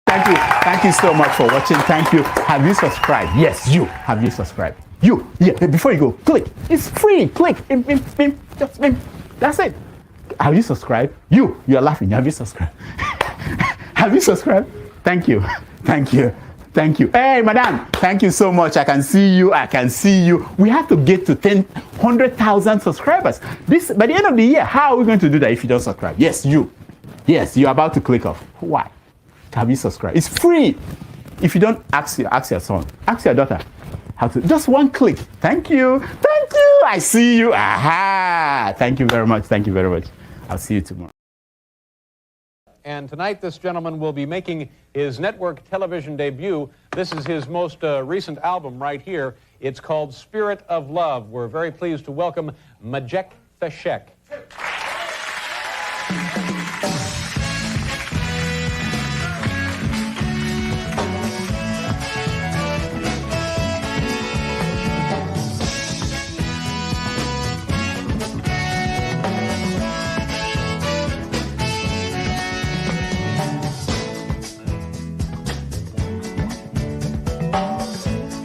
Thank you. Thank you so much for watching. Thank you. Have you subscribed? Yes, you. Have you subscribed? You. Yeah, before you go, click. It's free. Click. Just that's it. Have you subscribed? You're laughing. Have you subscribed? Have you subscribed? Thank you. Thank you. Thank you. Hey, madam. Thank you so much. I can see you. I can see you. We have to get to 100,000 subscribers. This by the end of the year. How are we going to do that if you don't subscribe? Yes, you. Yes, you're about to click off. Why? Have you subscribed? It's free. If you don't, ask your son, ask your daughter how to. Just one click. Thank you. Thank you. I see you. Aha. Thank you very much. Thank you very much. I'll see you tomorrow. And tonight, this gentleman will be making his network television debut. This is his most recent album right here. It's called Spirit of Love. We're very pleased to welcome Majek Feshek.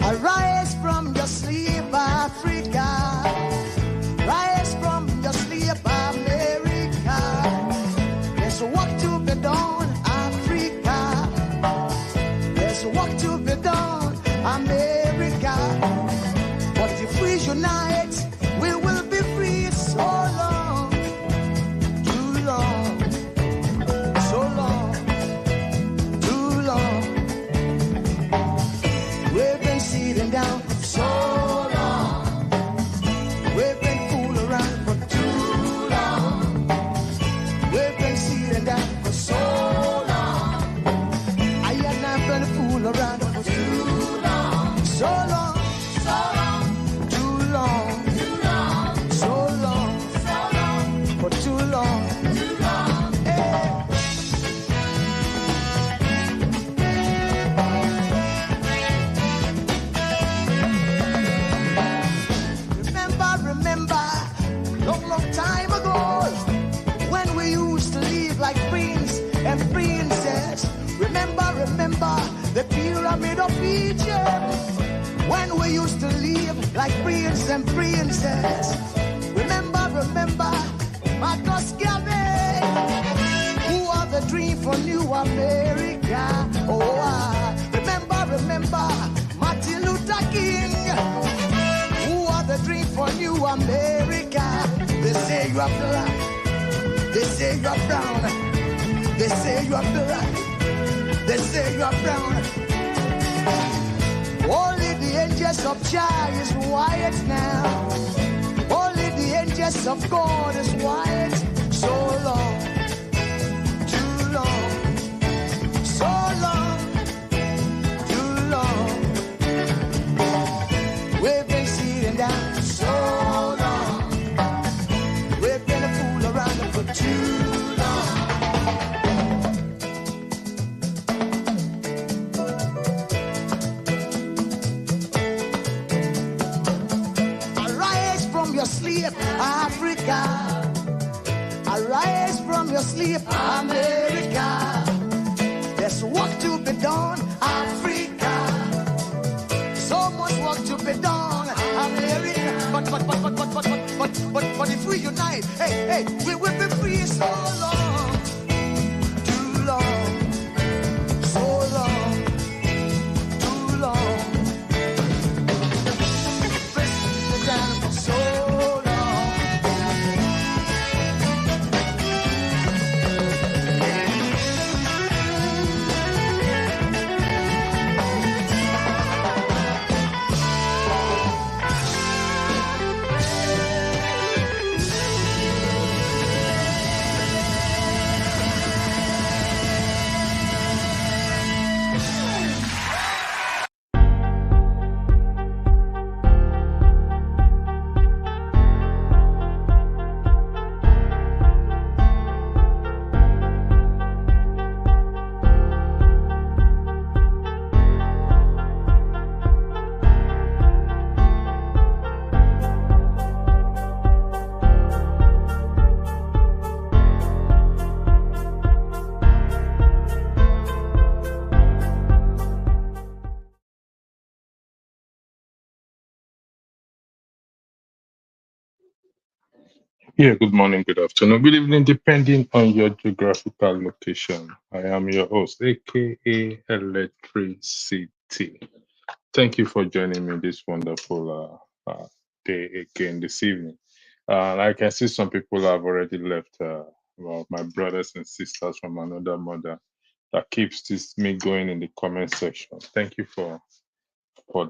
Arise from your sleep, Africa. Rise from your sleep, America. There's work to be done, Africa. There's work to be done, America. But if we unite, we will be free. So long, too long, so long, too long. We've been sitting down for so long. We've been fooling around for too long. We've been sitting down for so long. I have not been fooling around for too long. So long, so long, too long, too long, so long, for too long, too long. Hey. Remember, long time ago, when we used to live like prince and princess. Remember, the pyramid of Egypt, when we used to live like prince and princess. Remember, Marcus Garvey, who are the dream for New America. Oh, remember, Martin Luther King, the dream for New America. They say you are black, they say you are brown, they say you are black, they say you are brown. Only the angels of Jah is white now. Only the angels of God is white. So long, too long, so long, too long. We've been sitting down so long. We've been a fool around for too long. Arise from your sleep, Africa. Arise from your sleep, America. There's work to be done, Africa. So much work to be done, America. But if we unite, hey, we will be free. So long, too long, so long, too long. Press the ground for so long. Yeah, good morning, good afternoon, good evening, depending on your geographical location. I am your host, aka Electricity. Thank you for joining me this wonderful day again this evening. I can see some people have already left. Well, my brothers and sisters from another mother that keeps this me going in the comment section. Thank you for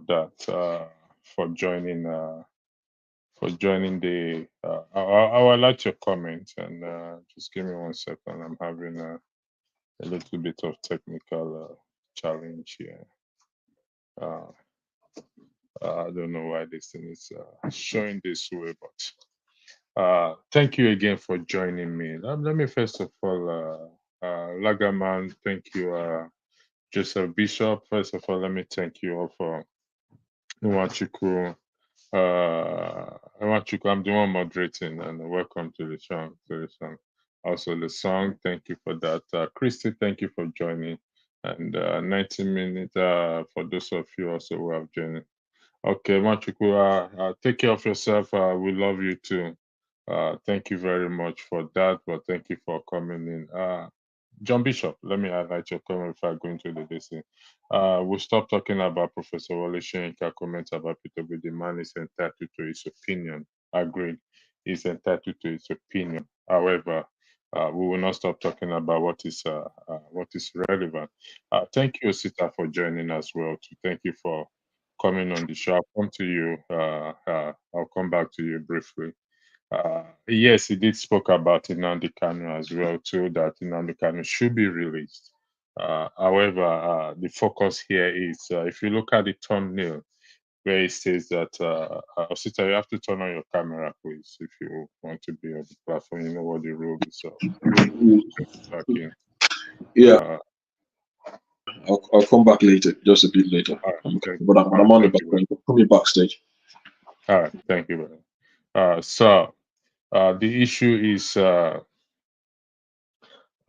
that. For joining. For joining the. I will like your comment and just give me 1 second. I'm having a little bit of technical challenge here. Uh, I don't know why this thing is showing this way, but thank you again for joining me. Let me first of all, Lagaman, thank you, Joseph Bishop. First of all, let me thank you all for Nwachukwu. Nwachukwu, I'm the one moderating, and welcome to the show. Also, the song, thank you for that. Christy, thank you for joining. And 90 minutes for those of you also who have joined. Okay, Nwachukwu, take care of yourself. We love you too. Thank you very much for that, but thank you for coming in. John Bishop, let me highlight your comment before I go into the listening. We'll stop talking about Professor Wale Soyinka comments about Peter B. The man is entitled to his opinion. Agreed. He's entitled to his opinion. However, we will not stop talking about what is relevant. Thank you, Sita, for joining as well. Thank you for coming on the show. I'll come to you. I'll come back to you briefly. Yes, he did spoke about Nnamdi Kanu as well too, that Nnamdi Kanu should be released. However, the focus here is if you look at the thumbnail where it says that Osita, you have to turn on your camera, please, if you want to be on the platform. You know what the rule is. So back in. Yeah, Uh, I'll come back later, just a bit later. all right, But I'm on the thank back. you. Put me backstage. All right, thank you. So the issue is.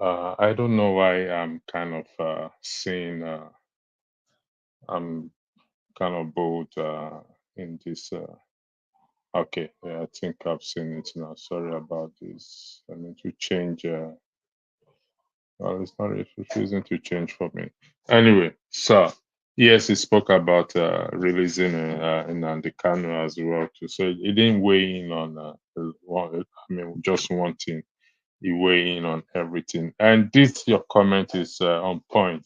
I don't know why I'm kind of seeing I'm kind of bold in this. Okay, yeah, I think I've seen it now. Sorry about this. I need to change. Well, it's not it's refusing to change for me. Anyway, so yes, he spoke about releasing Nnamdi Kanu as well too. So it didn't weigh in on just one thing. He weigh in on everything. And this your comment is on point.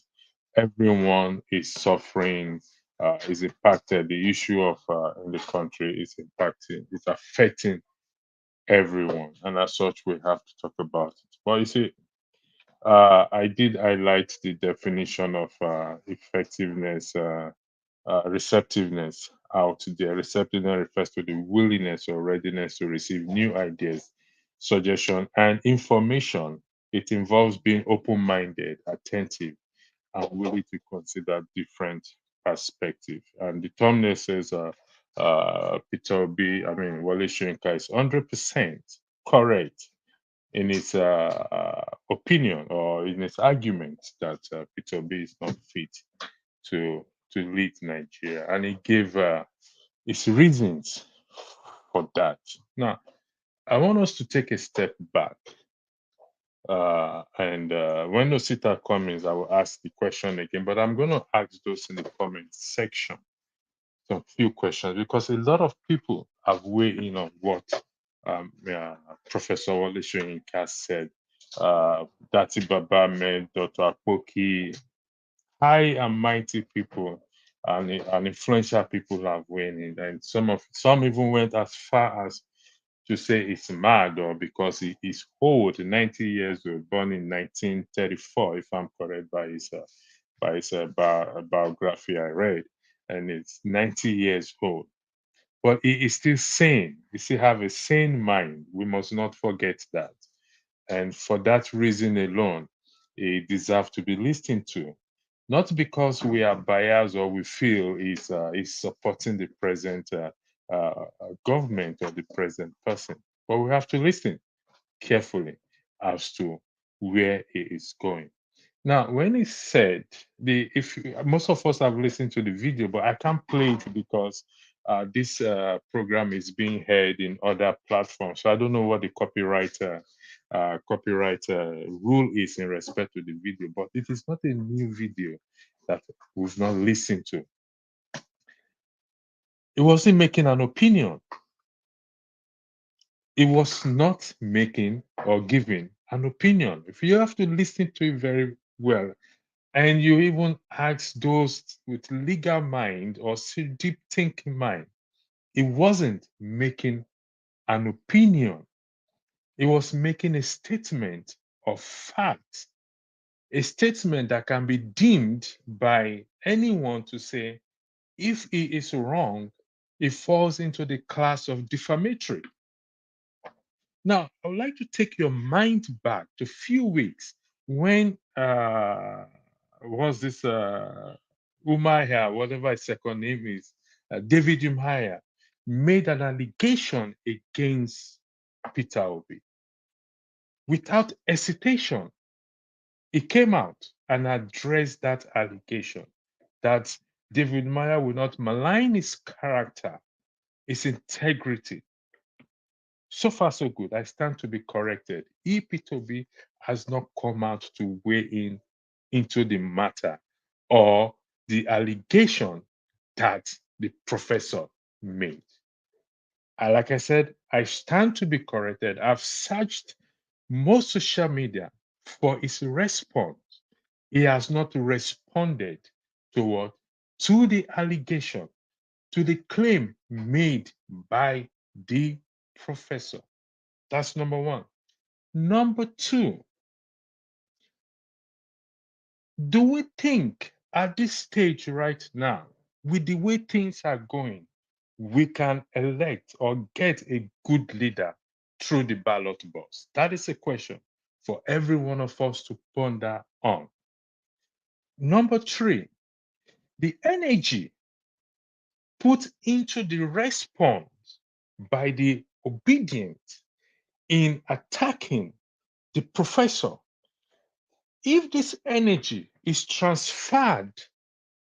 Everyone is suffering, is impacted. The issue of in the country is impacting, it's affecting everyone, and as such, we have to talk about it. But you see, I did highlight the definition of effectiveness, receptiveness out there. Receptiveness refers to the willingness or readiness to receive new ideas, suggestion, and information. It involves being open-minded, attentive, and willing to consider different perspectives. And the thumbnail says, Peter B. Wale Soyinka is 100% correct in his opinion or in his argument that Peter B is not fit to lead Nigeria, and he gave his reasons for that. Now, I want us to take a step back, and when Osita comes, I will ask the question again. But I'm going to ask those in the comment section some few questions because a lot of people have weighed in on what Professor Wale Soyinka said. Dati Baba met Dr. Akpoki, high and mighty people and influential people have weighed in, and some even went as far as to say it's mad or because he is old, 90 years old, born in 1934, if I'm correct by his biography I read, and it's 90 years old. But he is still sane. He still have a sane mind. We must not forget that. And for that reason alone, he deserves to be listened to. Not because we are biased or we feel he's supporting the present government or the present person, but we have to listen carefully as to where he is going. Now, when he said if most of us have listened to the video, but I can't play it because this program is being heard in other platforms. So I don't know what the copyright rule is in respect to the video, but it is not a new video that we've not listened to. It wasn't making an opinion. It was not making or giving an opinion. If you have to listen to it very well, and you even ask those with legal mind or deep thinking mind, it wasn't making an opinion. It was making a statement of fact, a statement that can be deemed by anyone to say, if he is wrong, it falls into the class of defamatory. Now, I would like to take your mind back to a few weeks when was this Umaya, whatever his second name is, David Umaya, made an allegation against Peter Obi. Without hesitation, he came out and addressed that allegation that David Umaya will not malign his character, his integrity. So far, so good. I stand to be corrected. Peter Obi has not come out to weigh in into the matter or the allegation that the professor made. Like I said, I stand to be corrected. I've searched most social media for his response. He has not responded to what? To the allegation, to the claim made by the professor. That's number one. Number two, do we think at this stage right now, with the way things are going, we can elect or get a good leader through the ballot box? That is a question for every one of us to ponder on. Number three, the energy put into the response by the obedient in attacking the professor, if this energy is transferred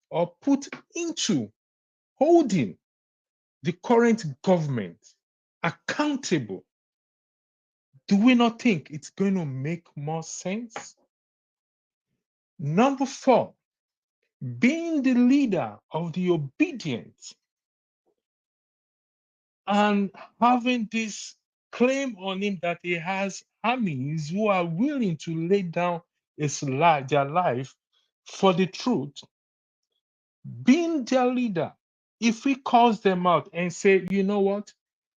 or put into holding the current government accountable, do we not think it's going to make more sense? Number four, being the leader of the obedient and having this claim on him that he has armies who are willing to lay down their life for the truth, being their leader, if we calls them out and say, you know what,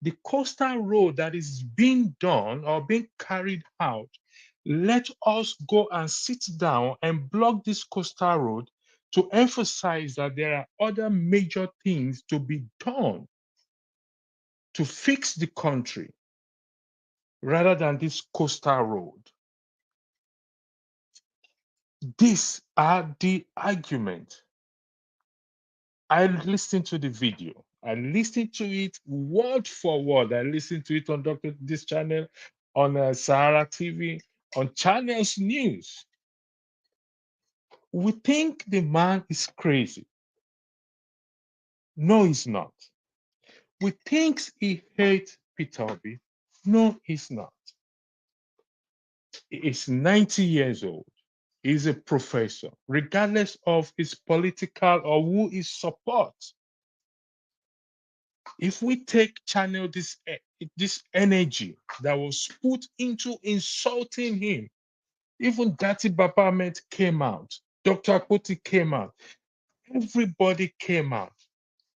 the coastal road that is being done or being carried out, let us go and sit down and block this coastal road to emphasize that there are other major things to be done to fix the country rather than this coastal road. These are the arguments. I listened to the video. I listened to it word for word. I listened to it on this channel, on Sahara TV, on Channels News. We think the man is crazy. No, he's not. We think he hates Peter Obi. No, he's not. He is 90 years old. He's a professor, regardless of his political or who he supports. If we channel this energy that was put into insulting him, even Dati Babamet came out, Dr. Akpoti came out, everybody came out,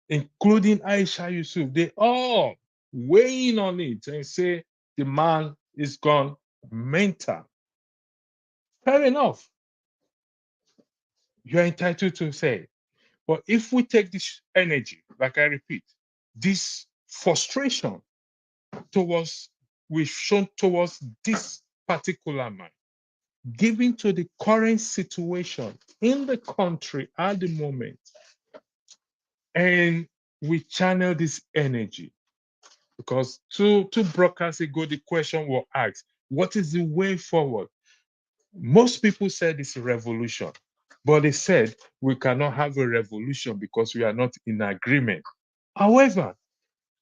including Aisha Yusuf. They all weigh in on it and say the man is gone mental. Fair enough. You're entitled to say. But if we take this energy, like I repeat, this frustration we've shown towards this particular man, given to the current situation in the country at the moment, and we channel this energy. Because two broadcasts ago, the question was asked, what is the way forward? Most people said it's a revolution, but they said we cannot have a revolution because we are not in agreement. However,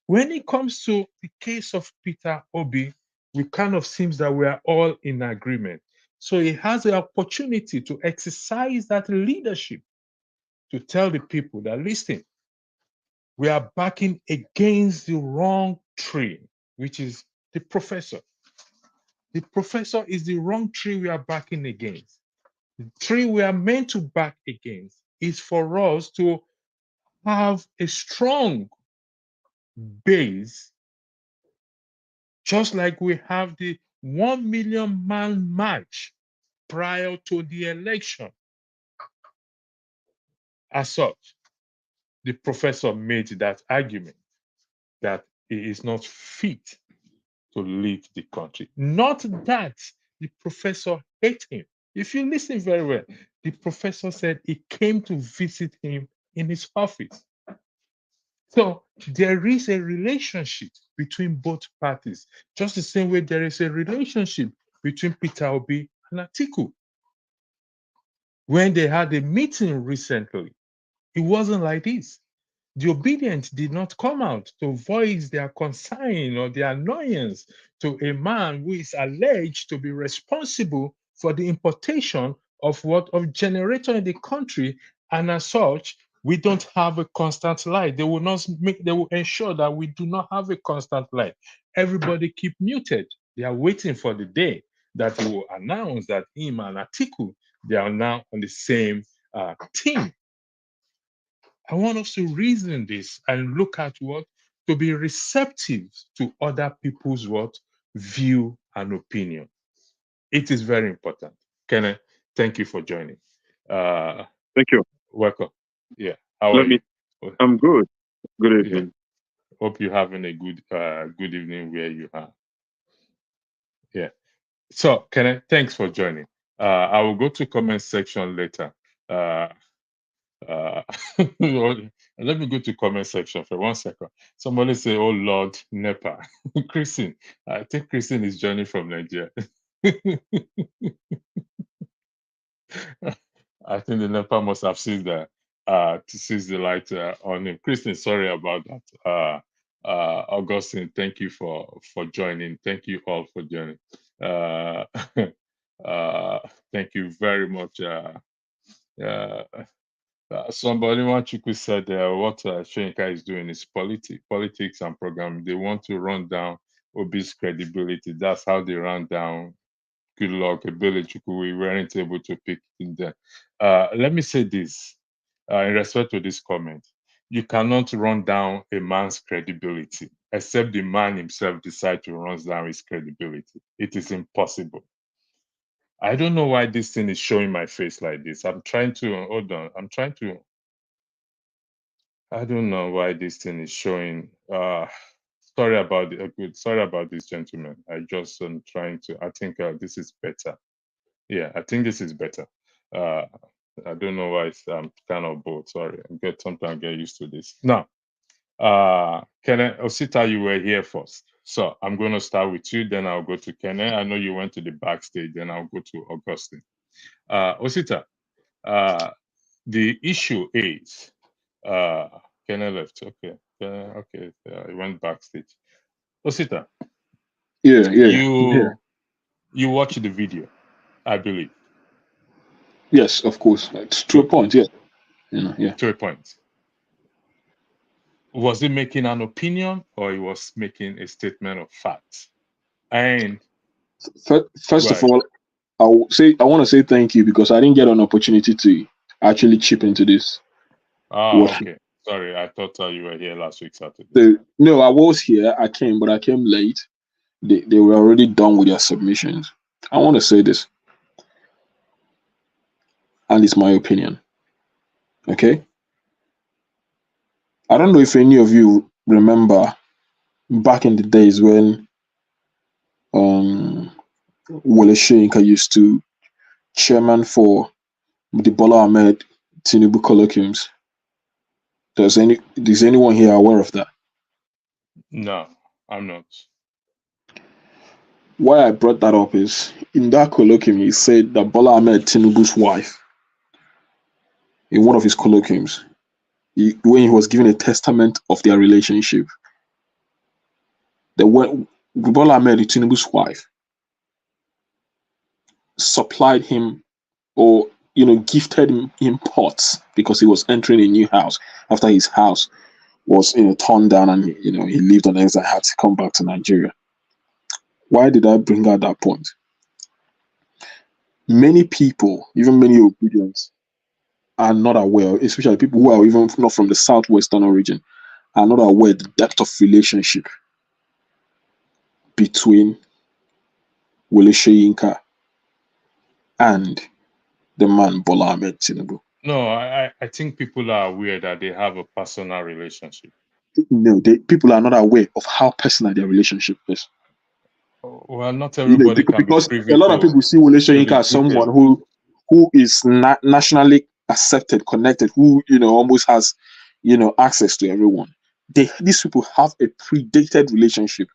when it comes to the case of Peter Obi, we kind of seems that we are all in agreement. So he has the opportunity to exercise that leadership to tell the people that, listen, we are backing against the wrong tree, which is the professor. The professor is the wrong tree we are backing against. The tree we are meant to back against is for us to have a strong base, just like we have the 1 million man march prior to the election. As such, the professor made that argument that he is not fit to lead the country. Not that the professor hated him. If you listen very well, the professor said he came to visit him in his office. So there is a relationship between both parties, just the same way there is a relationship between Peter Obi and Atiku. When they had a meeting recently, it wasn't like this. The obedient did not come out to voice their concern or their annoyance to a man who is alleged to be responsible for the importation of generator in the country, and as such, we don't have a constant light. They will ensure that we do not have a constant light. Everybody keep muted. They are waiting for the day that he will announce that him and Atiku, they are now on the same team. I want us to reason this and look at to be receptive to other people's view and opinion. It is very important. Kenneth, thank you for joining. Thank you. Welcome. Yeah. How are you? I'm good. Good evening. Yeah. Hope you're having a good evening where you are. Yeah. So, Kenneth, thanks for joining. I will go to comment section later. Let me go to comment section for 1 second. Somebody say, "Oh Lord, NEPA." Christine, I think Christine is joining from Nigeria. I think the NEPA must have seized the light on him. Christine, sorry about that. Augustine, thank you for joining. Thank you all for joining. Thank you very much. Somebody Chuku said what Shoyinka is doing is politics and programming. They want to run down Obi's credibility. That's how they run down good luck, Ebele Chuku. We weren't able to pick in there. Let me say this in respect to this comment. You cannot run down a man's credibility except the man himself decide to run down his credibility. It is impossible. I don't know why this thing is showing my face like this. I'm trying to, hold on. I don't know why this thing is showing. Sorry about this, gentlemen. I just am trying to, I think this is better. Yeah, I think this is better. I don't know why I'm kind of bored. Sorry, sometimes get used to this. Now, Kenneth, Osita, you were here first. So I'm going to start with you, then I'll go to Kenneth. I know you went to the backstage, then I'll go to Augustine. Osita, the issue is, Kenneth left. Okay. Okay. He went backstage. Osita. Yeah. You watched the video, I believe. Yes, of course. It's to a point. Yeah. Yeah. To a point. Was he making an opinion or he was making a statement of fact? And first of all, I want to say thank you because I didn't get an opportunity to actually chip into this. Okay. Sorry, I thought you were here last week Saturday. No, I was here. I came late. They were already done with their submissions. I want to say this, and it's my opinion. Okay. I don't know if any of you remember back in the days when Wole Soyinka used to chairman for the Bola Ahmed Tinubu colloquiums. Is anyone here aware of that? No, I'm not. Why I brought that up is in that colloquium he said that Bola Ahmed Tinubu's wife, in one of his colloquiums, when he was giving a testament of their relationship, Bola Ahmed Tinubu's wife supplied him, or gifted him pots because he was entering a new house after his house was torn down, and he lived on exile, had to come back to Nigeria. Why did I bring out that point? Many people, even many Obedients, are not aware, especially people who are even not from the southwestern origin, are not aware the depth of relationship between Wole Soyinka and the man Bola Ahmed Tinubu. No, I think people are aware that they have a personal relationship. No, people are not aware of how personal their relationship is. Well, not everybody can be because privy a lot of people see Wole Soyinka as someone who is nationally accepted, connected, who almost has access to everyone. These people have a predated relationship.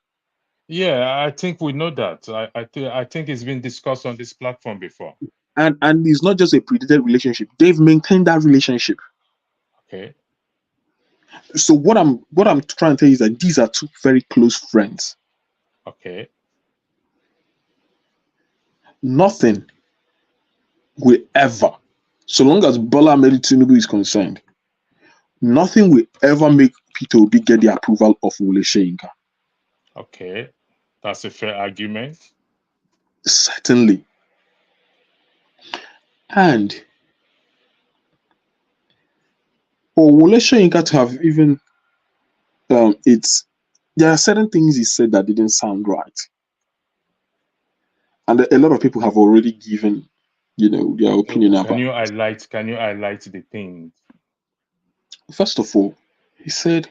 Yeah, I think we know that. I think it's been discussed on this platform before. And it's not just a predated relationship. They've maintained that relationship. Okay. So what I'm trying to tell you is that these are two very close friends. Okay. Nothing will ever, so long as Bola Ahmed Tinubu is concerned, nothing will ever make Peter Obi get the approval of Wole Soyinka. Okay, that's a fair argument. Certainly. And for Wole Soyinka to have even, there are certain things he said that didn't sound right. And a lot of people have already given, their opinion about. Can you highlight the things? First of all, he said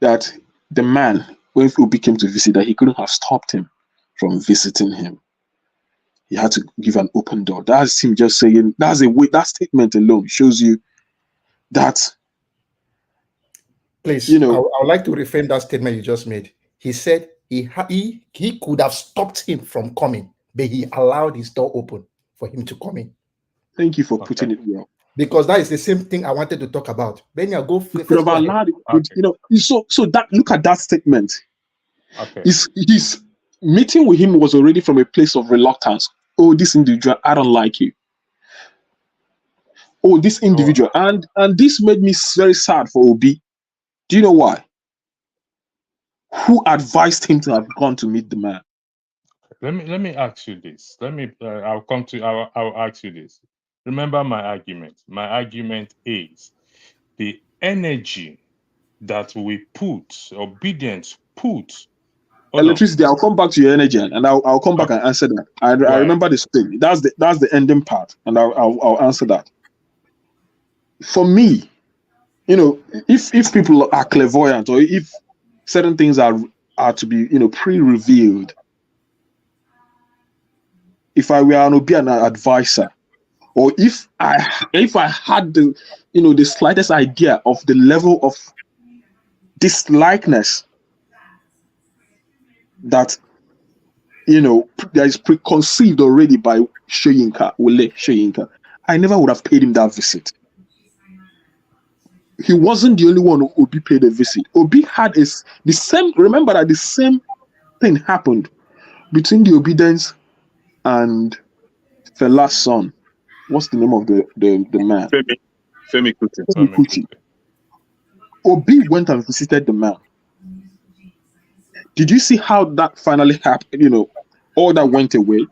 that the man, when Obi came to visit, that he couldn't have stopped him from visiting him. He had to give an open door. That's him just saying, that's a way, that statement alone shows you that. Please, I would like to reframe that statement you just made. He said he could have stopped him from coming, but he allowed his door open for him to come in. Thank you for putting it well. Because that is the same thing I wanted to talk about. Benya, go first. So that, look at that statement. Okay. His meeting with him was already from a place of reluctance. Oh, this individual, I don't like you. Oh, this individual. And this made me very sad for Obi. Do you know why? Who advised him to have gone to meet the man? Let me ask you this. I'll ask you this. Remember my argument. My argument is the energy that we put, obedience put. Electricity. I'll come back to your energy, and I'll come back and answer that. I remember this thing. That's the ending part, and I'll answer that. For me, if people are clairvoyant, or if certain things are to be pre-revealed, if I were an advisor, or if I had the slightest idea of the level of dislikeness that that is preconceived already by Wole Soyinka, I never would have paid him that visit. He wasn't the only one who Obi paid a visit. Obi had the same. Remember that the same thing happened between the Obedients and Fela's son. What's the name of the man? Femi Kuti. Obi went and visited the man. Did you see how that finally happened? All that went away.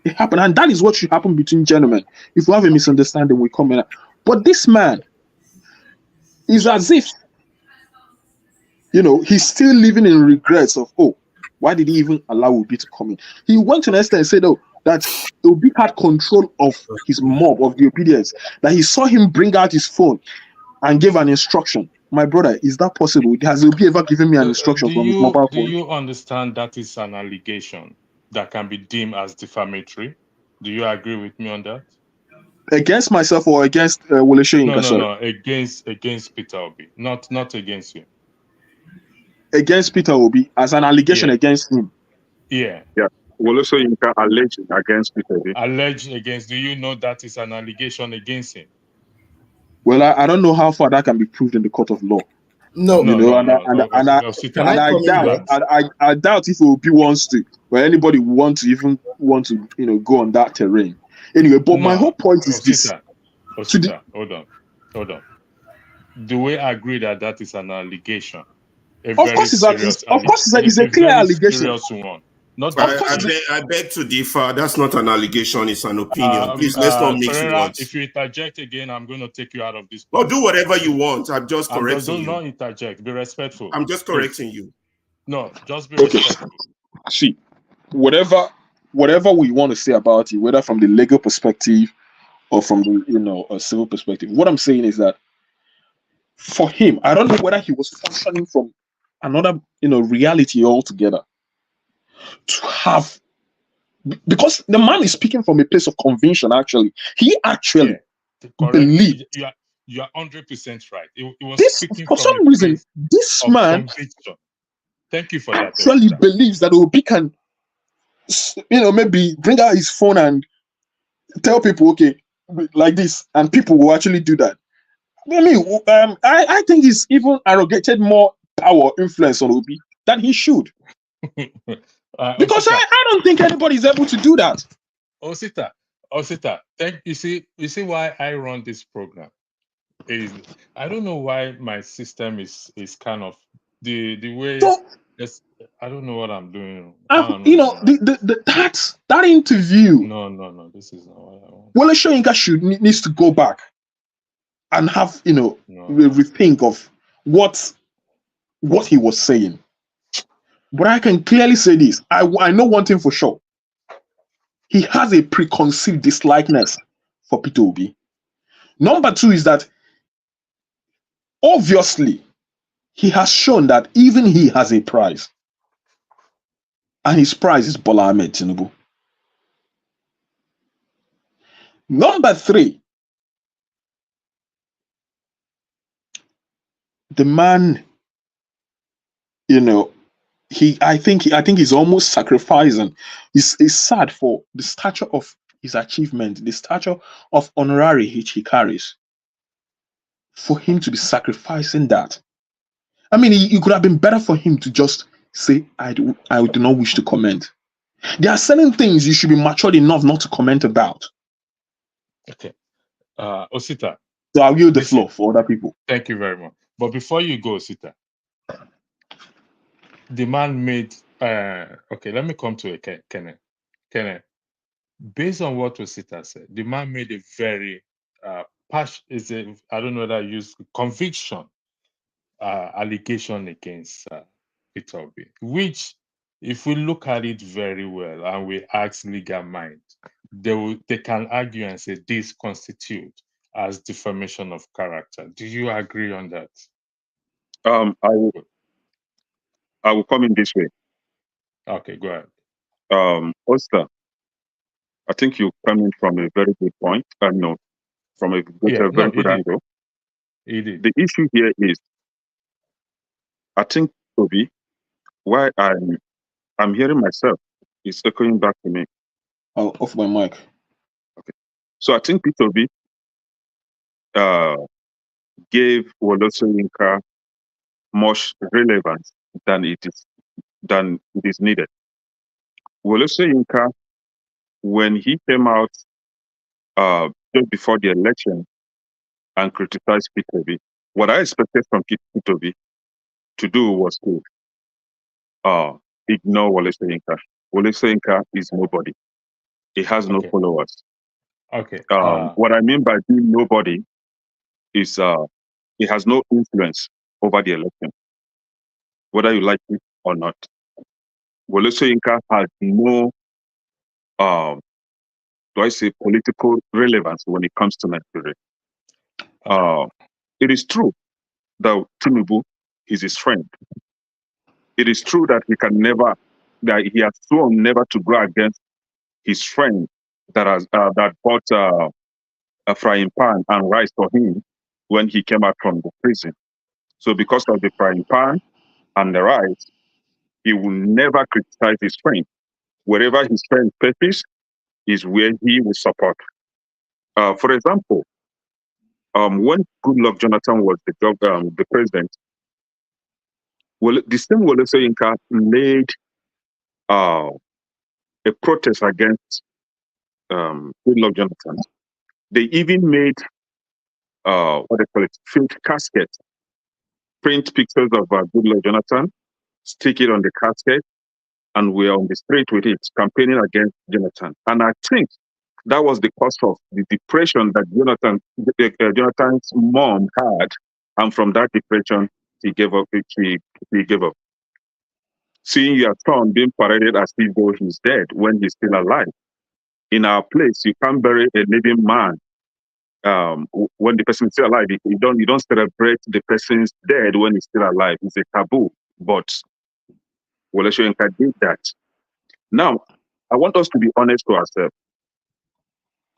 It happened, and that is what should happen between gentlemen. If we have a misunderstanding, we come in. But this man is as if, he's still living in regrets of, why did he even allow Obi to come in? He went to an extent and said, that Obi had control of his mob, of the Obedience, that he saw him bring out his phone and gave an instruction. My brother, is that possible? Has Obi ever given me an instruction from his mobile phone? Do you understand that is an allegation that can be deemed as defamatory? Do you agree with me on that? Against myself or against Wole Soyinka? No. Against Peter Obi, not against you. Against Peter Obi as an allegation against him. Yeah. Wole Soyinka alleged against Peter Obi. Alleged against. Do you know that is an allegation against him? Well, I don't know how far that can be proved in the court of law. No, You know, Can I come in here? I doubt if Obi wants to, or anybody want to go on that terrain. Anyway, but my whole point is this. Osita, hold on. Do we agree that that is an allegation? Of course, it's a clear allegation. Serious one. Not I beg to differ. That's not an allegation, it's an opinion. Please, let's not mix words. If you interject again, I'm going to take you out of this. No, do whatever you want. I'm just correcting you. Do not interject. Be respectful. I'm just correcting you. No, just be respectful. See, whatever we want to say about it, whether from the legal perspective or from the a civil perspective, what I'm saying is that for him, I don't know whether he was functioning from another reality altogether. To have, because the man is speaking from a place of conviction. Actually, he actually believed. You are 100% right. It was this for some reason. This man, conviction. Thank you for that. Actually believes that Obi can, maybe bring out his phone and tell people, okay, like this, and people will actually do that. I mean, I think he's even arrogated more power, influence on Obi than he should. Because I don't think anybody's able to do that. Osita, you see why I run this program is I don't know why my system is kind of the way. So, I don't know what I'm doing. That interview. No, this is not what I want. Wole Soyinka needs to go back and have a rethink of what he was saying. But I can clearly say this. I know one thing for sure. He has a preconceived dislikeness for Peter Obi. Number two is that obviously he has shown that even he has a prize. And his prize is Bola Ahmed Tinubu. Number three, the man, I think he's almost sacrificing. He's sad for the stature of his achievement, the stature of honorary which he carries. For him to be sacrificing that. I mean, it could have been better for him to just say, I do not wish to comment. There are certain things you should be matured enough not to comment about. Okay. Osita. So I'll yield the floor for other people. Thank you very much. But before you go, Osita, the man made okay, let me come to it, Kenneth. Based on what Osita said, the man made a very I don't know whether I use conviction allegation against Peter Obi, which if we look at it very well and we ask legal mind, they can argue and say this constitutes as defamation of character. Do you agree on that? I will come in this way. Okay, go ahead. Oster, I think you're coming from a very good point. From a very good angle. The issue here is, I think, Obi, why I'm hearing myself is echoing back to me. I'll off my mic. Okay. So I think Peter Obi gave Wole Soyinka much relevance than it is needed. Wole Soyinka, when he came out just before the election and criticized Peter Obi, what I expected from Peter Obi to do was to ignore Wole Soyinka. Wole Soyinka is nobody. He has no followers. Okay. What I mean by being nobody is he has no influence over the election, whether you like it or not. Wole Soyinka has no, political relevance when it comes to Nigeria. It is true that Tinubu is his friend. It is true that he has sworn never to go against his friend that bought a frying pan and rice for him when he came out from the prison. So because of the frying pan and the rice, he will never criticize his friend wherever his friend purpose is where he will support. For example, when Goodluck Jonathan was the president, the same Wole Soyinka laid a protest against Goodluck Jonathan. They even made what they call it, fake casket, print pictures of Goodluck Jonathan, stick it on the casket, and we're on the street with it, campaigning against Jonathan. And I think that was the cause of the depression that Jonathan's mom had, and from that depression, he gave up. He gave up. Seeing your son being paraded as if though he's dead when he's still alive. In our place, you can't bury a living man when the person is still alive. You don't celebrate the person's dead when he's still alive. It's a taboo. But Wole Soyinka did that. Now, I want us to be honest to ourselves.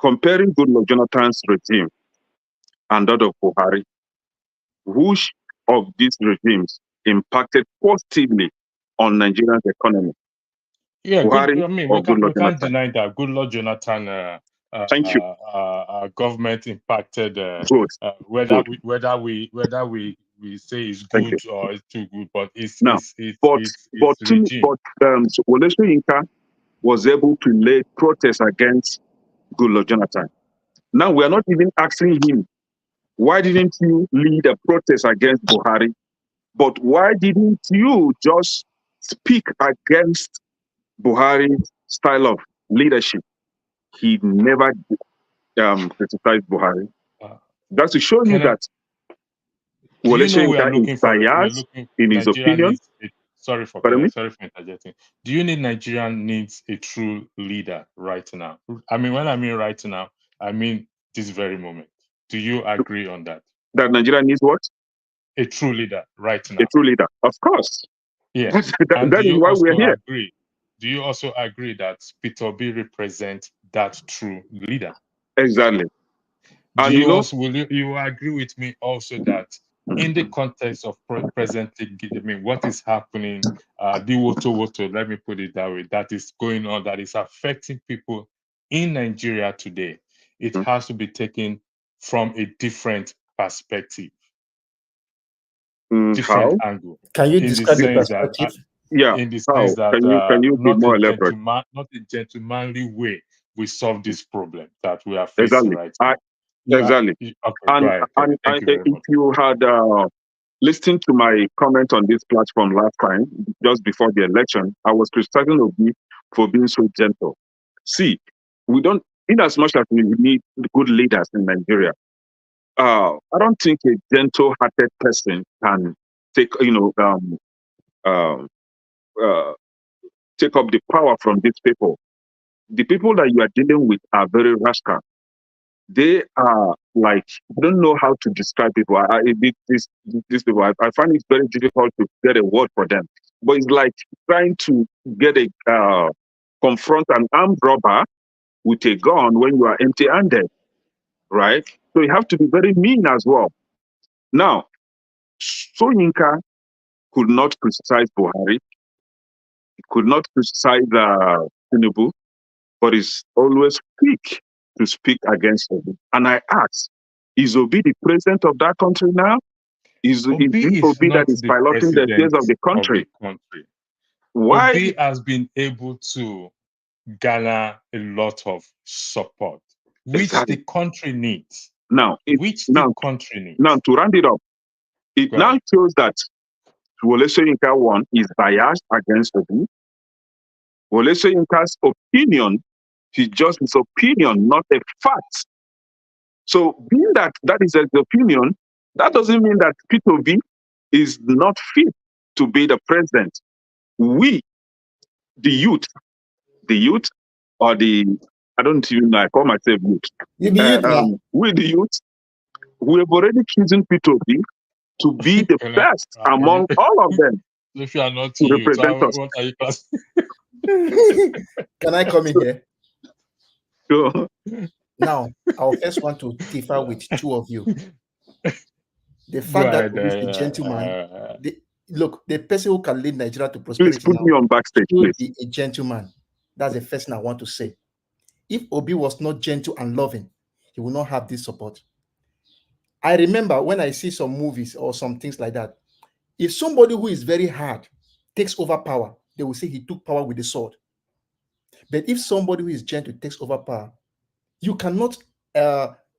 Comparing Goodluck Jonathan's regime and that of Buhari, which of these regimes impacted positively on Nigeria's economy? Yeah, Buhari we can't deny that Goodluck Jonathan Thank you. Government impacted Good. whether Good. we say it's good or it's too good, but it's Now, regime. Wole Soyinka was able to lay protest against Goodluck Jonathan. Now we are not even asking him, why didn't you lead a protest against Buhari? But why didn't you just speak against Buhari's style of leadership? He never criticized Buhari. That's to show you that Wole Soyinka is biased in his opinion. Sorry for interjecting. Do you need Nigeria needs a true leader right now? I mean, when I mean right now, I mean this very moment. Do you agree on that? That Nigeria needs what? A true leader right now. A true leader, of course. Yeah. that is why we're here. Do you also agree that Peter Obi represents that true leader? Exactly. And you agree with me also that in the context of present, what is happening, the woto, let me put it that way, that is going on, that is affecting people in Nigeria today, it has to be taken from a different perspective, different angle. Can you describe the perspective? In the sense that can you be more elaborate? Not a gentlemanly way we solve this problem that we are facing right now. Exactly. And if you had listened to my comment on this platform last time, just before the election, I was criticizing Obi for being so gentle. See, we don't, in as much as we need good leaders in Nigeria, I don't think a gentle-hearted person can take up the power from these people. The people that you are dealing with are very rascal. They are like, I don't know how to describe people. These people, I find it very difficult to get a word for them. But it's like trying to confront an armed robber with a gun when you are empty-handed, right? So you have to be very mean as well. Now, Soyinka could not criticize Buhari. He could not criticize Tinubu, but he's always quick to speak against Obi. And I ask, is Obi the president of that country now? Is Obi that is piloting the affairs of the country? Why? Obi has been able to garner a lot of support, which the country needs. Now, country needs. Now, to round it up, it now shows that Wole Soyinka one is biased against Obi. Wole Soyinka's opinion is just his opinion, not a fact. So, being that is his opinion, that doesn't mean that Peter Obi is not fit to be the president. We, the youth, or I don't even know, I call myself youth. We, the youth, we have already chosen Peter Obi to be the best among all of them. If you are not to represent us. What are you classing? Can I come in here? Sure. Now, I first want to differ with two of you. The fact that he's a gentleman, look, the person who can lead Nigeria to prosperity please put me on backstage, please. Be a gentleman. That's the first thing I want to say. If Obi was not gentle and loving, he will not have this support. I remember when I see some movies or some things like that, if somebody who is very hard takes over power, they will say he took power with the sword. But if somebody who is gentle takes over power, you cannot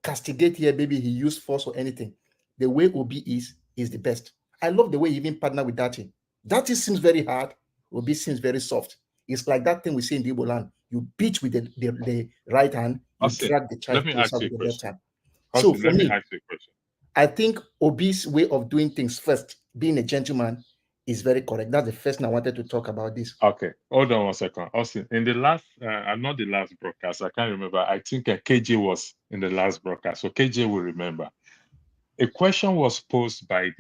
castigate here, maybe he used force or anything. The way Obi is the best. I love the way he even partner with Dati. Dati seems very hard. Obi seems very soft. It's like that thing we see in the Igbo land. You beat with the right hand, you drag the child closer with the left hand. So for me, I think Obi's way of doing things first, being a gentleman, is very correct. That's the first thing I wanted to talk about this. Okay, hold on 1 second. Austin, in the last, not the last broadcast, I can't remember. I think KJ was in the last broadcast, so KJ will remember. A question was posed by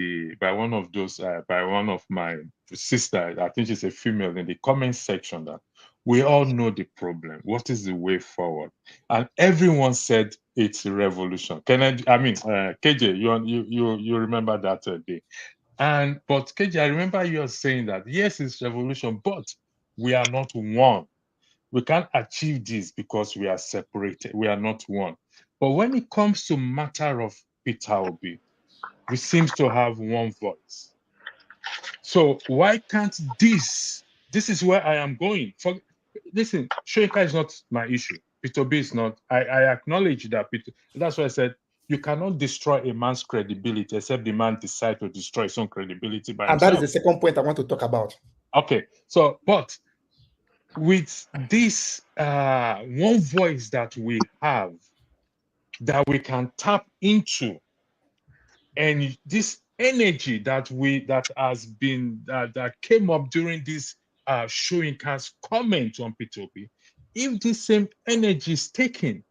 one of my sister. I think she's a female, in the comment section, that we all know the problem. What is the way forward? And everyone said it's a revolution. KJ, you remember that day? But KJ, I remember you saying that yes, it's revolution, but we are not one. We can't achieve this because we are separated. We are not one. But when it comes to matter of Peter Obi, we seem to have one voice. So why can't this is where I am going. Listen, Shoyinka is not my issue. Peter Obi is not. I acknowledge that. That's why I said you cannot destroy a man's credibility except the man decide to destroy his own credibility by himself. And that is the second point I want to talk about. Okay, so but with this one voice that we have, that we can tap into, and this energy that came up during this Shoyinka's comment on P2P, if this same energy is taken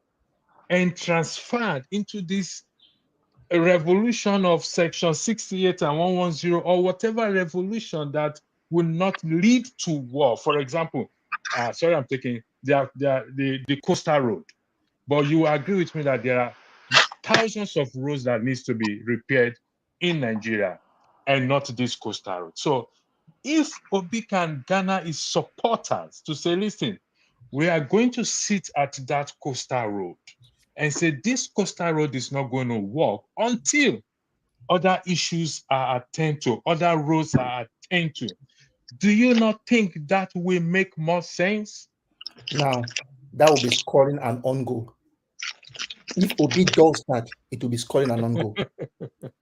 and transferred into this revolution of Section 68 and 110, or whatever revolution that will not lead to war. For example, sorry, I'm taking the coastal road, but you agree with me that there are thousands of roads that needs to be repaired in Nigeria and not this coastal road. So if Obi can garner his supporters to say, listen, we are going to sit at that coastal road and say this coastal road is not going to work until other issues are attended to, other roads are attended to. Do you not think that will make more sense? Now, that will be scoring an on goal. If Obi does that, it will be scoring an on goal.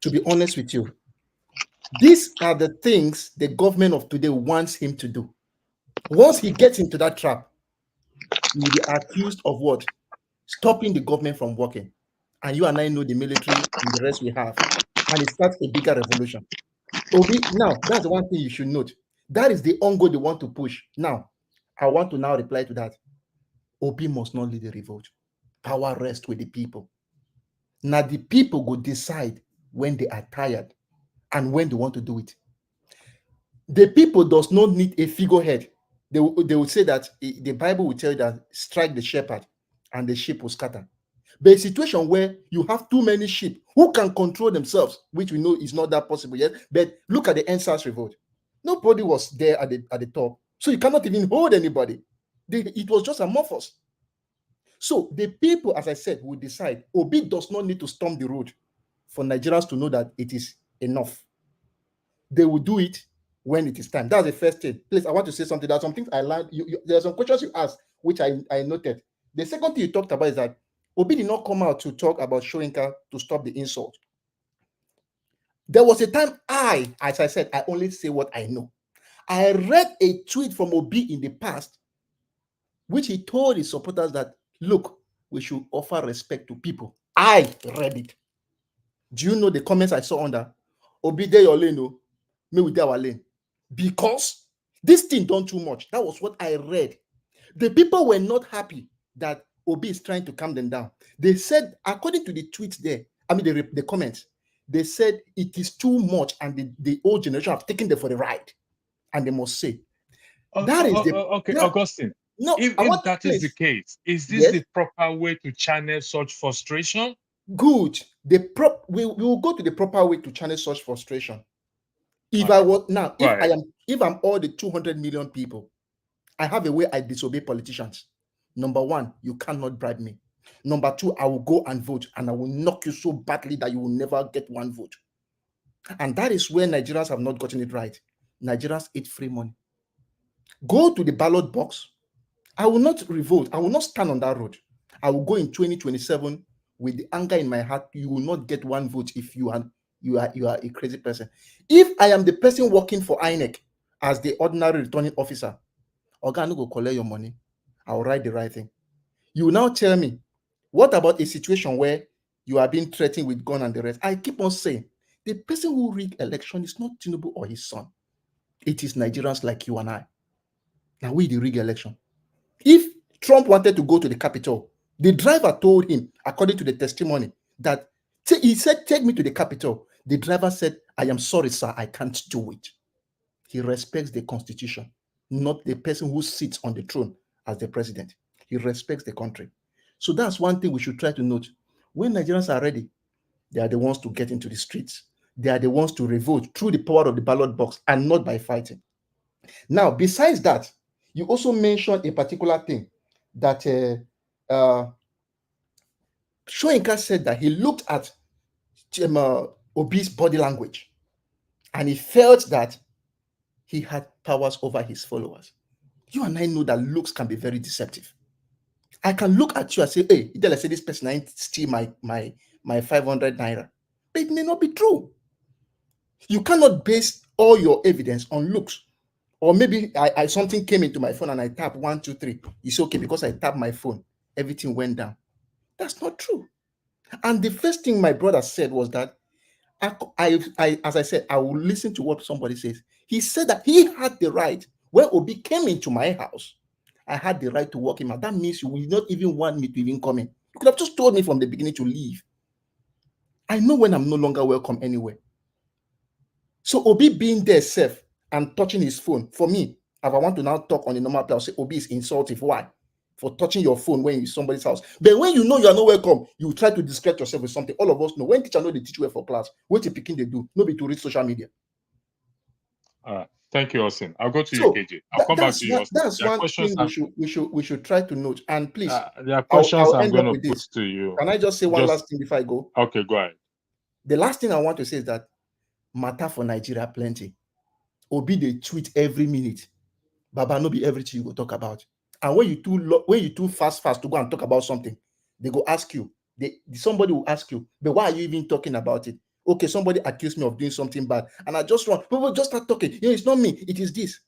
To be honest with you, these are the things the government of today wants him to do. Once he gets into that trap, he will be accused of what? Stopping the government from working. And you and I know the military and the rest we have. And it starts a bigger revolution. Obi, now, that's the one thing you should note. That is the on goal they want to push. Now, I want to now reply to that. Obi must not lead the revolt. Power rests with the people. Now the people will decide when they are tired and when they want to do it. The people does not need a figurehead. They will say that the Bible will tell you that strike the shepherd and the sheep will scatter. But a situation where you have too many sheep who can control themselves, which we know is not that possible yet. But look at the NSAS revolt. Nobody was there at the top. So you cannot even hold anybody. It was just amorphous. So the people, as I said, will decide. Obi does not need to storm the road for Nigerians to know that it is enough. They will do it when it is time. That's the first thing. Please, I want to say something. There are some things I learned. There are some questions you asked, which I noted. The second thing you talked about is that Obi did not come out to talk about Shoyinka to stop the insult. There was a time as I said, I only say what I know. I read a tweet from Obi in the past, which he told his supporters that, look, we should offer respect to people. I read it. Do you know the comments I saw under? Obi, dey your lane, no? Me with our lane. Because this thing done too much. That was what I read. The people were not happy that Obi is trying to calm them down. They said, according to the tweets there, the comments, they said it is too much and the old generation have taken them for the ride. And they must say, okay, Augustine. No, if that is the case, is this the proper way to channel such frustration? Good. We will go to the proper way to channel such frustration. If I'm all the 200 million people, I have a way I disobey politicians. Number one, you cannot bribe me. Number two, I will go and vote, and I will knock you so badly that you will never get one vote. And that is where Nigerians have not gotten it right. Nigerians eat free money. Go to the ballot box. I will not revolt. I will not stand on that road. I will go in 2027 with the anger in my heart. You will not get one vote if you are a crazy person. If I am the person working for INEC as the ordinary returning officer, Oga go collect your money. I will write the right thing. You will now tell me, what about a situation where you are being threatened with gun and the rest? I keep on saying, the person who rigged election is not Tinubu or his son. It is Nigerians like you and I. Now we the rig election. If Trump wanted to go to the Capitol, the driver told him, according to the testimony, that he said, take me to the Capitol. The driver said, I am sorry, sir, I can't do it. He respects the Constitution, not the person who sits on the throne as the president. He respects the country. So that's one thing we should try to note. When Nigerians are ready, they are the ones to get into the streets. They are the ones to revolt through the power of the ballot box and not by fighting. Now, besides that, you also mentioned a particular thing that Shoyinka said that he looked at Obi's body language and he felt that he had powers over his followers. You and I know that looks can be very deceptive. I can look at you and say, hey, I say this person ain't steal my 500 naira. But it may not be true. You cannot base all your evidence on looks. Or maybe I something came into my phone and I tap 1, 2, 3. It's okay because I tapped my phone, everything went down. That's not true. And the first thing my brother said was that as I said, I will listen to what somebody says. He said that he had the right when Obi came into my house. I had the right to walk him out. That means you will not even want me to even come in. You could have just told me from the beginning to leave. I know when I'm no longer welcome anywhere. So Obi being there safe and touching his phone, for me, if I want to now talk on a normal plan, I'll say Obi is insultive. Why? For touching your phone when you're in somebody's house. But when you know you are not welcome, you try to distract yourself with something. All of us know when teacher know they teach well for class, what you picking they do, nobody to read social media. All right. Thank you, Austin. I'll go to you, KJ. I'll come back to you, Austin. That's one thing we should try to note. And please, there are questions I'll I'm end going up to with put this. to you. Can I just say one last thing before I go? Okay, go ahead. The last thing I want to say is that matter for Nigeria plenty. Obi they tweet every minute. Baba no be everything you go talk about. And when you too fast to go and talk about something, they go ask you. Somebody will ask you, but why are you even talking about it? Okay, somebody accused me of doing something bad, and I just want people just start talking. It's not me, it is this.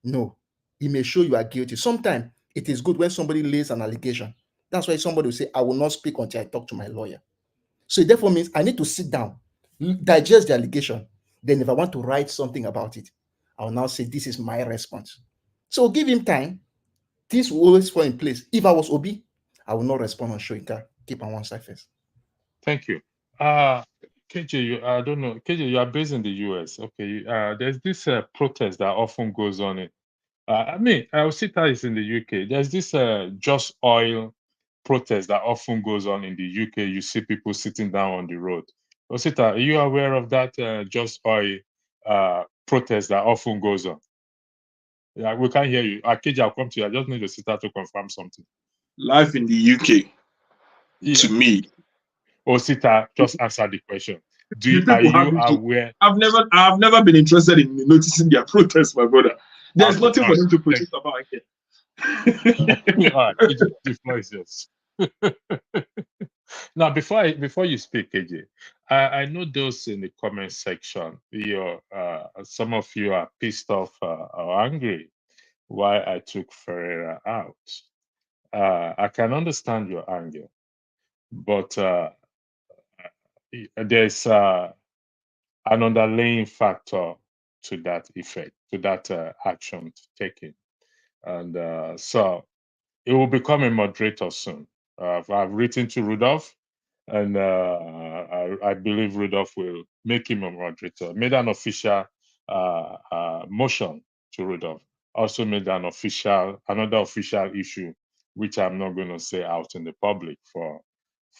No, it may show you are guilty. Sometimes it is good when somebody lays an allegation. That's why somebody will say, I will not speak until I talk to my lawyer. So it therefore means I need to sit down, digest the allegation. Then if I want to write something about it, I will now say, this is my response. So give him time. This will always fall in place. If I was Obi, I will not respond on Shoyinka. Keep on one side first. Thank you. KJ, I don't know. KJ, you are based in the US. Okay. There's this protest that often goes on. Osita is in the UK. There's this Just Oil protest that often goes on in the UK. You see people sitting down on the road. Osita, are you aware of that Just Oil protest that often goes on? Yeah, we can't hear you. KJ, I'll come to you. I just need Osita to confirm something. Life in the UK, to me. Osita, just answer the question. Are you aware? I've never been interested in noticing their protests, my brother. There's nothing for them to protest about here. All right, the floor is yours. Now, before you speak, KJ, I know those in the comment section. Some of you are pissed off or angry why I took Ferreira out. I can understand your anger, but there's an underlying factor to that effect, to that action taken, and so it will become a moderator soon. I've written to Rudolph, and I believe Rudolph will make him a moderator. Made an official motion to Rudolph. Also made another official issue, which I'm not going to say out in the public for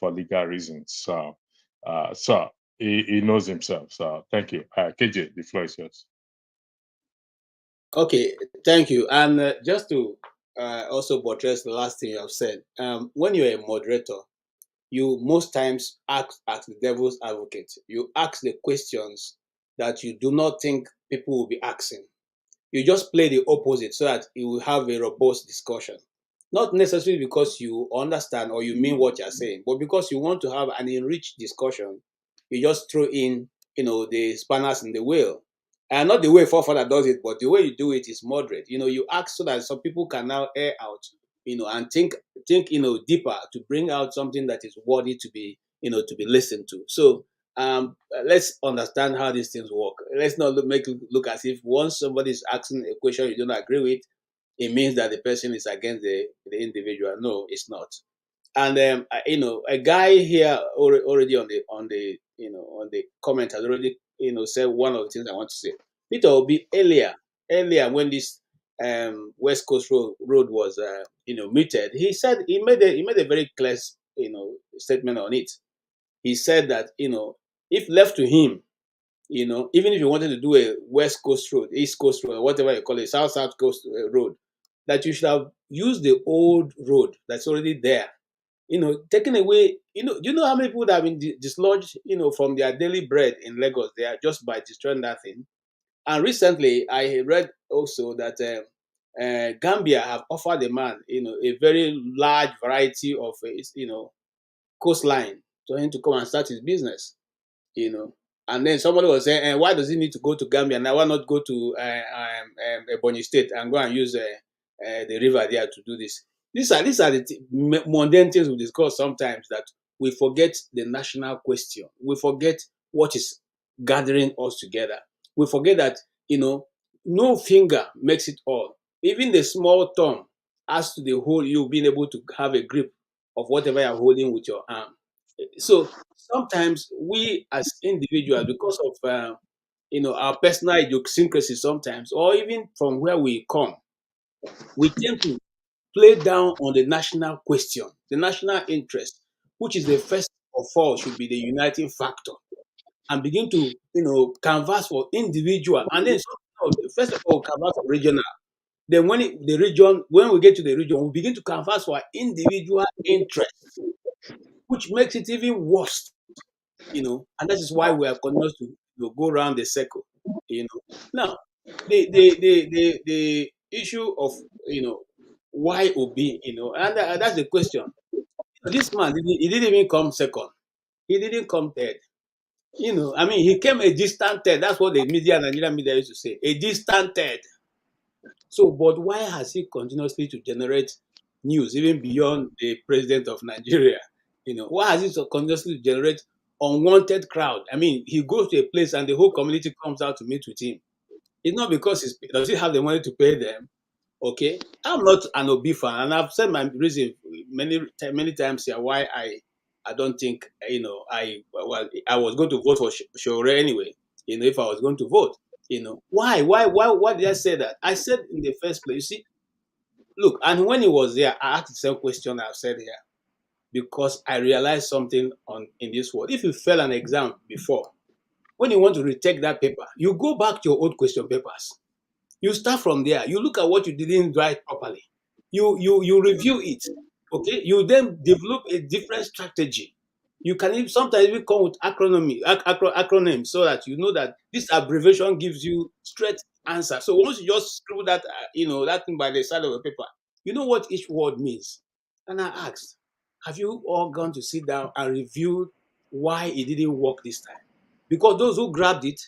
legal reasons. So he knows himself. So thank you, KJ. The floor is yours. Okay, thank you. And just to also buttress the last thing you have said, when you're a moderator, you most times act as the devil's advocate. You ask the questions that you do not think people will be asking. You just play the opposite so that you will have a robust discussion. Not necessarily because you understand or you mean what you're saying, but because you want to have an enriched discussion, you just throw in, the spanners in the wheel. And not the way forefather does it, but the way you do it is moderate. You ask so that some people can now air out, and think, deeper to bring out something that is worthy to be listened to. So let's understand how these things work. Let's not make it look as if once somebody is asking a question you don't agree with, it means that the person is against the individual. No, it's not. And a guy here already on the comment has already said one of the things I want to say. Peter Obi earlier when this West Coast road was meted, he made a very clear statement on it. He said that if left to him, even if you wanted to do a West Coast road, East Coast road, or whatever you call it, South Coast road, that you should have used the old road that's already there. Taking away, do you know how many people that have been dislodged, from their daily bread in Lagos there just by destroying that thing? And recently, I read also that Gambia have offered a man, a very large variety of, coastline for him to come and start his business. you know. And then somebody was saying, why does he need to go to Gambia now? Why not go to Ebonyi State and go and use the river there to do this? These are the mundane things we discuss sometimes, that we forget the national question. We forget what is gathering us together. We forget that, no finger makes it all. Even the small thumb has to the whole you being able to have a grip of whatever you're holding with your arm. So sometimes we as individuals, because of our personal idiosyncrasy sometimes, or even from where we come, we tend to play down on the national question, the national interest, which is the first of all should be the uniting factor, and begin to canvas for individual, and then first of all canvas for regional. Then when we get to the region, we begin to canvas for individual interest, which makes it even worse. And that is why we are continuous to go around the circle. Now, the issue of why Obi, and that's the question. This man he didn't even come second. He didn't come third. I mean, he came a distant third. That's what the Nigerian media used to say, a distant third. So, but why has he continuously to generate news even beyond the president of Nigeria? Why has he so continuously to generate unwanted crowd? I mean, he goes to a place and the whole community comes out to meet with him. It's not because does he have the money to pay them? Okay, I'm not an Obi fan, and I've said my reason many times here why I don't think I was going to vote for Shore anyway. If I was going to vote, why did I say that? I said in the first place, you see, look, and when he was there, I asked the same question I've said here, because I realized something in this world. If you fail an exam before, when you want to retake that paper, you go back to your old question papers. You start from there. You look at what you didn't write properly. You review it. Okay. You then develop a different strategy. You can sometimes even come with acronyms, so that you know that this abbreviation gives you straight answer. So once you just scribble that that thing by the side of the paper, you know what each word means. And I asked, have you all gone to sit down and review why it didn't work this time? Because those who grabbed it,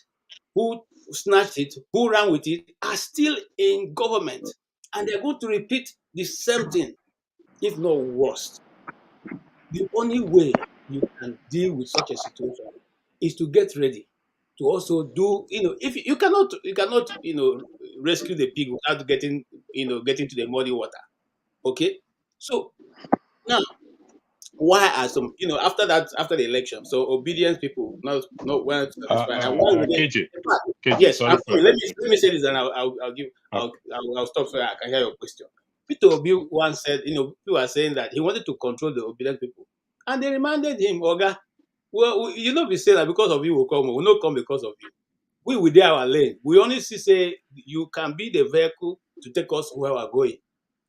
who snatched it, who ran with it, are still in government. And they're going to repeat the same thing, if not worse. The only way you can deal with such a situation is to get ready to also do, if you cannot rescue the pig without getting to the muddy water. Okay? So now, why are some after the election, so obedient people not well satisfied, and why would they, KJ, in fact, KJ, yes, sorry I'm for sorry, let me say this, and I'll give I'll stop so I can hear your question. Peter Obi once said, people are saying that he wanted to control the obedient people, and they reminded him, Oga, well, you know, be saying that because of you will come, will not come because of you. we within our lane. We only see say you can be the vehicle to take us where we're going.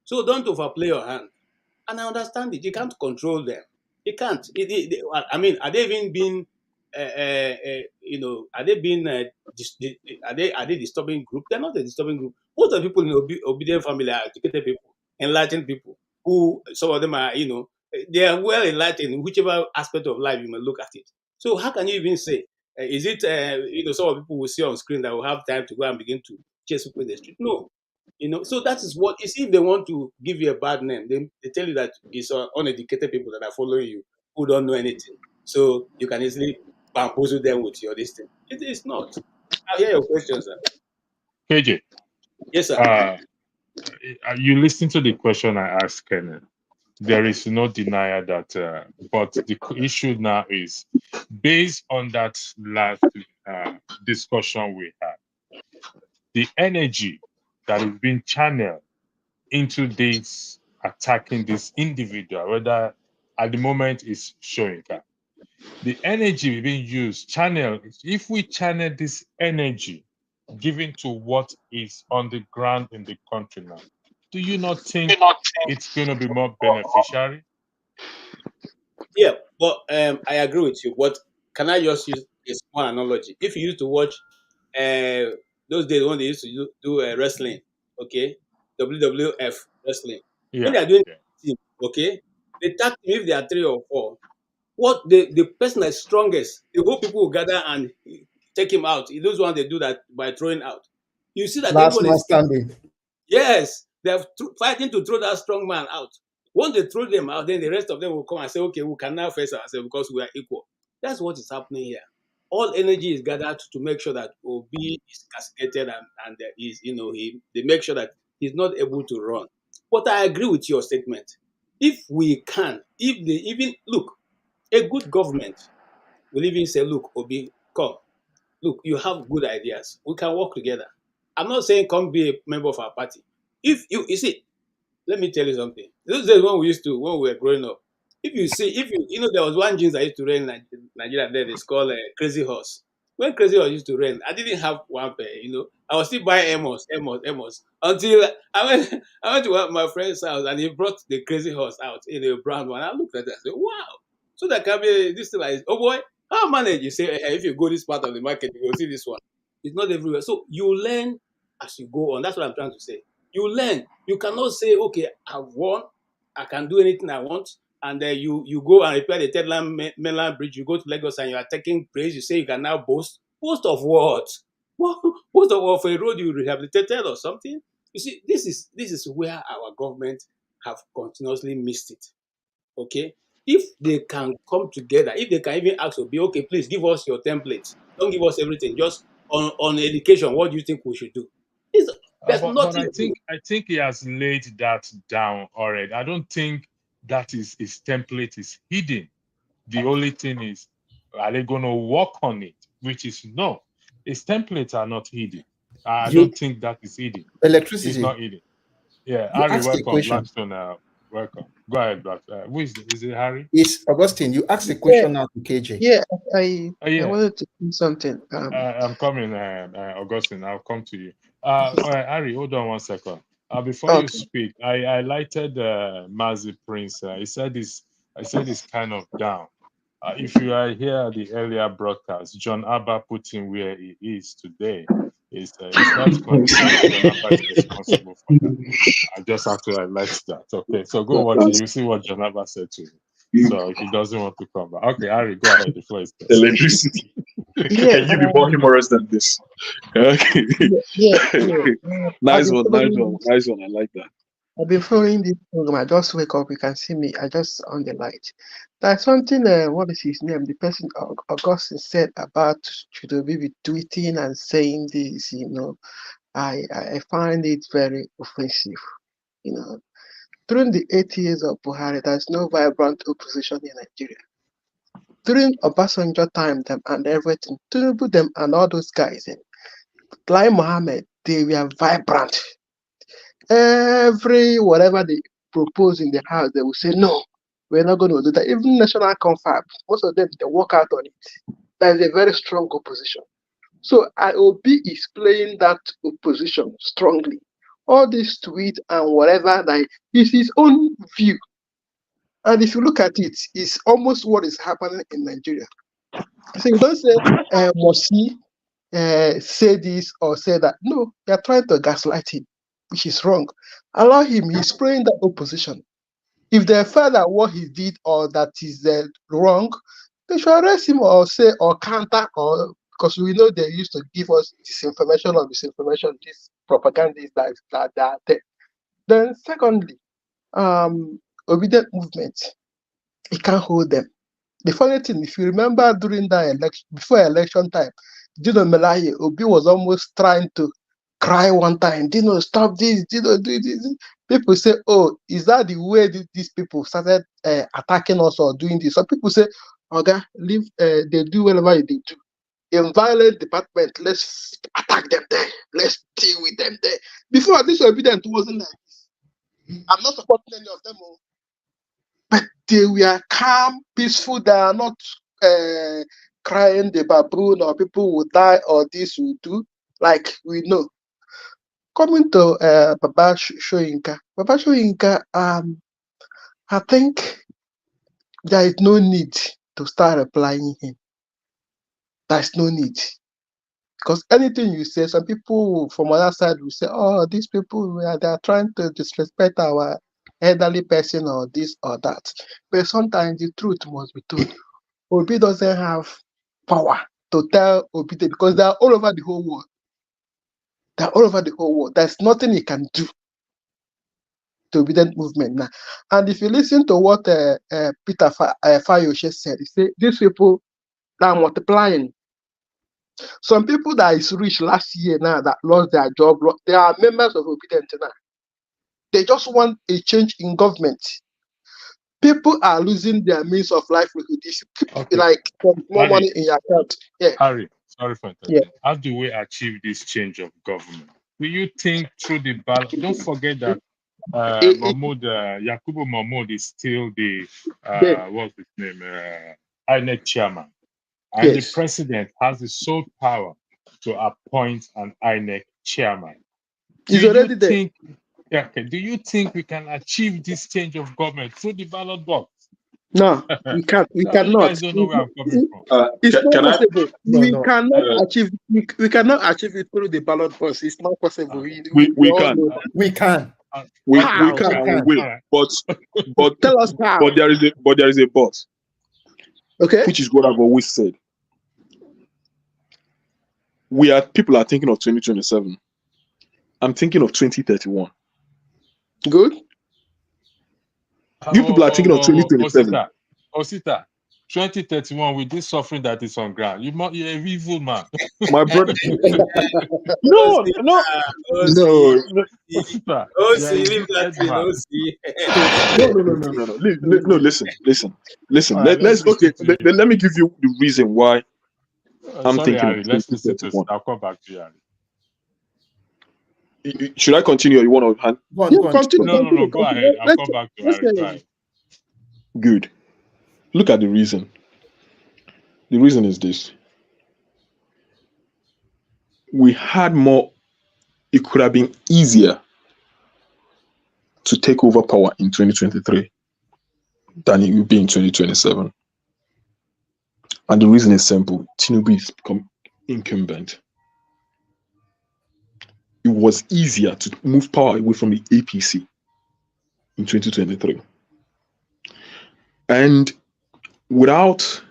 So don't overplay your hand. And I understand it. You can't control them. You can't. I mean, are they even being, are they being, are they disturbing group? They're not a disturbing group. Most of the people in obedient family are educated people, enlightened people, who some of them are, they are well enlightened in whichever aspect of life you may look at it. So how can you even say, is it, some of the people will see on screen that will have time to go and begin to chase people in the street? No. So that is what is if they want to give you a bad name, they tell you that it's uneducated people that are following you who don't know anything. So you can easily bamboozle them with your this thing. It is not. I hear your question, sir. KJ, Yes, sir. You listen to the question I asked Kenneth. There is no denial that, but the issue now is based on that last discussion we had, the energy that is being channeled into this attacking this individual, whether at the moment is showing that the energy being used, channel, if we channel this energy given to what is on the ground in the country now, do you not think it's going to be more beneficiary? Yeah, but I agree with you. But can I just use a small analogy? If you used to watch those days when they used to do wrestling, okay, WWF wrestling, when Yeah, they are doing yeah. team, okay, the tag team, if they are 3 or 4, what the person that's strongest, the whole people will gather and take him out. Those ones they do that by throwing out. You see that Last everybody man is standing. yes, they're fighting to throw that strong man out. Once they throw them out, then the rest of them will come and say, okay, we can now face ourselves because we are equal. That's what is happening here. All energy is gathered to make sure that Obi is castigated and there is, they make sure that he's not able to run. But I agree with your statement. If we can, if they even look, a good government will even say, look, Obi, come, look, you have good ideas. We can work together. I'm not saying come be a member of our party. If you see, let me tell you something. Those days when we were growing up, there was one jeans I used to wear in Nigeria then, it's called Crazy Horse. When Crazy Horse used to rain, I didn't have one pair. I was still buying Amos, until I went to my friend's house and he brought the Crazy Horse out in a brown one. I looked at it and said, wow. So that can be this thing like, oh boy, how manage? You say, if you go this part of the market, you will see this one. It's not everywhere. So you learn as you go on. That's what I'm trying to say. You learn. You cannot say, okay, I've won, I can do anything I want, and then you go and repair the third mainland bridge. You go to Lagos and you are taking praise. You say you can now boast. Boast of what? Boast of a road you rehabilitated or something? You see, this is where our government have continuously missed it. Okay, if they can come together, if they can even ask to be okay, please give us your templates. Don't give us everything. Just on education, what do you think we should do? There's But nothing. I think he has laid that down already. I don't think that is his template is hidden. The only thing is, are they going to work on it? Which is no. His templates are not hidden. I You don't think that is hidden. It's electricity. not hidden. Yeah, You Harry, asked a welcome. question. Blackstone, welcome. Go ahead, Black. Is it Harry? It's Augustine. You asked a Yeah, question now to KJ. yeah. I Oh, yeah. wanted to do something. I'm coming, Augustine. I'll come to you. All right, Harry, hold on 1 second. Before you Okay. speak, I highlighted Mazi Prince. He said it's kind of down. If you are here at the earlier broadcast, John Abba put him where he is today. It's not coincidence. John Abba is responsible for that. I just have to highlight that. Okay, so go watch it. You see what John Abba said to him. So he doesn't want to come back. Okay, Harry, go ahead. The floor is yours. Electricity. Yeah, Can you be more humorous than this? Okay. yeah. Nice one. I like that. I've been following this program. I just wake up. You can see me. I just on the light. There's something. What is his name? The person Augustine said about Chudobi be tweeting and saying this. I find it very offensive. During the 8 years of Buhari, there's no vibrant opposition in Nigeria. During Obasanjo time, them and everything, Tinubu them and all those guys, Lai Mohammed, they were vibrant. Every whatever they propose in the house, they will say no, we're not going to do that. Even national confab, most of them they work out on it. That is a very strong opposition. So Obi is playing that opposition strongly. All this tweet and whatever, like, is his own view. And if you look at it, it's almost what is happening in Nigeria. So you don't say, must he say this or say that. No, they're trying to gaslight him, which is wrong. Allow him, he's playing that opposition. If they feel that what he did or that is wrong, they should arrest him or say or counter, or because we know they used to give us disinformation or misinformation, this propaganda is that are there. Then secondly, obedient movement, it can't hold them. The funny thing, if you remember during that election, before election time, Dino Melaye, Obi was almost trying to cry one time, Dino, stop this, Dino, do this. People say, oh, is that the way these people started attacking us or doing this? Some people say, okay, leave, they do whatever they do. In violent department, let's attack them there. Let's deal with them there. Before, this obedient wasn't like this. I'm not supporting any of them. But they were calm, peaceful. They are not crying the baboon or people will die or this will do, like we know. Coming to Baba Shoyinka. Baba Shoyinka, I think there is no need to start replying him. There is no need. Because anything you say, some people from other side will say, oh, these people, they are trying to disrespect our elderly person or this or that. But sometimes the truth must be told. Obi doesn't have power to tell Obi because they are all over the whole world. They are all over the whole world. There's nothing he can do to obedient movement now. And if you listen to what Peter Fayoshe said, he said, these people that are multiplying. Some people that is rich last year now that lost their job, they are members of obedient now. They just want a change in government. People are losing their means of livelihood. You should keep like more money in your account. Yeah. Harry, sorry for interrupting. How do we achieve this change of government? Do you think through the ballot? Don't forget that Yakubu Mahmoud is still the what's his name? INEC chairman. And the president has the sole power to appoint an INEC chairman. He's already there. Do you think we can achieve this change of government through the ballot box? No, we can't. We cannot. You guys don't know where I'm coming from. It's not possible. We cannot achieve. We cannot achieve it through the ballot box. It's not possible. We can. We can. We can. We will. But tell us how. But there is a but. Okay. Which is what I've always said. People are thinking of 2027. I'm thinking of 2031. Good. You people are thinking of 2027. Osita, 2031 with this suffering that is on ground. You're an evil man. My brother. No. No, listen. Let me give you the reason why I'm thinking. Harry, let's listen to this. I'll come back to you, Harry. Should I continue or you want to hand? Continue. No, go ahead. I'll come back to Harry. Good. Look at the reason. The reason is this. We had more, it could have been easier to take over power in 2023 than it will be in 2027. And the reason is simple. Tinubu is become incumbent. It was easier to move power away from the APC in 2023. And without,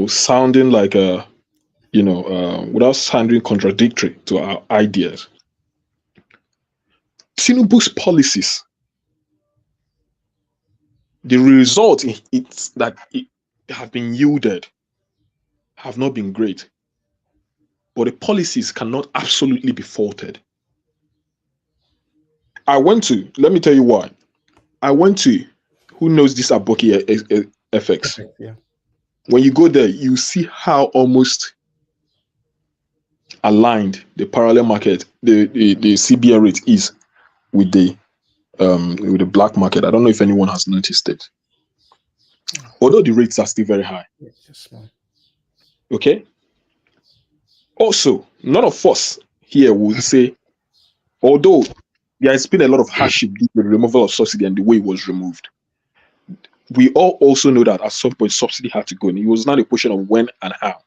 sounding like without sounding contradictory to our ideas, Tinubu's policies, the result that it have been yielded have not been great. But the policies cannot absolutely be faulted. Let me tell you why. I went to, who knows this Aboki FX? Yeah. When you go there, you see how almost aligned the parallel market, the CBN rate is with the black market. I don't know if anyone has noticed it. Although the rates are still very high. It's just small. Okay? Also, none of us here would say, although there has been a lot of hardship due to the removal of subsidy and the way it was removed, we all also know that at some point subsidy had to go, and it was not a question of when and how.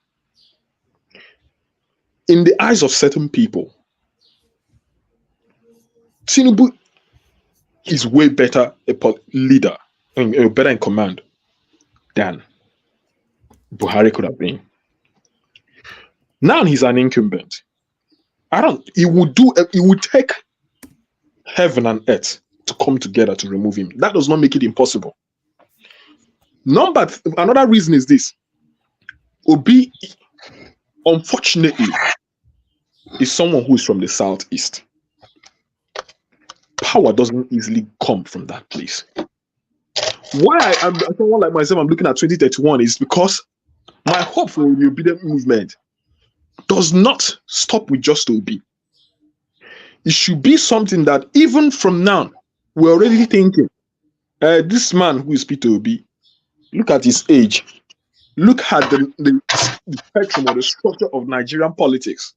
In the eyes of certain people, Tinubu is way better a leader, better in command than Buhari could have been. Now he's an incumbent. It would take heaven and earth to come together to remove him. That does not make it impossible. Another reason is this. Obi, unfortunately, is someone who is from the southeast. Power doesn't easily come from that place. Why someone like myself, I'm looking at 2031 is because my hope for the obedient movement does not stop with just Obi. It should be something that even from now, we're already thinking, this man who is Peter Obi, look at his age. Look at the spectrum or the structure of Nigerian politics.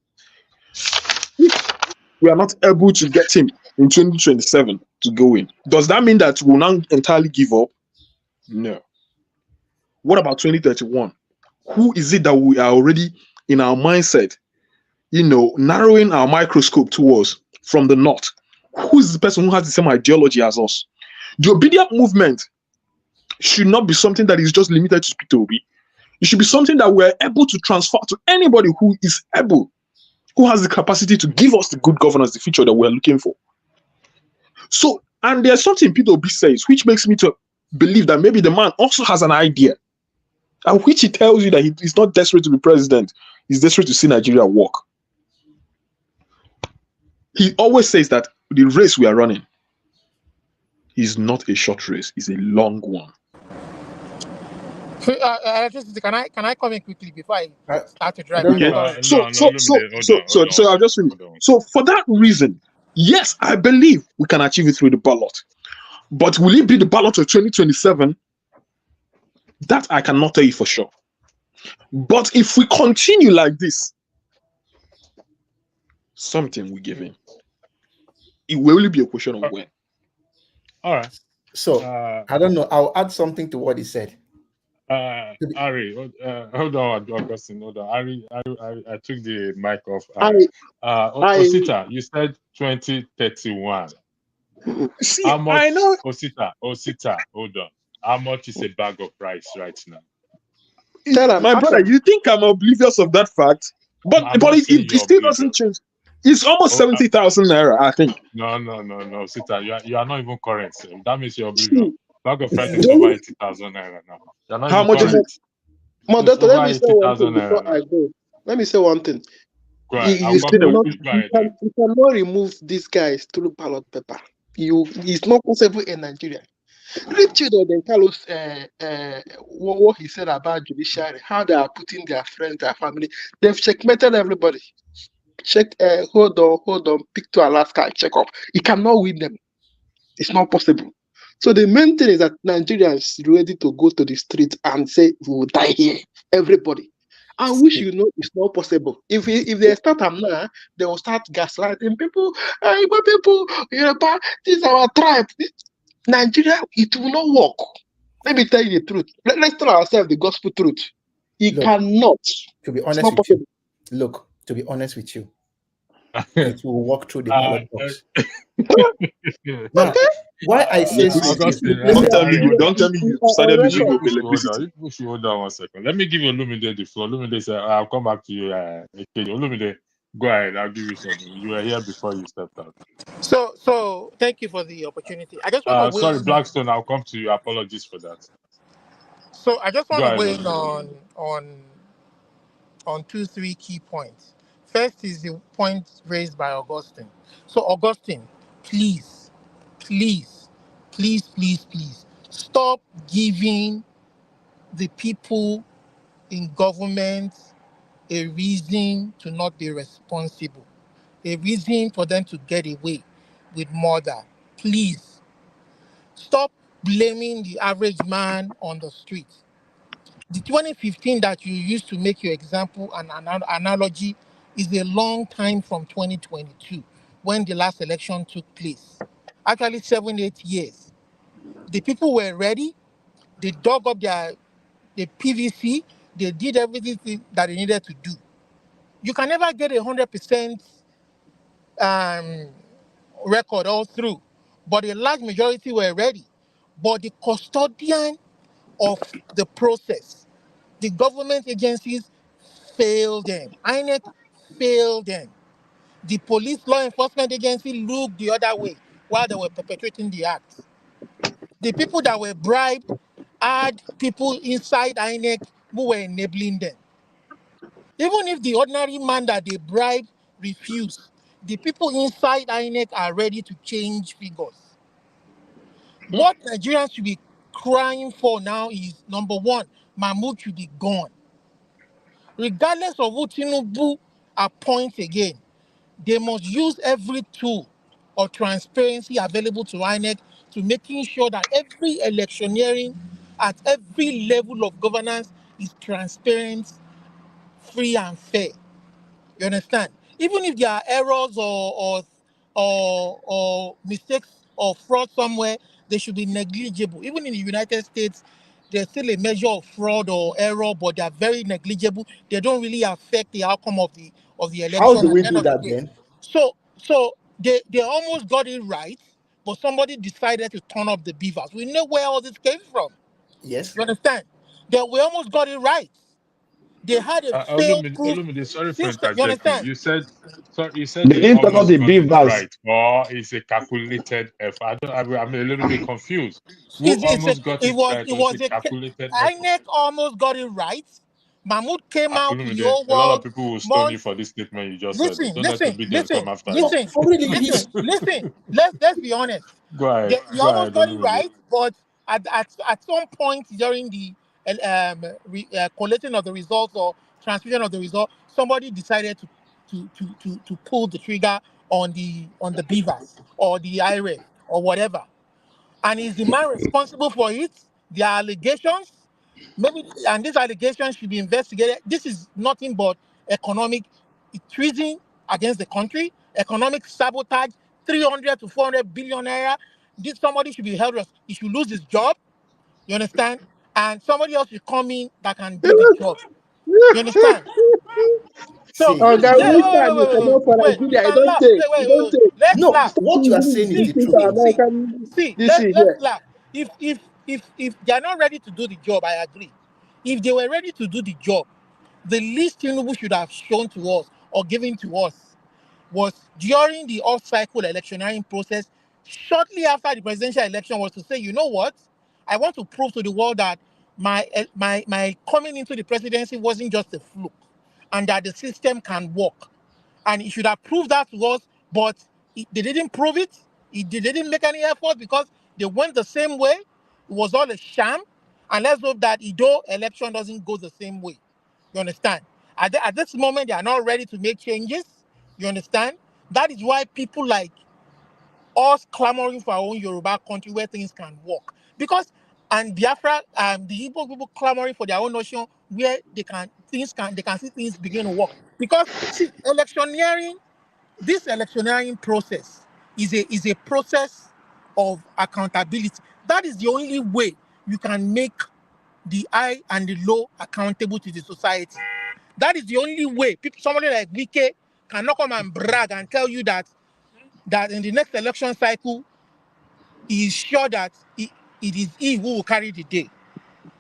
If we are not able to get him in 2027 to go in, does that mean that we'll now entirely give up? No. What about 2031? Who is it that we are already in our mindset, narrowing our microscope towards from the north? Who is the person who has the same ideology as us? The obedient movement should not be something that is just limited to Peter Obi. It should be something that we're able to transfer to anybody who is able, who has the capacity to give us the good governance, the future that we're looking for. So, and there's something Peter Obi says, which makes me to believe that maybe the man also has an idea, and which he tells you that he's not desperate to be president, he's desperate to see Nigeria work. He always says that the race we are running is not a short race, it's a long one. Electricity, can I come in quickly before I start to drive? Okay. So I'll just finish. So for that reason, yes, I believe we can achieve it through the ballot. But will it be the ballot of 2027? That I cannot tell you for sure. But if we continue like this, something we give in. It will only be a question of when. All right. So I don't know. I'll add something to what he said. Ari, hold on, Augustine, hold on. Ari, I took the mic off. Osita, you said 2031. See, how much, I know. Osita, hold on. How much is a bag of rice right now? My brother, you think I'm oblivious of that fact? But it still doesn't change. It's almost 70,000 naira, I think. No, Osita, you are not even current. So that means you're oblivious. Bag of rice is over 80,000 naira now. How much is it? Doctor, let me say one thing before I go. Let me say one thing. You cannot remove these guys through ballot paper. It's not possible in Nigeria. Read then Carlos what he said about judiciary, how they are putting their friends, their family. They've checkmated everybody. Hold on, pick to Alaska and check up. You cannot win them. It's not possible. So the main thing is that Nigerians are ready to go to the street and say, we will die here, everybody. And we should know it's not possible. If they start now, they will start gaslighting people. People, this is our tribe. Nigeria, it will not work. Let me tell you the truth. Let's tell ourselves the gospel truth. Cannot. To be honest with you, to be honest with you, it will walk through the ballot box. Now, why I say don't tell me you started losing with electricity. Hold on 1 second. Let me give you Olumide the floor. Olumide said, I'll come back to you. Olumide, go ahead. I'll give you something. You were here before you stepped out. So thank you for the opportunity. I just want to sorry, Blackstone, I'll come to you. Apologies for that. So I just want to weigh in on 2-3 key points. First is the point raised by Augustine. So Augustine, please, stop giving the people in government a reason to not be responsible, a reason for them to get away with murder. Please, stop blaming the average man on the street. The 2015 that you used to make your example and analogy is a long time from 2022 when the last election took place. Actually, 7-8 years. The people were ready. They dug up the PVC. They did everything that they needed to do. You can never get 100% record all through, but a large majority were ready. But the custodian of the process, the government agencies failed them. INEC failed them. The police law enforcement agency looked the other way while they were perpetrating the acts. The people that were bribed had people inside INEC who were enabling them. Even if the ordinary man that they bribed refused, the people inside INEC are ready to change figures. What Nigerians should be crying for now is, number one, Mahmoud should be gone. Regardless of who Tinubu appoints again, they must use every tool of transparency available to INEC to making sure that every electioneering at every level of governance is transparent, free and fair. You understand? Even if there are errors or mistakes or fraud somewhere, they should be negligible. Even in the United States, there's still a measure of fraud or error, but they are very negligible. They don't really affect the outcome of the How election do at we the end do of the that day. then? So they almost got it right, but somebody decided to turn up the beavers. We know where all this came from. Yes. You understand? That we almost got it right. They had a fail-proof Olumide, sorry for system. You interjecting. understand? You said, sorry, you said They they didn't turn up almost the got it beavers. right, or it's a calculated effort. I'm a little bit confused. Who It's almost got it it was right, it or it's was a a calculated effort? INEC almost got it right. Mahmoud came out to the Olumide, whole a lot of world people will stone you months. for this statement you just said. Listen, Don't let to listen, be them listen, come after you. No, listen, really, listen, he's listen. Let's be honest. They Go almost ahead, got it Olumide. right, but at some point during the collating of the results or transmission of the result, somebody decided to pull the trigger on the beavers or the IRA or whatever. And is the man responsible for it? There are allegations, maybe, and these allegations should be investigated. This is nothing but economic treason against the country, economic sabotage, 300 to 400 billion naira. This somebody should be held. He should lose his job. You understand? And somebody else should come in that can do the job. You understand? So see. Oh, listen, God, yeah, which time you come out for wait. You Nigeria? You can don't laugh. take. Wait, You wait, don't wait. take. Let's No, laugh. what you are Continue saying is to the think truth. American See, this shit here. let's laugh. If they are not ready to do the job, I agree. If they were ready to do the job, the least Tinubu should have shown to us or given to us was during the off-cycle electioneering process, shortly after the presidential election, was to say, you know what, I want to prove to the world that my coming into the presidency wasn't just a fluke, and that the system can work. And he should have proved that to us, but they didn't prove it. They didn't make any effort because they went the same way. It was all a sham. And let's hope that Ido election doesn't go the same way. You understand? At this moment, they are not ready to make changes. You understand? That is why people like us clamoring for our own Yoruba country where things can work. Because and Biafra, the Igbo people clamoring for their own nation where they can see things begin to work. Because see, this electioneering process is a process of accountability. That is the only way you can make the high and the low accountable to the society. That is the only way somebody like Wike cannot come and brag and tell you that in the next election cycle, he is sure that it is he who will carry the day.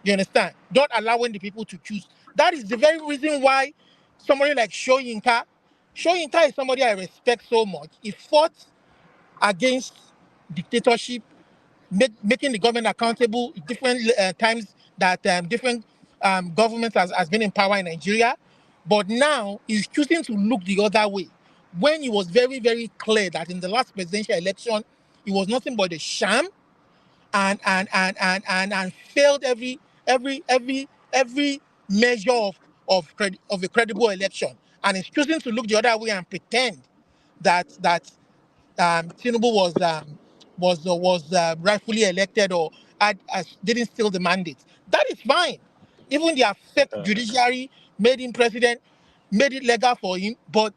You understand? Not allowing the people to choose. That is the very reason why somebody like Shoyinka is somebody I respect so much. He fought against dictatorship, making the government accountable different times that different governments has been in power in Nigeria. But now he's choosing to look the other way. When it was very, very clear that in the last presidential election, it was nothing but a sham and failed every measure of a credible election. And he's choosing to look the other way and pretend that Tinubu was rightfully elected or didn't steal the mandate. That is fine. Even the fake judiciary made him president. made it legal for him, but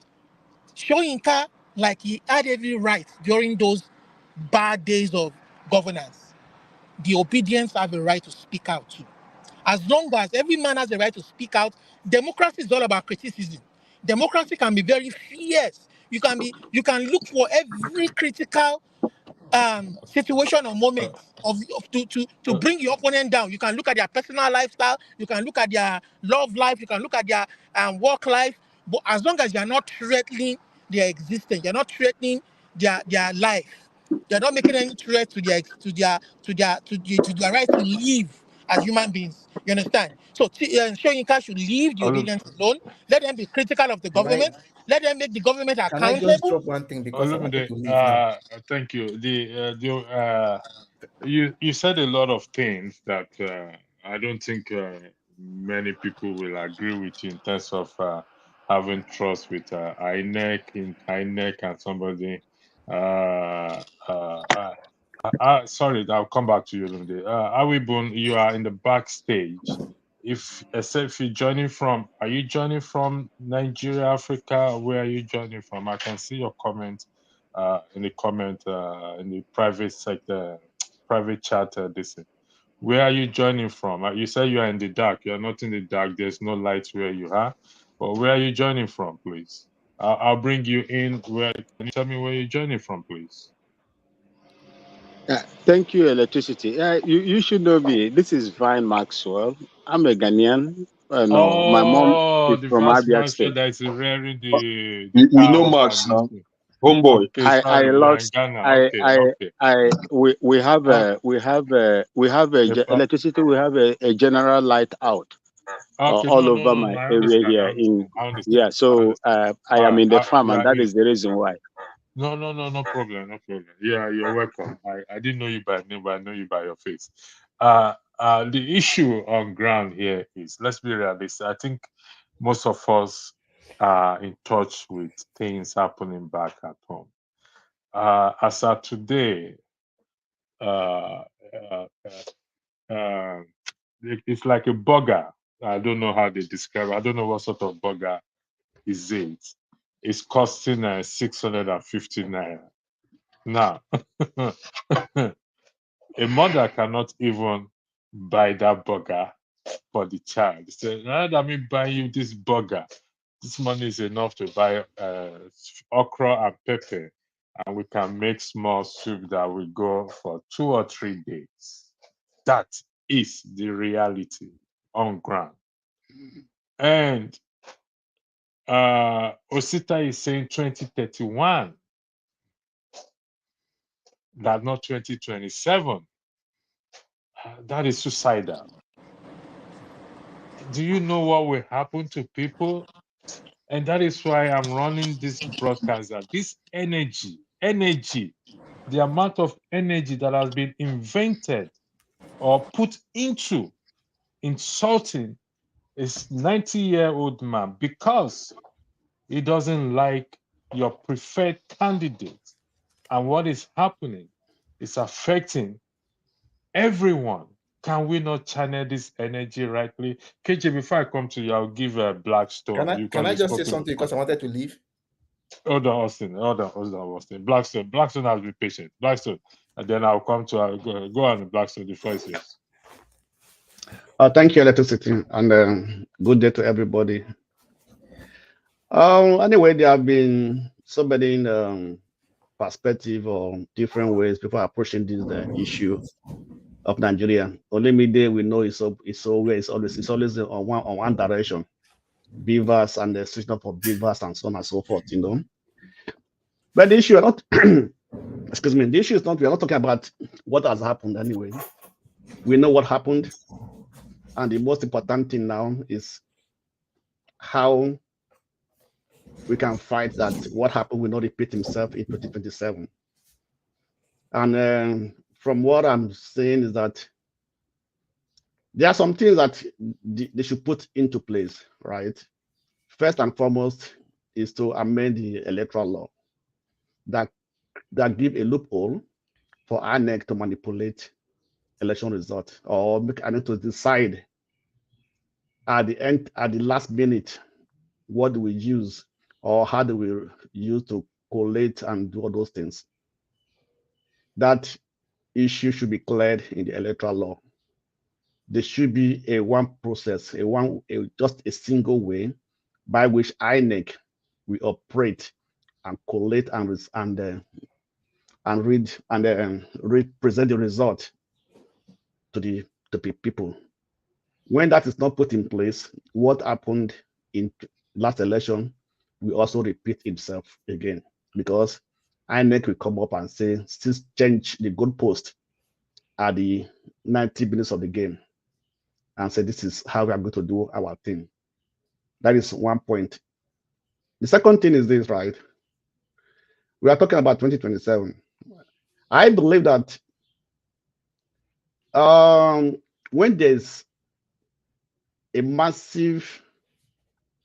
Shoyinka, like he had every right during those bad days of governance. The obedience have a right to speak out too. As long as every man has a right to speak out, democracy is all about criticism. Democracy can be very fierce. You can look for every critical situation or moment to bring your opponent down. You can look at their personal lifestyle, you can look at their love life, you can look at their work life. But as long as you're not threatening their existence, you're not threatening their life, they're not making any threat to their right to live as human beings. You understand? So Shoyinka should leave the Olu- obedience alone. Let them be critical of the Can I government. Let them make the government can I just accountable. drop one thing because I wanted Olumide, to leave now? thank you. You said a lot of things that I don't think many people will agree with you in terms of having trust with INEC and somebody. Sorry, I'll come back to you, Olumide. Awibun, you are in the backstage. Except if you're joining from, are you joining from Nigeria, Africa? Where are you joining from? I can see your comment in the private sector, private chat. Where are you joining from? You say you are in the dark. You are not in the dark. There's no light where you are. But where are you joining from, please? I'll bring you in. Where can you tell me where you're joining from, please? Thank you, Electricity. You should know me. This is Vine Maxwell. I'm a Ghanaian. No, my mom Oh, is the from vast Abia master State. that is rearing the We know cows Max and this now. thing. Homeboy. Okay, I sorry, you're in lost. Ghana. Okay. We have Uh, electricity. We have a general light out okay, all over no, my I area understand. here. I understand. Yeah, so I All am right, in the farm, you and are that in. is the reason why. No problem. Yeah, you're welcome. I didn't know you by name, but I know you by your face. The issue on ground here is, let's be realistic. I think most of us are in touch with things happening back at home. As of today, uh, uh, uh, it's like a burger. I don't know how they describe it. I don't know what sort of burger is it. It's costing 650 naira. Now, a mother cannot even buy that burger for the child. Say, rather than me buying you this burger, this money is enough to buy okra and pepper, and we can make small soup that will go for 2 or 3 days. That is the reality on ground. And Osita is saying 2031, that not 2027. That is suicidal. Do you know what will happen to people? And that is why I'm running this broadcast. That this energy, the amount of energy that has been invented or put into insulting is 90-year-old man because he doesn't like your preferred candidate. And what is happening is affecting everyone. Can we not channel this energy rightly? KJ, before I come to you, I'll give a Blackstone. Can Because I you've just say spoken something before. because I wanted to leave? Hold on, Austin. Austin. Blackstone has been patient. Blackstone. And then I'll come to go on Blackstone before it's yours. Thank you, Electricity, and good day to everybody. Anyway, there have been so many perspective or different ways people are approaching this issue of Nigeria. Only media we know it's always on one direction. Beavers and the switching up of beavers and so on and so forth, you know. But the issue not excuse me, the issue is not, we're not talking about what has happened anyway. We know what happened, and the most important thing now is how we can fight that what happened will not repeat himself in 2027. And from what I'm saying is that there are some things that they should put into place, right? First and foremost is to amend the electoral law that give a loophole for INEC to manipulate election results or make INEC to decide at the last minute what do we use, or how do we use to collate and do all those things. That issue should be cleared in the electoral law. There should be a one process, just a single way by which INEC will operate and collate and present the result to the people. When that is not put in place, what happened in last election will also repeat itself again, because INEC will come up and say, still change the goalpost at the 90 minutes of the game and say, this is how we are going to do our thing. That is one point. The second thing is this, right? We are talking about 2027. I believe that when there's a massive,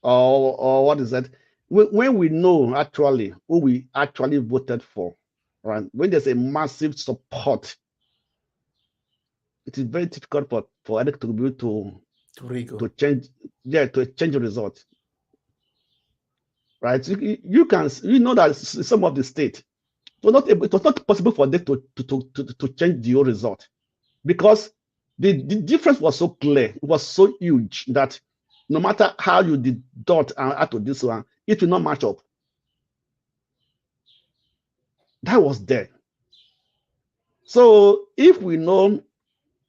or what is that? When we know actually who we actually voted for, right? When there's a massive support, it is very difficult for EDEC to be able to change, to change the result, right? You know that some of the state, it was not possible for them to change the whole result, because the difference was so clear, it was so huge that no matter how you did dot and add to this one, it will not match up. That was there. So if we know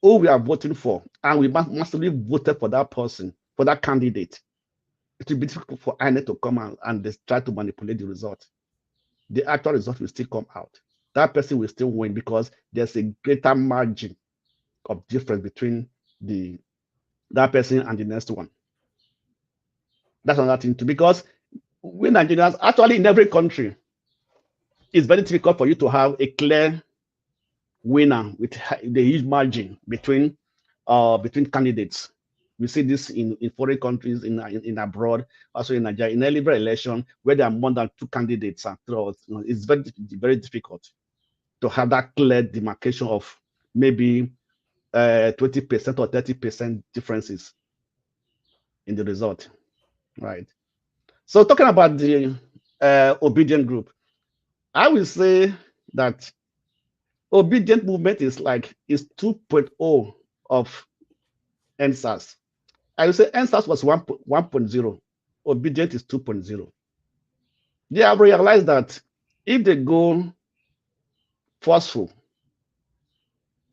who we are voting for and we massively voted for that person, for that candidate, it will be difficult for INEC to come and try to manipulate the result. The actual result will still come out. That person will still win because there's a greater margin of difference between that person and the next one. That's another thing too, because we Nigerians, actually in every country, it's very difficult for you to have a clear winner with the huge margin between candidates. We see this in foreign countries, in abroad, also in Nigeria, in every election where there are more than 2 candidates and it's very, very difficult to have that clear demarcation of maybe 20% or 30% differences in the result, right? So talking about the obedient group, I will say that obedient movement is 2.0 of NSAS. I will say NSAS was 1.0. Obedient is 2.0. They have realized that if they go forceful,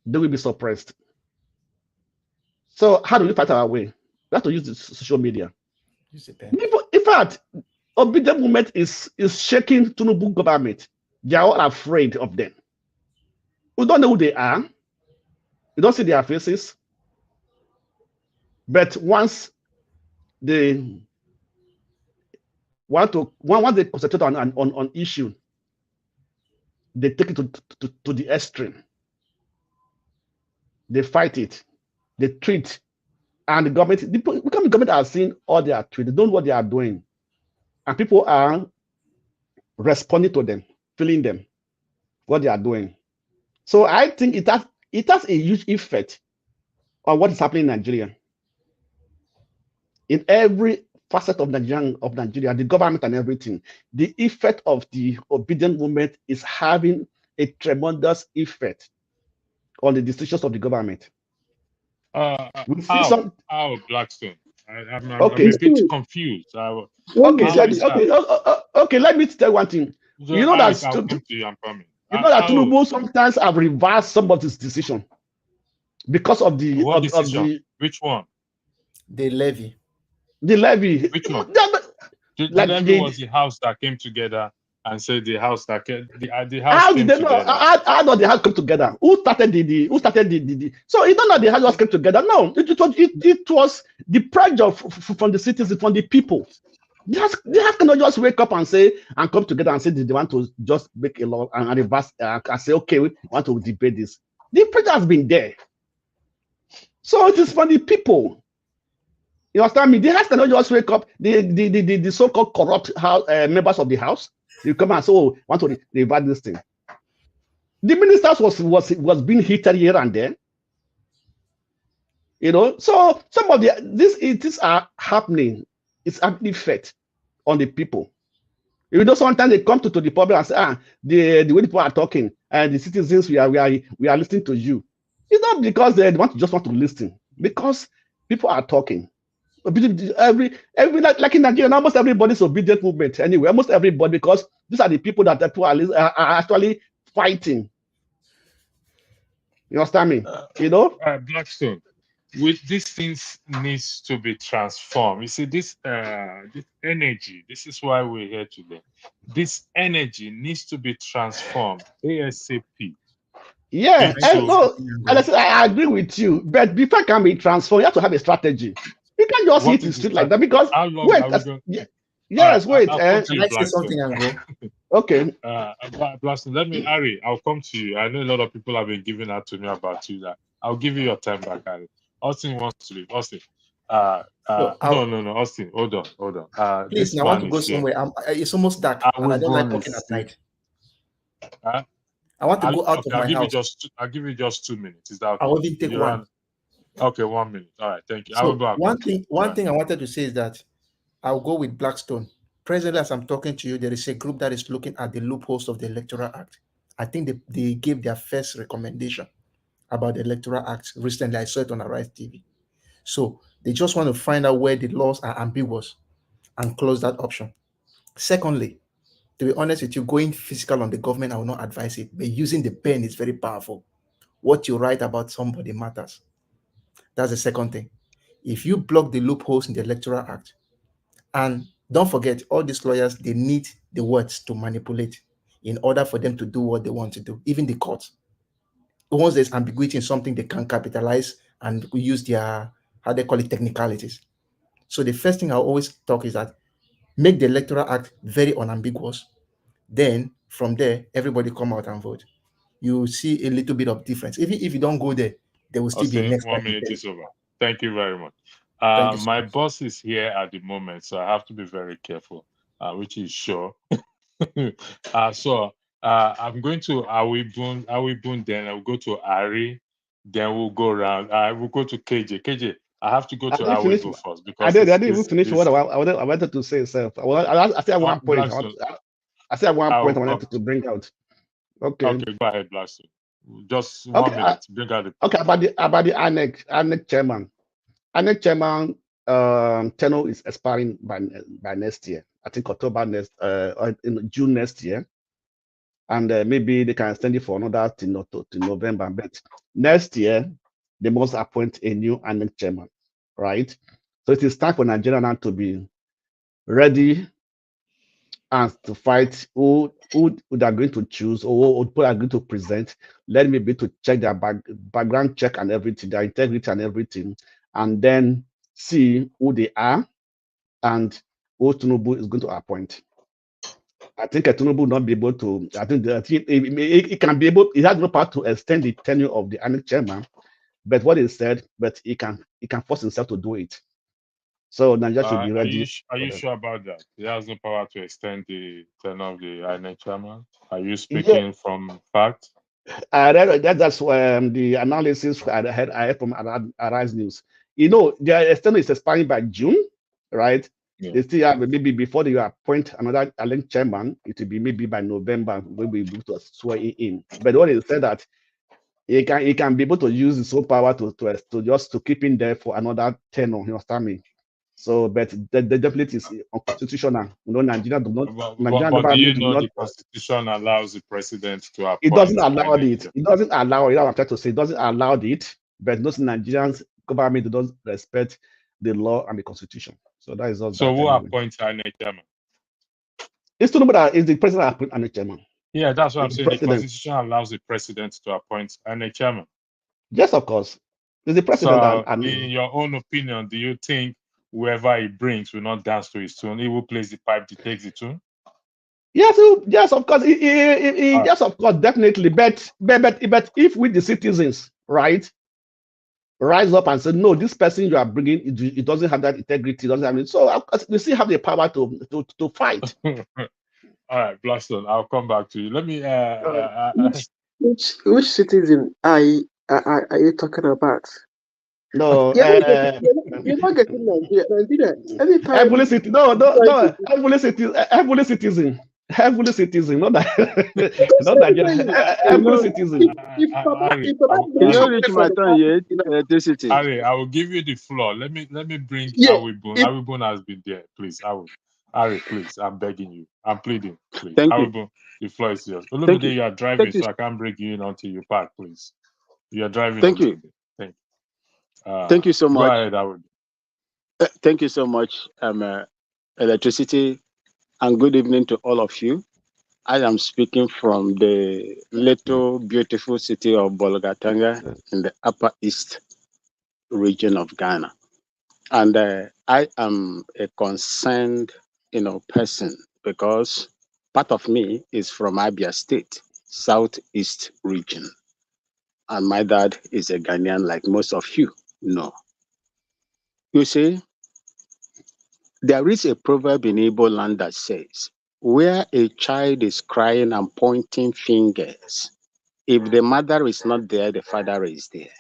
they will be suppressed. So how do we fight our way? We have to use the social media. In fact, obedient movement is shaking Tinubu government. They are all afraid of them. We don't know who they are. We don't see their faces. But once they concentrate on issue, they take it to the extreme. They fight it. They treat. And the government are seeing all their tweets. They don't know what they are doing. And people are responding to them, feeling them, what they are doing. So I think it has a huge effect on what is happening in Nigeria. In every facet of Nigeria, the government and everything, the effect of the obedient movement is having a tremendous effect on the decisions of the government. How Blackstone? I'm a bit confused. Okay, let me tell you one thing. So You know that Tinubu sometimes have reversed some of his decision because of the Which one? The levy. The levy. Which one? The levy was the house that came together and said the house that came, the house How came did they know? together. How did the house come together? Who started the? So you don't know the house just came together. No, it was the pressure from the citizens, from the people. They have cannot just wake up and say and come together and say they want to just make a law and reverse and say, okay, we want to debate this. The pressure has been there. So it is from the people. You understand me? The house cannot just wake up. The so-called corrupt house, members of the house, you come and say, oh, want to reverse this thing. The ministers was being heated here and there. You know, so some of these are happening. It's an effect. on the people. You know, sometimes they come to the public and say, the way people are talking, and the citizens we are listening to you. It's not because they just want to listen, because people are talking. Every like in Nigeria, almost everybody's obedient movement anyway. Almost everybody, because these are the people that are actually fighting. You understand me? You know, Blackstone. With these things needs to be transformed. You see, this energy. This is why we're here today. This energy needs to be transformed ASAP. Yeah, I agree with you. But before it can be transformed, you have to have a strategy. You can't just hit the street like that, because how long are we going? Yes, wait. Can I say something and go? Okay. Blackstone, Harry, I'll come to you. I know a lot of people have been giving that to me about you. That I'll give you your time back, Harry. Austin wants to leave. Austin. No, Austin, hold on. Please, I want to go somewhere. It's almost dark, and I don't like talking at night. I want to go out of my house. I'll give you just 2 minutes. Is that okay? I will even take one. Okay, 1 minute. All right, thank you. So one thing I wanted to say is that I'll go with Blackstone. Presently, as I'm talking to you, there is a group that is looking at the loopholes of the Electoral Act. I think they gave their first recommendation about the Electoral Act recently. I saw it on Arise TV. So they just want to find out where the laws are ambiguous and close that option. Secondly, to be honest with you, going physical on the government, I will not advise it. But using the pen is very powerful. What you write about somebody matters. That's the second thing. If you block the loopholes in the Electoral Act, and don't forget, all these lawyers, they need the words to manipulate in order for them to do what they want to do, even the courts. Once there's ambiguity in something, they can capitalize and use their, how they call it, technicalities. So the first thing I always talk is that make the Electoral Act very unambiguous. Then from there, everybody come out and vote. You see a little bit of difference. Even if you don't go there, there will still be next 1 minute is over. Thank you very much. My boss is here at the moment, so I have to be very careful, which is sure. So I'm going to Awibun, then I'll go to Ari, then we'll go around. We'll go to KJ. KJ, I have to go to Awibun first, because I didn't even finish what I wanted to say. Self. I said one point. I said one point I wanted to bring out. Okay, go ahead, Blackstone. Just 1 minute. Bring out the about the annex chairman. Annex chairman tenure is expiring by next year. I think October next, or in June next year, and maybe they can extend it for another to November. But next year they must appoint a new annex chairman, right? So it is time for Nigeria now to be ready and to fight who they are going to choose, or who are going to present. Let me be to check their background check and everything, their integrity and everything, and then see who they are and who Tinubu is going to appoint. I think Tinubu will not be able to. I think it can be able. It has no power to extend the tenure of the annex chairman, but what he said, but he can force himself to do it. So Nigeria should be ready. Are you sure about that? He has no power to extend the tenure of the INEC chairman. Are you speaking from fact? That's the analysis I had from Arise News. You know, their tenure is expiring by June, right? Yeah. They still have maybe before they appoint another INEC chairman, it will be maybe by November we'll be able to swear in. But what he said that he can be able to use his own power to just to keep him there for another tenure. You understand me? So, but the definitely is unconstitutional. You know, Nigeria do not. But do you know the Constitution allows the president to appoint? It doesn't allow it. It doesn't allow it. I'm trying to say it doesn't allow it. But those Nigerians government don't respect the law and the Constitution. So that is all. So who appoints INEC chairman? It's Tinubu that is the president that appoints INEC chairman. Yeah, that's what I'm saying. The Constitution allows the president to appoint INEC chairman. Yes, of course. It's the president. So, in your own opinion, do you think whoever he brings will not dance to his tune? He will play the pipe, he takes the tune. Yes, of course. Yes, of course, definitely. But if we the citizens, right, rise up and say, no, this person you are bringing, it doesn't have that integrity, doesn't have it. So we still have the power to fight. All right, Blackstone, I'll come back to you. Let me. Which citizen are you talking about? No, you're not getting Nigeria. Anytime. heavenly citizen. No, heavenly citizen. Heavenly citizen. Heavenly citizen. Not that. Not that. Heavenly citizen. Reach my turn yet. Electricity. Harry, I will give you the floor. Let me bring Awibun. Awibun has been there. Please, Harry, please, I'm begging you. I'm pleading. Please. Thank you. Awibun, the floor is yours. Thank Olumide, you. you are driving, Thank you. so I can't bring you in until you park, please. You are driving. Thank you. Thank you. Thank you so Go much. ahead, Awibun. Thank you so much, Electricity, and good evening to all of you. I am speaking from the little beautiful city of Bolgatanga in the Upper East region of Ghana. And I am a concerned, person because part of me is from Abia State, Southeast region. And my dad is a Ghanaian, like most of you know. You see, there is a proverb in Igbo land that says, where a child is crying and pointing fingers, if the mother is not there, the father is there.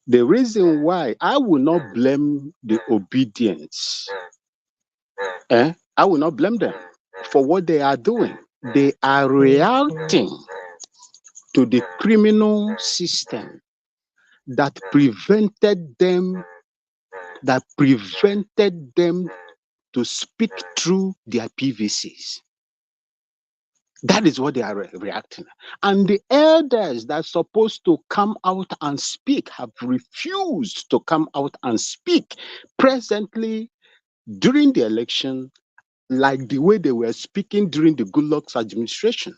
The reason why I will not blame the obedience, I will not blame them for what they are doing. They are reacting to the criminal system that prevented them to speak through their PVCs. That is what they are reacting. And the elders that are supposed to come out and speak have refused to come out and speak presently during the election, like the way they were speaking during the Goodluck's administration.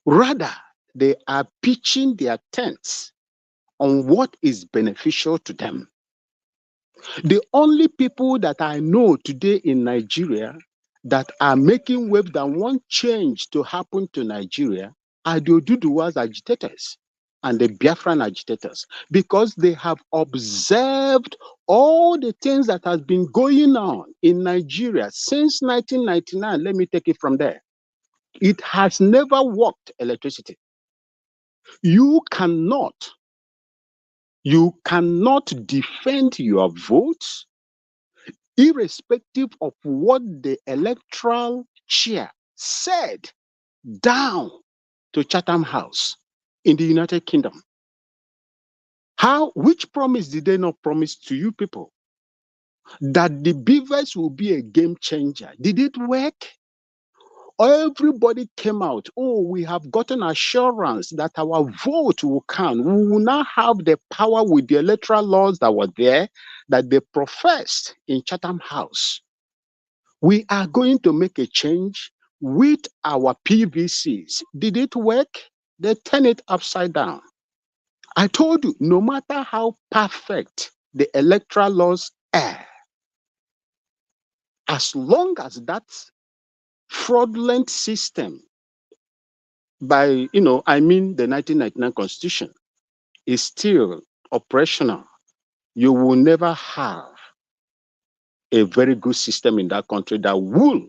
Rather, they are pitching their tents on what is beneficial to them. The only people that I know today in Nigeria that are making waves that want change to happen to Nigeria are the Oduduwa's agitators and the Biafran agitators, because they have observed all the things that has been going on in Nigeria since 1999. Let me take it from there. It has never worked, electricity. You cannot defend your votes irrespective of what the electoral chair said down to Chatham House in the United Kingdom. Which promise did they not promise to you people? That the beavers will be a game changer. Did it work? Everybody came out. Oh, we have gotten assurance that our vote will count. We will now have the power with the electoral laws that were there, that they professed in Chatham House. We are going to make a change with our PVCs. Did it work? They turn it upside down. I told you, no matter how perfect the electoral laws are, as long as that fraudulent system the 1999 Constitution is still operational, you will never have a very good system in that country that will,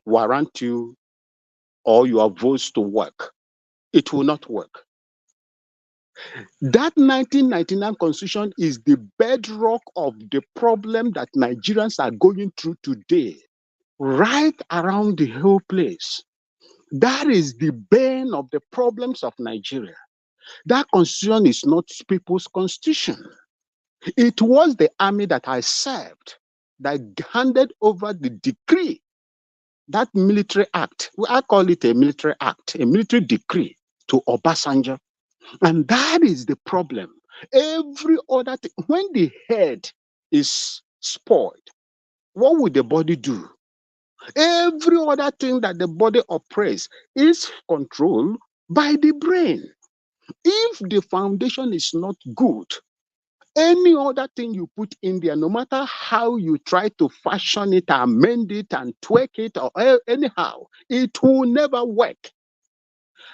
warrant you or your votes to work. It will not work. That 1999 Constitution is the bedrock of the problem that Nigerians are going through today, right around the whole place. That is the bane of the problems of Nigeria. That constitution is not people's constitution. It was the army that I served that handed over the decree, that military act. I call it a military act, a military decree to Obasanjo. And that is the problem. Every other thing, when the head is spoiled, what would the body do? Every other thing that the body operates is controlled by the brain. If the foundation is not good, any other thing you put in there, no matter how you try to fashion it, amend it, and twerk it, or anyhow, it will never work.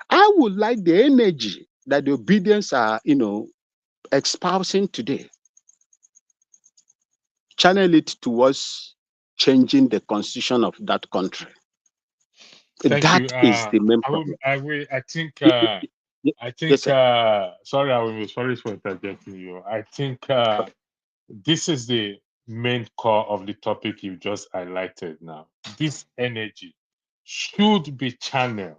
I would like the energy that the obedience are, espousing today, channel it towards changing the constitution of that country. Thank That you. is the main problem. I think I Yes, think, sir. sorry, I was sorry for interjecting you. I think this is the main core of the topic you just highlighted now. This energy should be channeled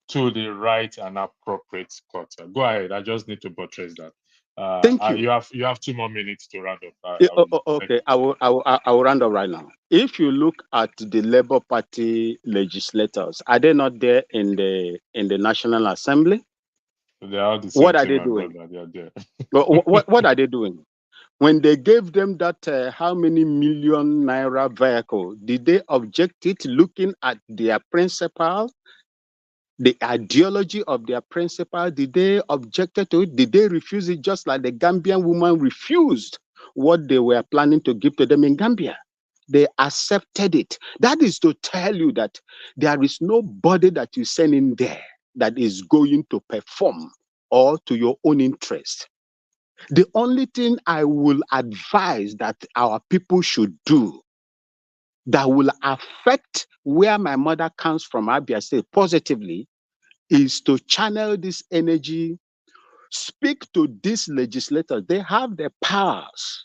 to the right and appropriate quarter. Go ahead. I just need to buttress that. Thank you. You have 2 more minutes to round up. Okay, I will round up right now. If you look at the Labour Party legislators, are they not there in the National Assembly? They are the same What are thing, they my doing? brother. They are there. What are they doing? When they gave them that how many million naira vehicle, did they object it looking at their principle, the ideology of their principle? Did they object to it? Did they refuse it just like the Gambian woman refused what they were planning to give to them in Gambia? They accepted it. That is to tell you that there is nobody that you send in there that is going to perform or to your own interest. The only thing I will advise that our people should do that will affect where my mother comes from, Abia State, positively, is to channel this energy, speak to these legislators. They have the powers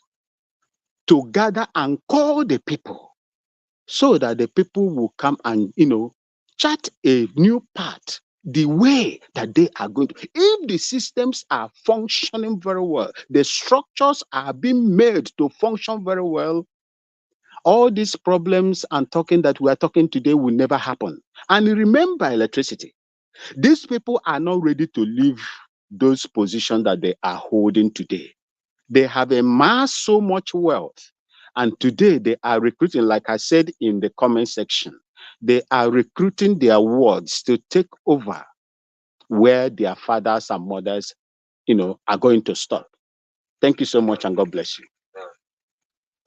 to gather and call the people so that the people will come and, chart a new path, the way that they are going to. If the systems are functioning very well, the structures are being made to function very well, all these problems and talking that we are talking today will never happen. And remember electricity. These people are not ready to leave those positions that they are holding today. They have amassed so much wealth. And today they are recruiting, like I said in the comment section, they are recruiting their wards to take over where their fathers and mothers, are going to stop. Thank you so much, and God bless you.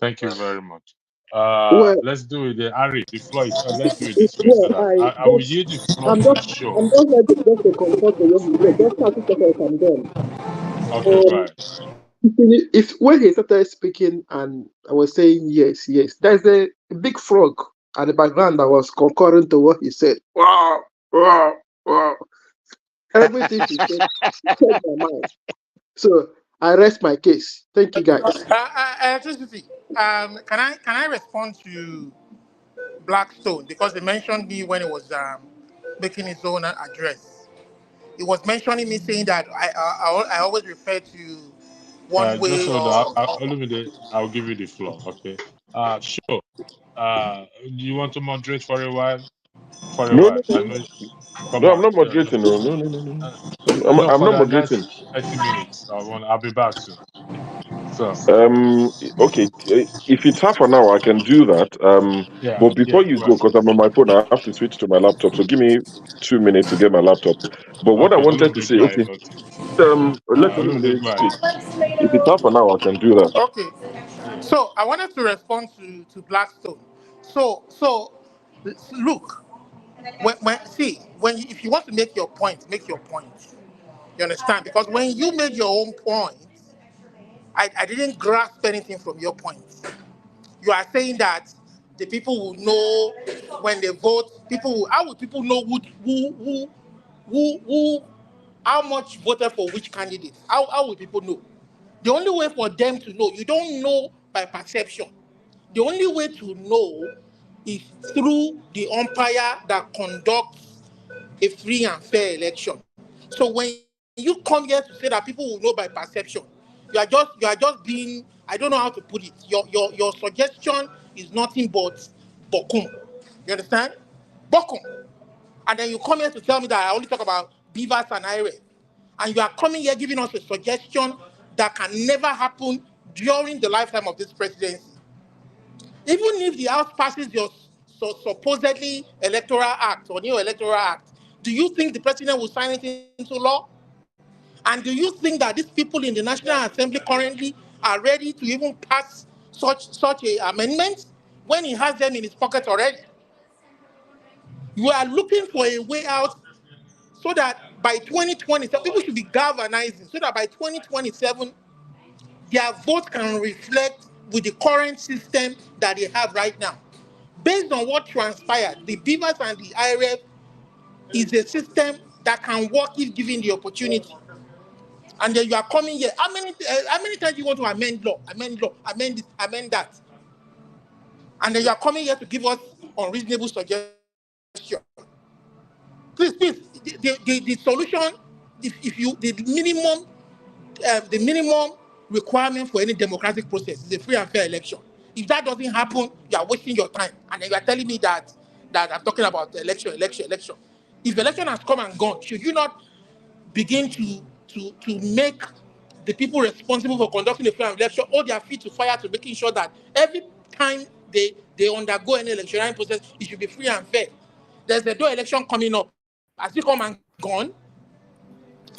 Thank you very much. Well, Let's do it. Ari, the floor is. Let's do it this way so well, that I will yield the floor I'm to just, Show. I'm just ready just to confirm to what he said. Just 30 seconds, I'm done. Okay, go ahead. If when he started speaking and I was saying yes, yes, there's a big frog at the background that was concurrent to what he said. Wow, wow, wow. Everything he said touched my mind. So I rest my case. Thank you, guys. Electricity. Can I respond to Blackstone because they mentioned me when he was making his own address. He was mentioning me saying that I always refer to one Just way hold on. or I'll give you the floor. Okay. Show. Do you want to moderate for a while? For a No, while. no, I no. know. Come No, I'm on. not moderating. No, no, no, no, no. No, I'm for not that moderating. next 30 minutes. I'll be back soon. So Okay. If it's half an hour, I can do that. But yeah. before you Go go, ahead. because I'm on my phone, I have to switch to my laptop. So give me 2 minutes to get my laptop. But what I Okay. wanted to Olumide, say, go ahead. okay, Okay. let Olumide, me go ahead. speak. If it's half an hour, I can do that. okay. So I wanted to respond to Blackstone. So look, if you want to make your point, make your point. You understand? Because when you made your own point, I didn't grasp anything from your point. You are saying that the people will know when they vote. How would people know who how much voted for which candidate? How will people know? The only way for them to know, you don't know by perception. The only way to know is through the umpire that conducts a free and fair election. So when you come here to say that people will know by perception, you are just being, I don't know how to put it. Your suggestion is nothing but bokum. You understand? Bokum. And then you come here to tell me that I only talk about beavers and IRA. And you are coming here giving us a suggestion that can never happen during the lifetime of this presidency. Even if the House passes your supposedly electoral act or new electoral act, do you think the president will sign it into law? And do you think that these people in the National Assembly currently are ready to even pass such a amendment when he has them in his pocket already? You are looking for a way out so that by 2027, people should be galvanizing so that by 2027, their vote can reflect with the current system that they have right now. Based on what transpired, the Beavers and the IRF is a system that can work if given the opportunity. And then you are coming here. How many times do you want to amend law, amend this, amend that? And then you are coming here to give us unreasonable suggestions. Please, the solution, if you the minimum requirement for any democratic process is a free and fair election. If that doesn't happen, you are wasting your time. And then you are telling me that I'm talking about election. If election has come and gone, should you not begin to make the people responsible for conducting a fair election hold their feet to fire to making sure that every time they undergo any electionary process, it should be free and fair? There's a door election coming up. Has it come and gone?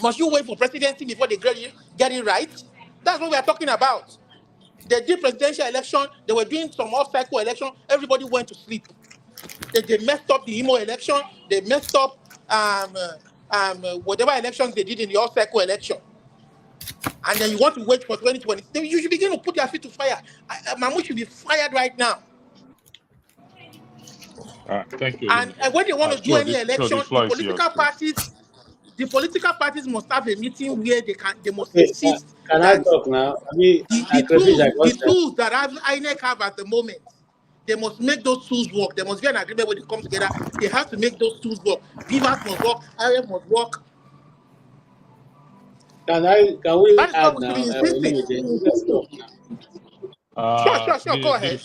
Must you wait for presidency before they get it right? That's what we are talking about. They did presidential election. They were doing some off-cycle election. Everybody went to sleep. They messed up the Imo election. They messed up whatever elections they did in the off-cycle election. And then you want to wait for 2020. Then you should begin to put your feet to fire. Mahmoud should be fired right now. Thank you. And when they want to do any election, the political parties must have a meeting where they must insist can that I talk now? the tools that INEC have at the moment, they must make those tools work. There must be an agreement when they come together. They have to make those tools work. Beavers must work. IF must work. Can we That is add what we now? should be insisting. Sure. Go ahead.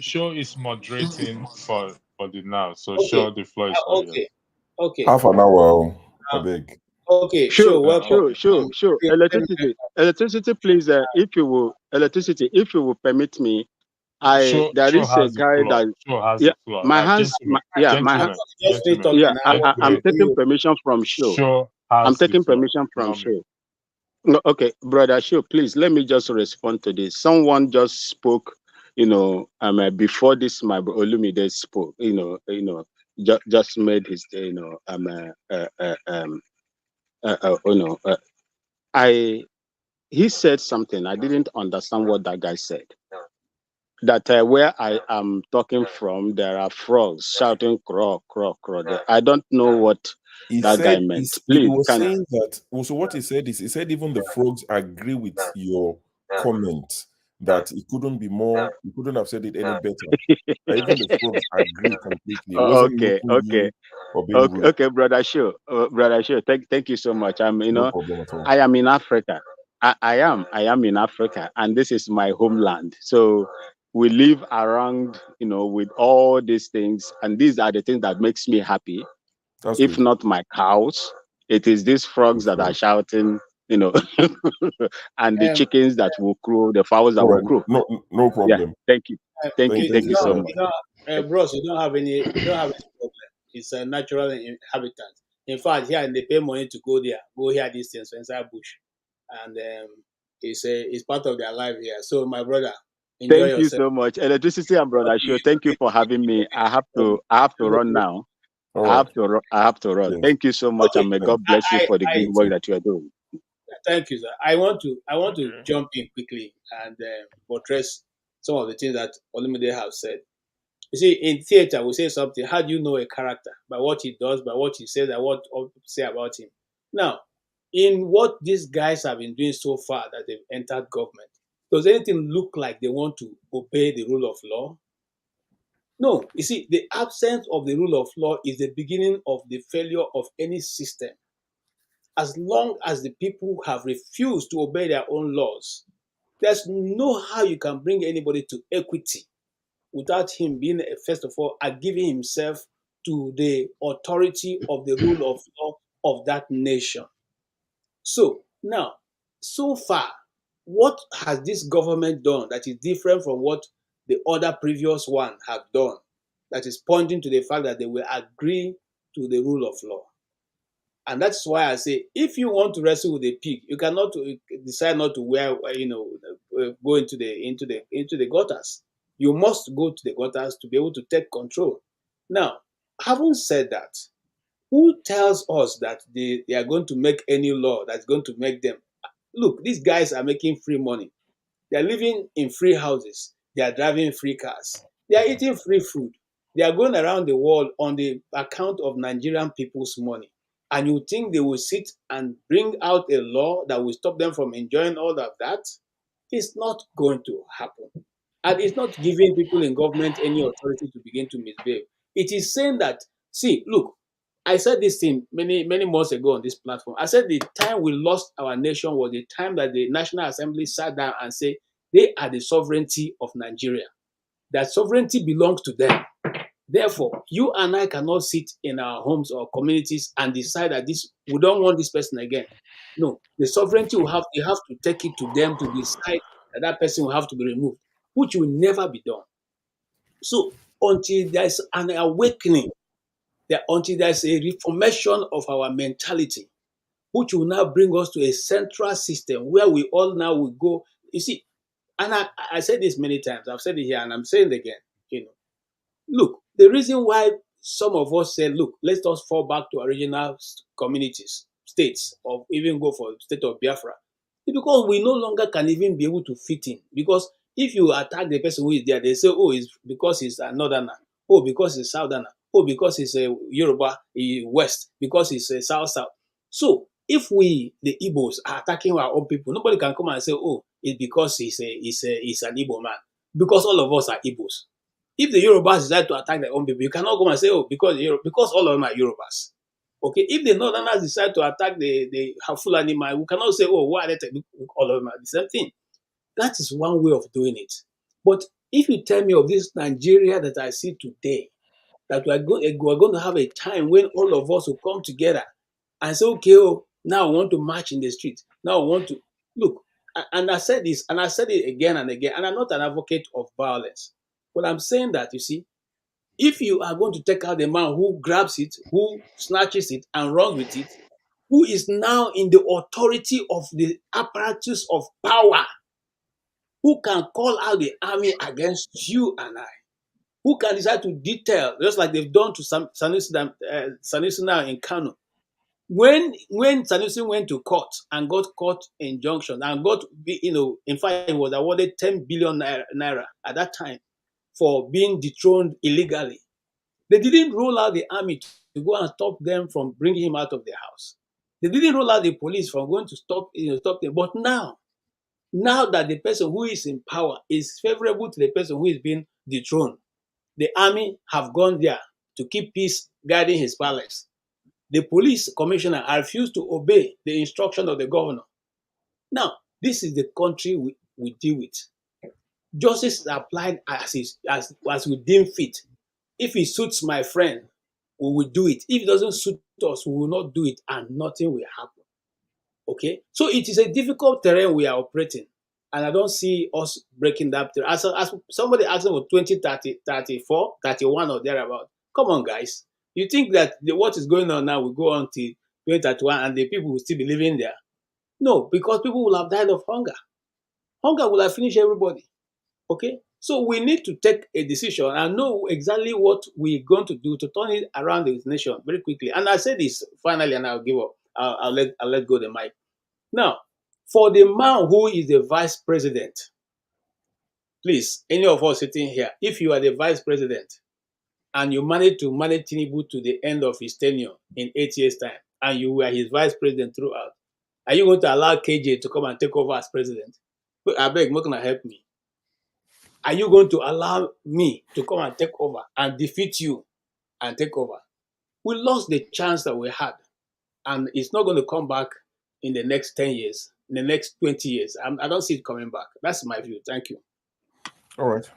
Show is moderating for the now. So Show, the floor is for you. Okay. Half an hour, I beg. Okay, Sure. welcome. Electricity, please. If you will permit me, there is a guy that. My hands. I'm taking permission from Show. I'm taking permission from Show. No, okay, brother Show, please let me just respond to this. Someone just spoke, before this, my Olumide spoke, just made his, he said something. I didn't understand what that guy said. That where I am talking from, there are frogs shouting crow, crow, crow. I don't know what that guy meant. Please, he was saying that. Also, what he said is, he said even the frogs agree with your comment that it couldn't be more. You couldn't have said it any better. Even the frogs agree completely. Okay, brother Show, thank you so much. No problem at all. I am in Africa. I am in Africa, and this is my homeland. So we live around, with all these things, and these are the things that makes me happy. That's if good. not my cows, it is these frogs that are shouting, and the chickens that will crow, the fowls that will crow. No problem. Yeah, thank you so much. Bros, you don't have any problem. It's a natural inhabitant. In fact, here they pay money to go hear these things inside bush, and it's part of their life here. So, my brother, enjoy thank yourself. you so much. Electricity and brother Show, thank you for having me. I have to run now. I have to run. Thank you so much, and may God bless you for the good work that you are doing. Thank you, sir. I want to jump in quickly and buttress some of the things that Olumide have said. You see, in theater, we say something. How do you know a character? By what he does, by what he says, and what people say about him. Now, in what these guys have been doing so far that they've entered government, does anything look like they want to obey the rule of law? No. You see, the absence of the rule of law is the beginning of the failure of any system. As long as the people have refused to obey their own laws, there's no how you can bring anybody to equity without him being, first of all, giving himself to the authority of the rule of law of that nation. So now, so far, what has this government done that is different from what the other previous one have done, that is pointing to the fact that they will agree to the rule of law? And that's why I say, if you want to wrestle with a pig, you cannot decide not to go into the gutters. You must go to the gutters to be able to take control. Now, having said that, who tells us that they are going to make any law that's going to make them? Look, these guys are making free money. They are living in free houses. They are driving free cars. They are eating free food. They are going around the world on the account of Nigerian people's money. And you think they will sit and bring out a law that will stop them from enjoying all of that? It's not going to happen. And it's not giving people in government any authority to begin to misbehave. It is saying that, see, look, I said this thing many months ago on this platform. I said the time we lost our nation was the time that the National Assembly sat down and said they are the sovereignty of Nigeria. That sovereignty belongs to them. Therefore, you and I cannot sit in our homes or communities and decide that we don't want this person again. No, the sovereignty you have to take it to them to decide that that person will have to be removed, which will never be done. So until there's an awakening, until there's a reformation of our mentality, which will now bring us to a central system where we all now will go. You see, and I said this many times, I've said it here and I'm saying it again, look, the reason why some of us said, look, let's just fall back to original communities, states, or even go for the state of Biafra, is because we no longer can even be able to fit in. Because if you attack the person who is there, they say, oh, it's because he's a northerner, oh, because he's a southerner, oh, because he's a Yoruba west, because he's a south. So if we, the Igbos, are attacking our own people, nobody can come and say, oh, it's because he's an Igbo man. Because all of us are Igbos. If the Yorubas decide to attack their own people, you cannot come and say, oh, because all of them are Yorubas. Okay, if the Northerners decide to attack the Fulani man, we cannot say, oh, why are they attacking? All of them are the same thing. That is one way of doing it. But if you tell me of this Nigeria that I see today, that we're going to have a time when all of us will come together and say, okay, oh, now I want to march in the street. Now I want to look. And I said this, and I said it again and again, and I'm not an advocate of violence. But I'm saying that, you see, if you are going to take out the man who grabs it, who snatches it and runs with it, who is now in the authority of the apparatus of power, who can call out the army against you and I, who can decide to detail, just like they've done to Sanusi now in Kano. When Sanusi went to court and got court injunction and in fact, he was awarded 10 billion naira at that time for being dethroned illegally. They didn't roll out the army to go and stop them from bringing him out of the house. They didn't roll out the police from going to stop them. But now that the person who is in power is favorable to the person who is being dethroned, the army have gone there to keep peace, guarding his palace. The police commissioner refused to obey the instruction of the governor. Now, this is the country we deal with. Justice is applied as we deem fit. If it suits my friend, we will do it. If it doesn't suit us, we will not do it, and nothing will happen. Okay? So it is a difficult terrain we are operating, and I don't see us breaking that terrain. As somebody asking for 2030, 34, 31 or thereabout. Come on, guys. You think that what is going on now will go on till 2031 and the people will still be living there? No, because people will have died of hunger. Hunger will have finished everybody. Okay? So we need to take a decision and know exactly what we're going to do to turn it around this nation very quickly. And I say this finally, and I'll give up. I'll let go the mic. Now, for the man who is the vice president, please, any of us sitting here, if you are the vice president and you manage to manage Tinubu to the end of his tenure in 8 years' time, and you were his vice president throughout, are you going to allow KJ to come and take over as president? I beg, not going to help me. Are you going to allow me to come and take over and defeat you and take over? We lost the chance that we had, and it's not going to come back in the next 10 years, in the next 20 years. I don't see it coming back. That's my view. Thank you. All right.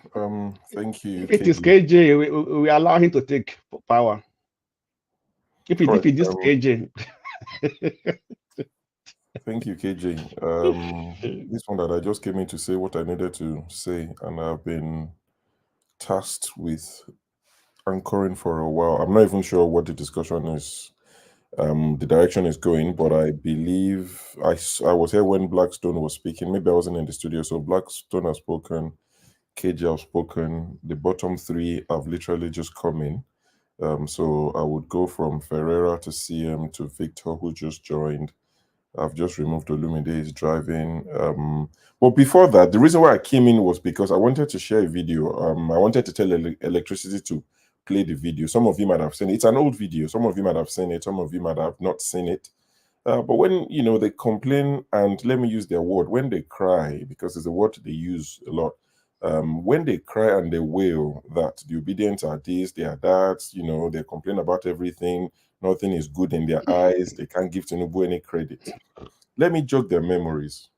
Thank you. If it is KJ, we allow him to take power. If it is KJ. Thank you, KJ. This one that I just came in to say what I needed to say, and I've been tasked with anchoring for a while. I'm not even sure what the discussion is, the direction is going, but I believe I was here when Blackstone was speaking. Maybe I wasn't in the studio, so Blackstone has spoken, KJ have spoken. The bottom three have literally just come in. So I would go from Ferreira to CM to Victor, who just joined. I've just removed Olumide, he's driving. But before that, the reason why I came in was because I wanted to share a video. I wanted to tell electricity to play the video. Some of you might have seen it. It's an old video. Some of you might have seen it. Some of you might have not seen it. But when, you know, they complain, and let me use their word, when they cry, because it's a word they use a lot, when they cry and they wail that the obedient are this, they are that, you know, they complain about everything, nothing is good in their eyes, they can't give Tinubu any credit. Let me jog their memories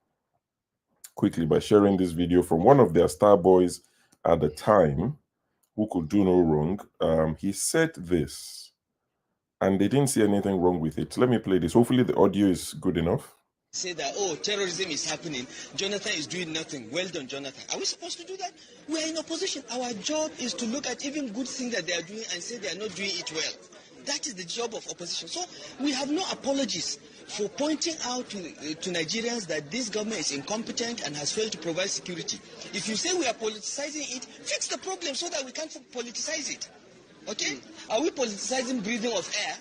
quickly by sharing this video from one of their star boys at the time, who could do no wrong. He said this, and they didn't see anything wrong with it. Let me play this. Hopefully the audio is good enough. Say that, oh, terrorism is happening, Jonathan is doing nothing. Well done, Jonathan. Are we supposed to do that? We are in opposition. Our job is to look at even good things that they are doing and say they are not doing it well. That is the job of opposition. So we have no apologies for pointing out to Nigerians that this government is incompetent and has failed to provide security. If you say we are politicizing it, fix the problem so that we can't politicize it. Okay? Are we politicizing breathing of air?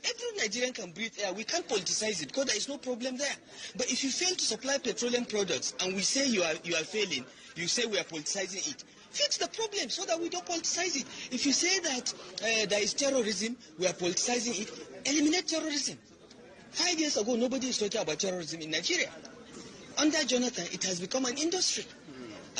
Every Nigerian can breathe air. We can't politicize it because there is no problem there. But if you fail to supply petroleum products and we say you are failing, you say we are politicizing it. Fix the problem so that we don't politicize it. If you say that there is terrorism, we are politicizing it, eliminate terrorism. 5 years ago, nobody is talking about terrorism in Nigeria. Under Jonathan, it has become an industry.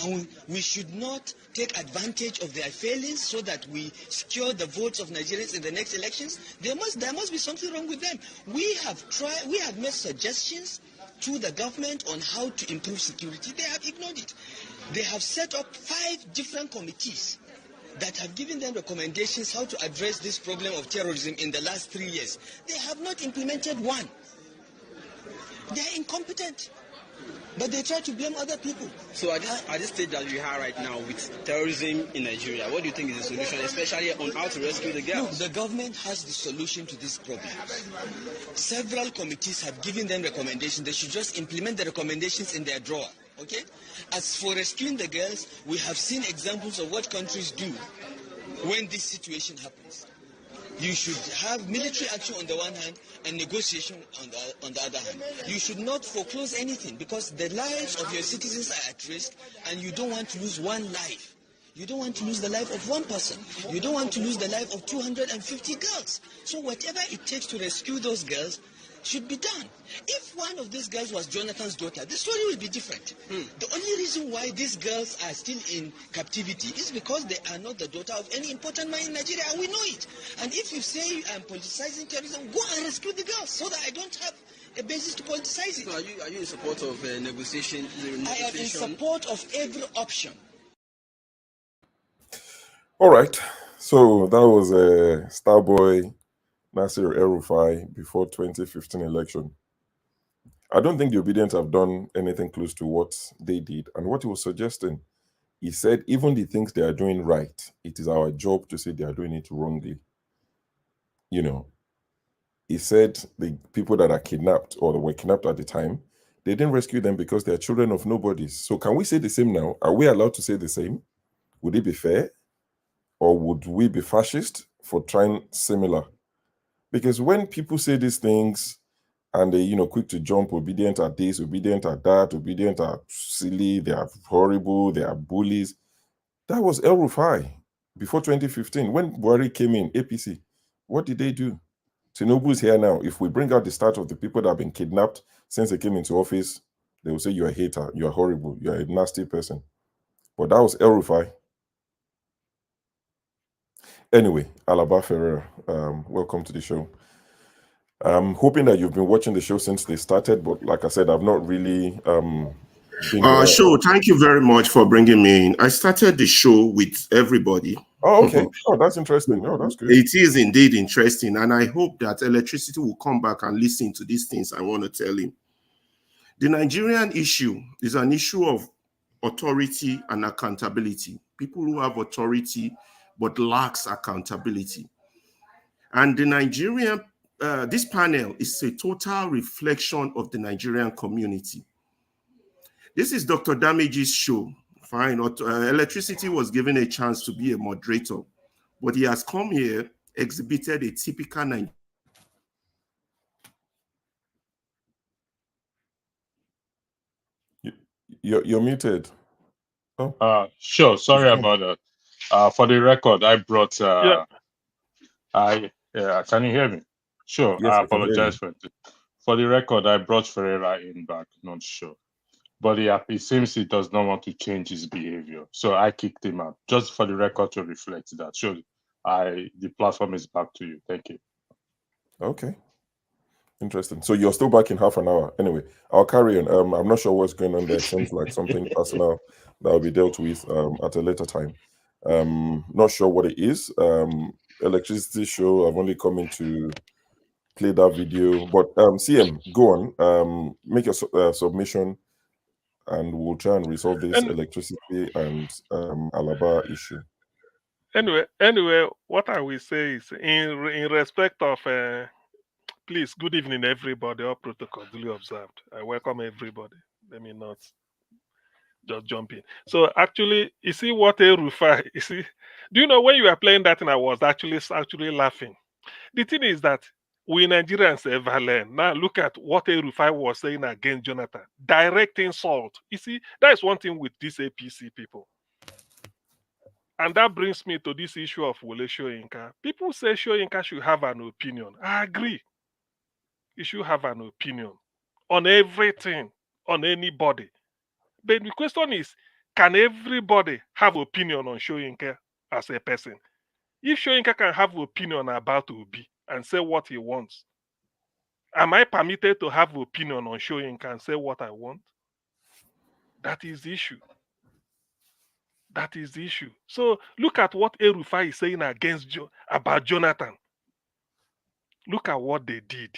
And we should not take advantage of their failings so that we secure the votes of Nigerians in the next elections. There must be something wrong with them. We have made suggestions to the government on how to improve security. They have ignored it. They have set up 5 different committees that have given them recommendations how to address this problem of terrorism in the last 3 years. They have not implemented one. They are incompetent. But they try to blame other people. So at this stage that we are right now with terrorism in Nigeria, what do you think is the solution, especially on how to rescue the girls? Look, the government has the solution to this problem. Several committees have given them recommendations. They should just implement the recommendations in their drawer. Okay? As for rescuing the girls, we have seen examples of what countries do when this situation happens. You should have military action on the one hand and negotiation on the other hand. You should not foreclose anything because the lives of your citizens are at risk and you don't want to lose one life. You don't want to lose the life of one person. You don't want to lose the life of 250 girls. So whatever it takes to rescue those girls should be done. If one of these girls was Jonathan's daughter, the story will be different. The only reason why these girls are still in captivity is because they are not the daughter of any important man in Nigeria, and we know it. And if you say I'm politicizing terrorism, go and rescue the girls so that I don't have a basis to politicize it. So are you in support of negotiation? I am in support of every option. All right. So that was a Starboy Nasir El-Rufai before 2015 election. I don't think the Obedient have done anything close to what they did. And what he was suggesting, he said, even the things they are doing right, it is our job to say they are doing it wrongly. You know, he said the people that are kidnapped or that were kidnapped at the time, they didn't rescue them because they are children of nobodies. So can we say the same now? Are we allowed to say the same? Would it be fair? Or would we be fascist for trying similar? Because when people say these things and they, you know, quick to jump, obedient at this, obedient at that, obedient at silly, they are horrible, they are bullies. That was El-Rufai before 2015. When Buhari came in, APC, what did they do? Tinubu is here now. If we bring out the start of the people that have been kidnapped since they came into office, they will say you're a hater, you're horrible, you're a nasty person. But that was El-Rufai. Anyway, Alaba Ferreira, welcome to the show. I'm hoping that you've been watching the show since they started, but like I said, I've not really Sure, thank you very much for bringing me in. I started the show with everybody. Oh, okay. Oh, that's interesting. Oh, that's good. It is indeed interesting, and I hope that electricity will come back and listen to these things I want to tell him. The Nigerian issue is an issue of authority and accountability. People who have authority but lacks accountability. And the Nigerian, this panel is a total reflection of the Nigerian community. This is Dr. Damage's show. Fine, Electricity was given a chance to be a moderator, but he has come here, exhibited a typical Nigerian. You're muted. Oh. Sure. Sorry about that. For the record, I brought Can you hear me? Sure. Yes, I we can hear you. apologize for it. For the record, I brought Ferreira in back, not sure. But it seems he does not want to change his behavior. So I kicked him out. Just for the record to reflect that. Sure. The platform is back to you. Thank you. Okay. Interesting. So you're still back in half an hour. Anyway, I'll carry on. I'm not sure what's going on there. It seems like something personal that will be dealt with at a later time. Not sure what it is. Electricity show. I've only come in to play that video. But CM, go on. Make your submission, and we'll try and resolve this And electricity and Alaba issue. anyway, what I will say is in respect of please, good evening, everybody. All protocols duly observed. I welcome everybody. Let me not just jump in. So actually, you see what a Rufai, you see, do you know when you were playing that and I was actually laughing? The thing is that we Nigerians ever learn. Now look at what a Rufai was saying against Jonathan. Direct insult. You see, that is one thing with these APC people. And that brings me to this issue of Wole Soyinka. People say Soyinka should have an opinion. I agree. He should have an opinion on everything, on anybody. But the question is, can everybody have opinion on Soyinka as a person? If Soyinka can have opinion about Obi and say what he wants, am I permitted to have opinion on Soyinka and say what I want? That is the issue. That is the issue. So look at what Erufai is saying about Jonathan. Look at what they did.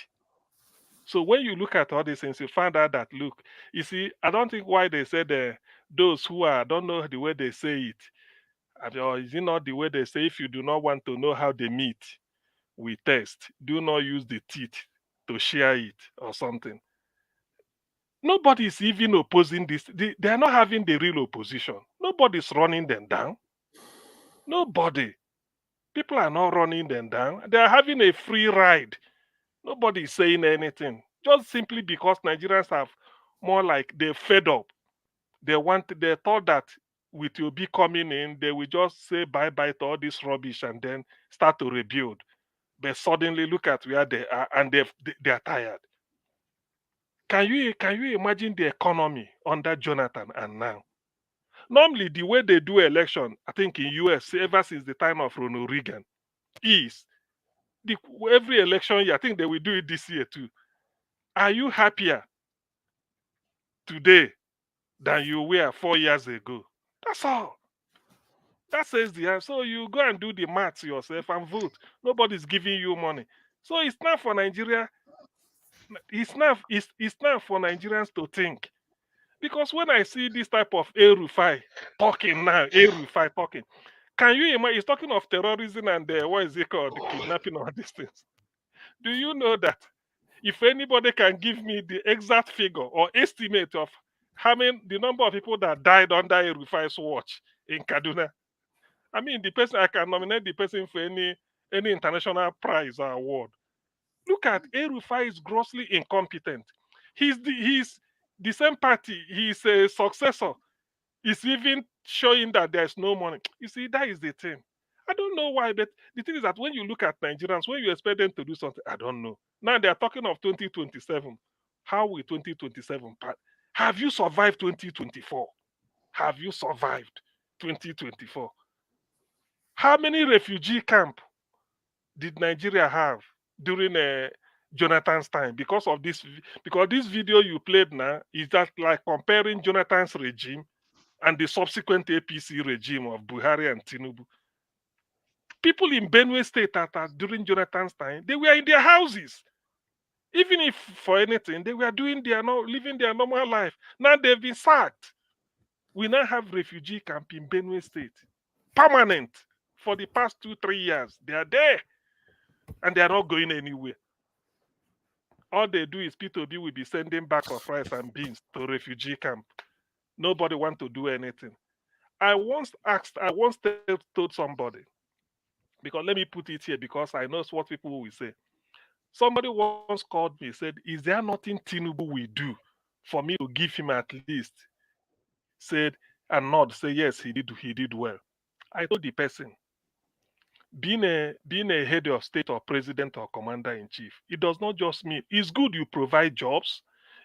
So when you look at all these things, you find out that, look, you see, I don't think why they said those who are, I don't know the way they say it, or is it not the way they say, if you do not want to know how they meet, we test. Do not use the teeth to share it or something. Nobody is even opposing this. They are not having the real opposition. Nobody's running them down. Nobody. People are not running them down. They are having a free ride. Nobody is saying anything. Just simply because Nigerians have more like they're fed up. They thought that with Obi coming in, they will just say bye-bye to all this rubbish and then start to rebuild. But suddenly look at where they are and they are tired. Can you imagine the economy under Jonathan and now? Normally, the way they do election, I think in US, ever since the time of Ronald Reagan, is every election year, I think they will do it this year too. Are you happier today than you were 4 years ago? That's all. That says the answer. So you go and do the maths yourself and vote. Nobody's giving you money. So it's not for Nigeria. It's not for Nigerians to think. Because when I see this type of Erufai talking now, Erufai talking, can you imagine? He's talking of terrorism and what is it called? The kidnapping or these things. Do you know that if anybody can give me the exact figure or estimate of the number of people that died under Erufai's watch in Kaduna, I mean, the person I can nominate the person for any international prize or award. Look at Erufai is grossly incompetent. He's the same party. He's a successor. He's even showing that there's no money. You see, that is the thing. I don't know why, but the thing is that when you look at Nigerians, when you expect them to do something, I don't know. Now they are talking of 2027. How will 2027 pass? Have you survived 2024? Have you survived 2024? How many refugee camps did Nigeria have during Jonathan's time? Because this video you played now is that like comparing Jonathan's regime and the subsequent APC regime of Buhari and Tinubu. People in Benue State during Jonathan's time, they were in their houses. Even if for anything, they were living their normal life. Now they've been sacked. We now have refugee camp in Benue State. Permanent. For the past 2-3 years. They are there. And they are not going anywhere. All they do is P2B will be sending back of rice and beans to refugee camp. Nobody want to do anything. I once told somebody, because let me put it here because I know what people will say. Somebody once called me, said, is there nothing Tinubu will do for me to give him at least? Said, and nod, say, yes, he did well. I told the person, being a head of state or president or commander in chief, it does not just mean it's good you provide jobs,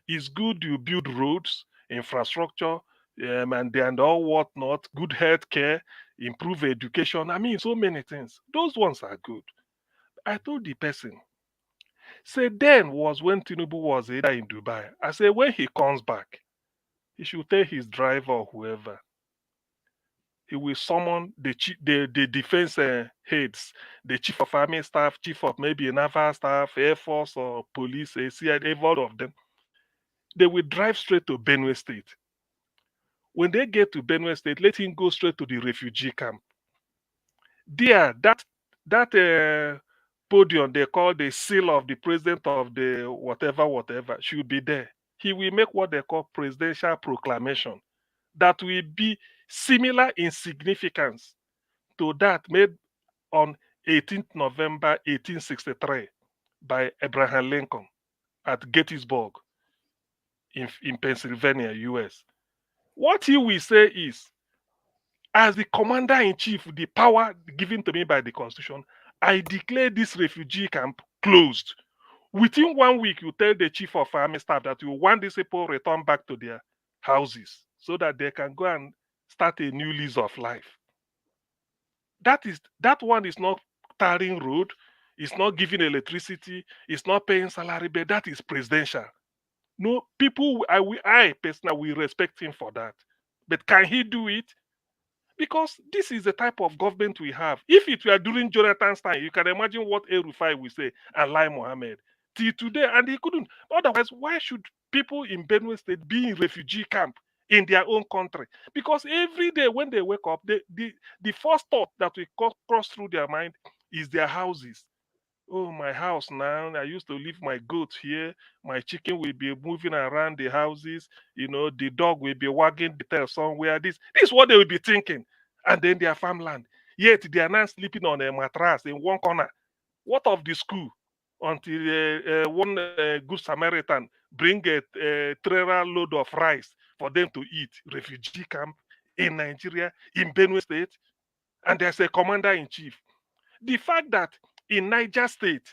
it's good you build roads, infrastructure, and all whatnot, good health care, improve education. I mean, so many things. Those ones are good. I told the person, say then was when Tinubu was either in Dubai. I say when he comes back, he should tell his driver or whoever. He will summon the defense heads, the chief of army staff, chief of maybe naval staff, air force or police, CIA, all of them. They will drive straight to Benue State. When they get to Benue State, let him go straight to the refugee camp. There, that podium they call the seal of the president of the whatever should be there. He will make what they call presidential proclamation that will be similar in significance to that made on 18th November 1863 by Abraham Lincoln at Gettysburg in Pennsylvania, US. What he will say is, as the commander-in-chief, the power given to me by the Constitution, I declare this refugee camp closed. Within 1 week, you tell the chief of army staff that you want these people returned back to their houses so that they can go and start a new lease of life. That one is not tarring road, it's not giving electricity, it's not paying salary, but that is presidential. No, people, I personally will respect him for that. But can he do it? Because this is the type of government we have. If it were during Jonathan's time, you can imagine what El Rufai will say and Lai Mohammed. Till today, and he couldn't. Otherwise, why should people in Benue State be in refugee camp in their own country? Because every day when they wake up, the first thought that will cross through their mind is their houses. Oh, my house now. I used to leave my goats here. My chicken will be moving around the houses. The dog will be wagging the tail somewhere. This is what they will be thinking. And then their farmland. Yet they are not sleeping on a mattress in one corner. What of the school? Until one good Samaritan bring a trailer load of rice for them to eat. Refugee camp in Nigeria, in Benue State. And there's a commander-in-chief. The fact that in Niger State,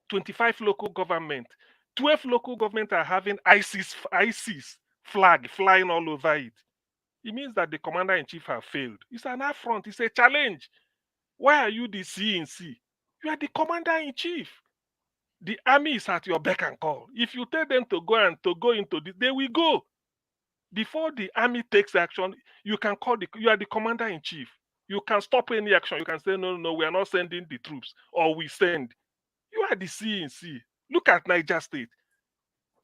25 local government, 12 local government are having ISIS flag flying all over it. It means that the commander-in-chief have failed. It's an affront. It's a challenge. Why are you the CNC? You are the commander-in-chief. The army is at your beck and call. If you tell them to go into this, they will go. Before the army takes action, you can you are the commander-in-chief. You can stop any action. You can say, no, we are not sending the troops, or we send. You are the CNC. Look at Niger State.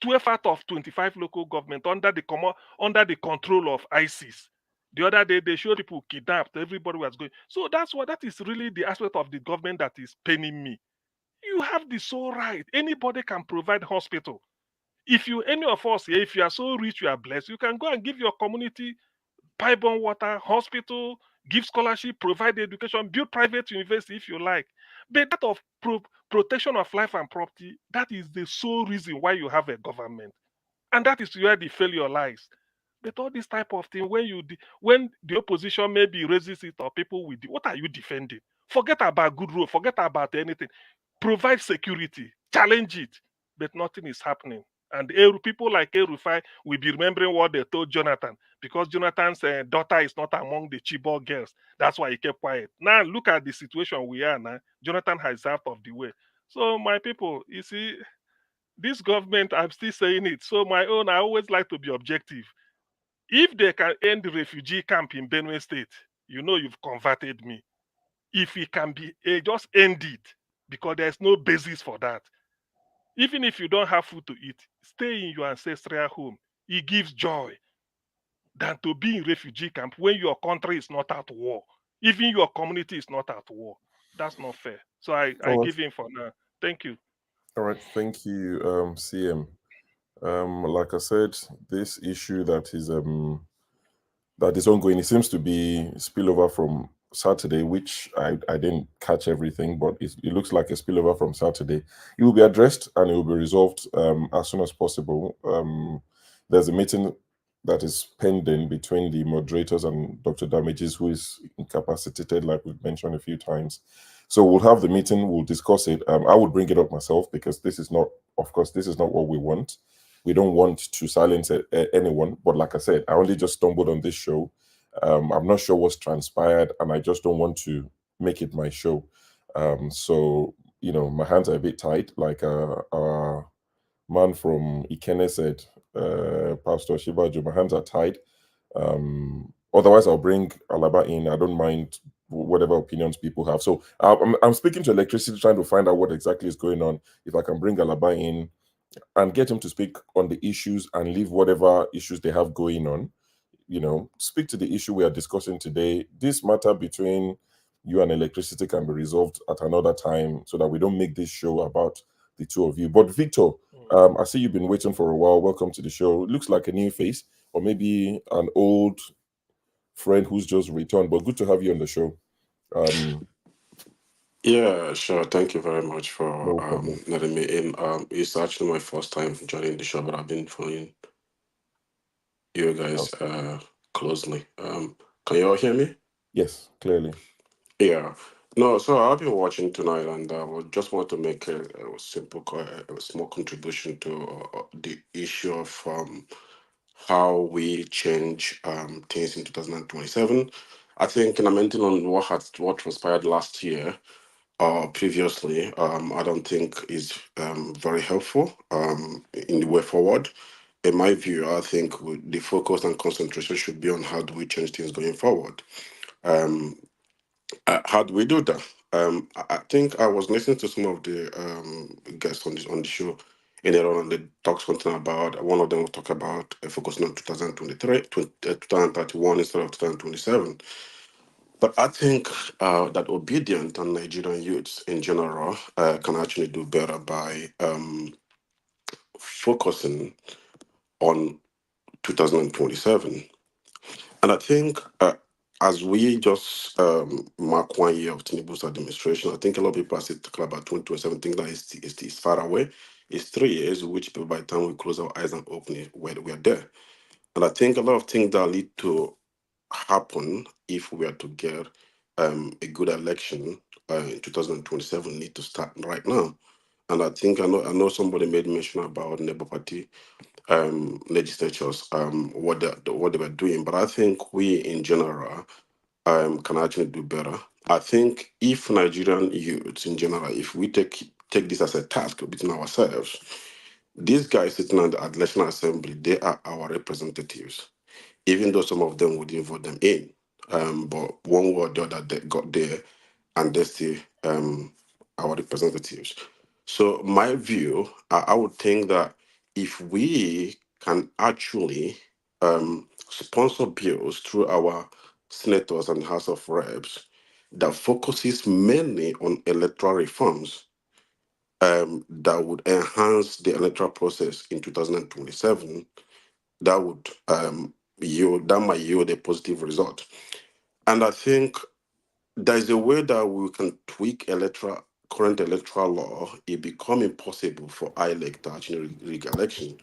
12 out of 25 local government under the control of ISIS. The other day, they showed people kidnapped. Everybody was going. So that is really the aspect of the government that is paining me. You have the sole right. Anybody can provide hospital. Any of us here, if you are so rich, you are blessed, you can go and give your community pipe-borne water, hospital, give scholarship, provide education, build private university if you like. But that of protection of life and property, that is the sole reason why you have a government. And that is where the failure lies. But all this type of thing, when the opposition maybe raises it or people will, what are you defending? Forget about good rule, forget about anything. Provide security, challenge it, but nothing is happening. And people like El Rufai will be remembering what they told Jonathan, because Jonathan's daughter is not among the Chibok girls. That's why he kept quiet. Now look at the situation we are now. Jonathan has out of the way. So my people, you see, this government, I'm still saying it. So I always like to be objective. If they can end the refugee camp in Benue State, you've converted me. If it can be, just end it, because there's no basis for that. Even if you don't have food to eat, stay in your ancestral home. It gives joy than to be in refugee camp when your country is not at war. Even your community is not at war. That's not fair. So I give in for now. Thank you. All right. Thank you, CM. Like I said, this issue that is ongoing, it seems to be spillover from Saturday, which I didn't catch everything, but it looks like a spillover from Saturday. It will be addressed and it will be resolved as soon as possible. There's a meeting that is pending between the moderators and Dr. Damages, who is incapacitated, like we've mentioned a few times. So we'll have the meeting, we'll discuss it. I would bring it up myself because this is not, of course, this is not what we want. We don't want to silence anyone. But like I said, I only just stumbled on this show. I'm not sure what's transpired, and I just don't want to make it my show. So, my hands are a bit tight, like man from Ikene said, Pastor Shibajo, my hands are tied. Otherwise, I'll bring Alaba in. I don't mind whatever opinions people have. So I'm speaking to electricity, trying to find out what exactly is going on. If I can bring Alaba in and get him to speak on the issues and leave whatever issues they have going on, speak to the issue we are discussing today. This matter between you and electricity can be resolved at another time so that we don't make this show about the two of you. But Victor, I see you've been waiting for a while. Welcome to the show. It looks like a new face or maybe an old friend who's just returned, but good to have you on the show. Yeah, sure. Thank you very much for No problem. letting me in. It's actually my first time joining the show, but I've been following you guys closely. Can you all hear me? Yes, clearly. Yeah. No, so I've been watching tonight, and I just want to make a simple, a small contribution to the issue of how we change things in 2027. I think, commenting on what transpired last year or previously, I don't think is very helpful in the way forward. In my view, I think the focus and concentration should be on how do we change things going forward. How do we do that? I think I was listening to some of the guests on the show in Iran, and they talked something about one of them will talk about focusing on 2031 instead of 2027. But I think that obedient and Nigerian youths in general can actually do better by focusing on 2027. And I think as we just mark 1 year of Tinubu's administration, I think a lot of people are still talking about 2027, think that it's far away. It's 3 years, which by the time we close our eyes and open it, we're there. And I think a lot of things that lead to happen if we are to get a good election in 2027 need to start right now. And I think I know somebody made mention about Labour Party legislatures, what they were doing, but I think we in general can actually do better. I think if Nigerian youths in general, if we take this as a task between ourselves, these guys sitting at the National Assembly, they are our representatives, even though some of them we didn't vote them in. But one way or the other, they got there and they're still our representatives. So my view, I would think that if we can actually sponsor bills through our senators and House of Reps that focuses mainly on electoral reforms that would enhance the electoral process in 2027, that would might yield a positive result. And I think there's a way that we can tweak current electoral law. It become impossible for ILEC to actually rig election.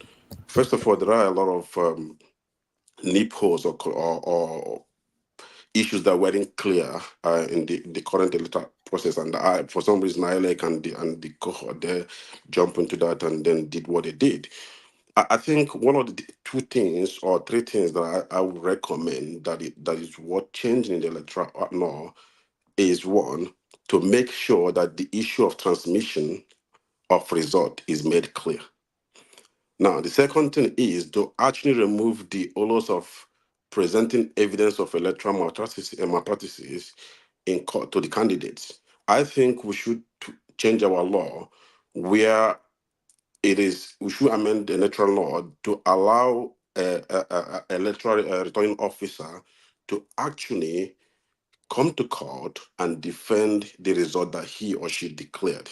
First of all, there are a lot of loopholes or issues that weren't clear in the current electoral process, and for some reason ILEC and the cohort there jump into that and then did what they did. I think one of the two things or three things that I would recommend that is worth changing in the electoral law is, one, to make sure that the issue of transmission of result is made clear. Now, the second thing is to actually remove the onus of presenting evidence of electoral malpractices in court to the candidates. I think we should change our law where we should amend the electoral law to allow a electoral returning officer to actually come to court and defend the result that he or she declared.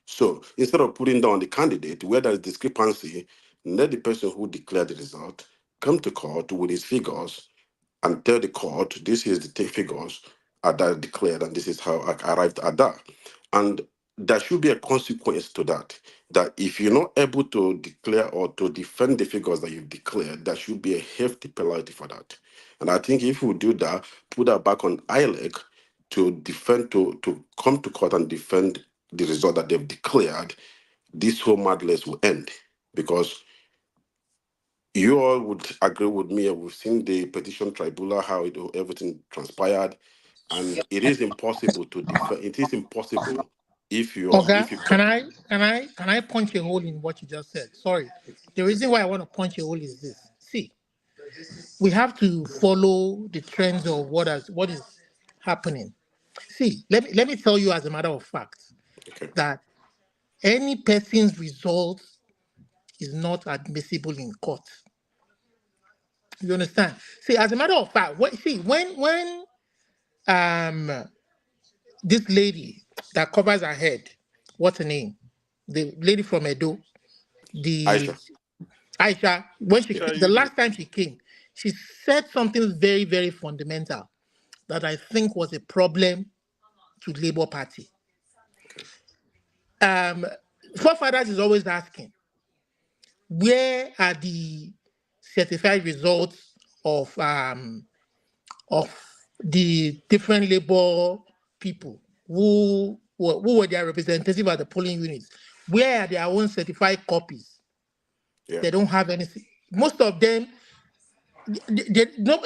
So instead of putting down the candidate where there is discrepancy, let the person who declared the result come to court with his figures and tell the court, this is the figures that I declared and this is how I arrived at that. And there should be a consequence to that. That if you're not able to declare or to defend the figures that you've declared, there should be a hefty penalty for that. And I think if we do that, put that back on ILEC to defend, to come to court and defend the result that they've declared, this whole madness will end. Because you all would agree with me, we've seen the petition tribunal, how everything transpired, and it is impossible to defend. It is impossible if you Okay, can I punch a hole in what you just said? Sorry. The reason why I want to punch a hole is this. See, we have to follow the trends of what is happening. See, let me tell you as a matter of fact that any person's result is not admissible in court. You understand? See, as a matter of fact, when this lady that covers her head, what's her name? The lady from Edo, the Aisha, when the last time she came, she said something very, very fundamental that I think was a problem to Labour Party. Forefathers is always asking, where are the certified results of the different Labour people who were their representative at the polling units? Where are their own certified copies? Yeah. They don't have anything. Most of them,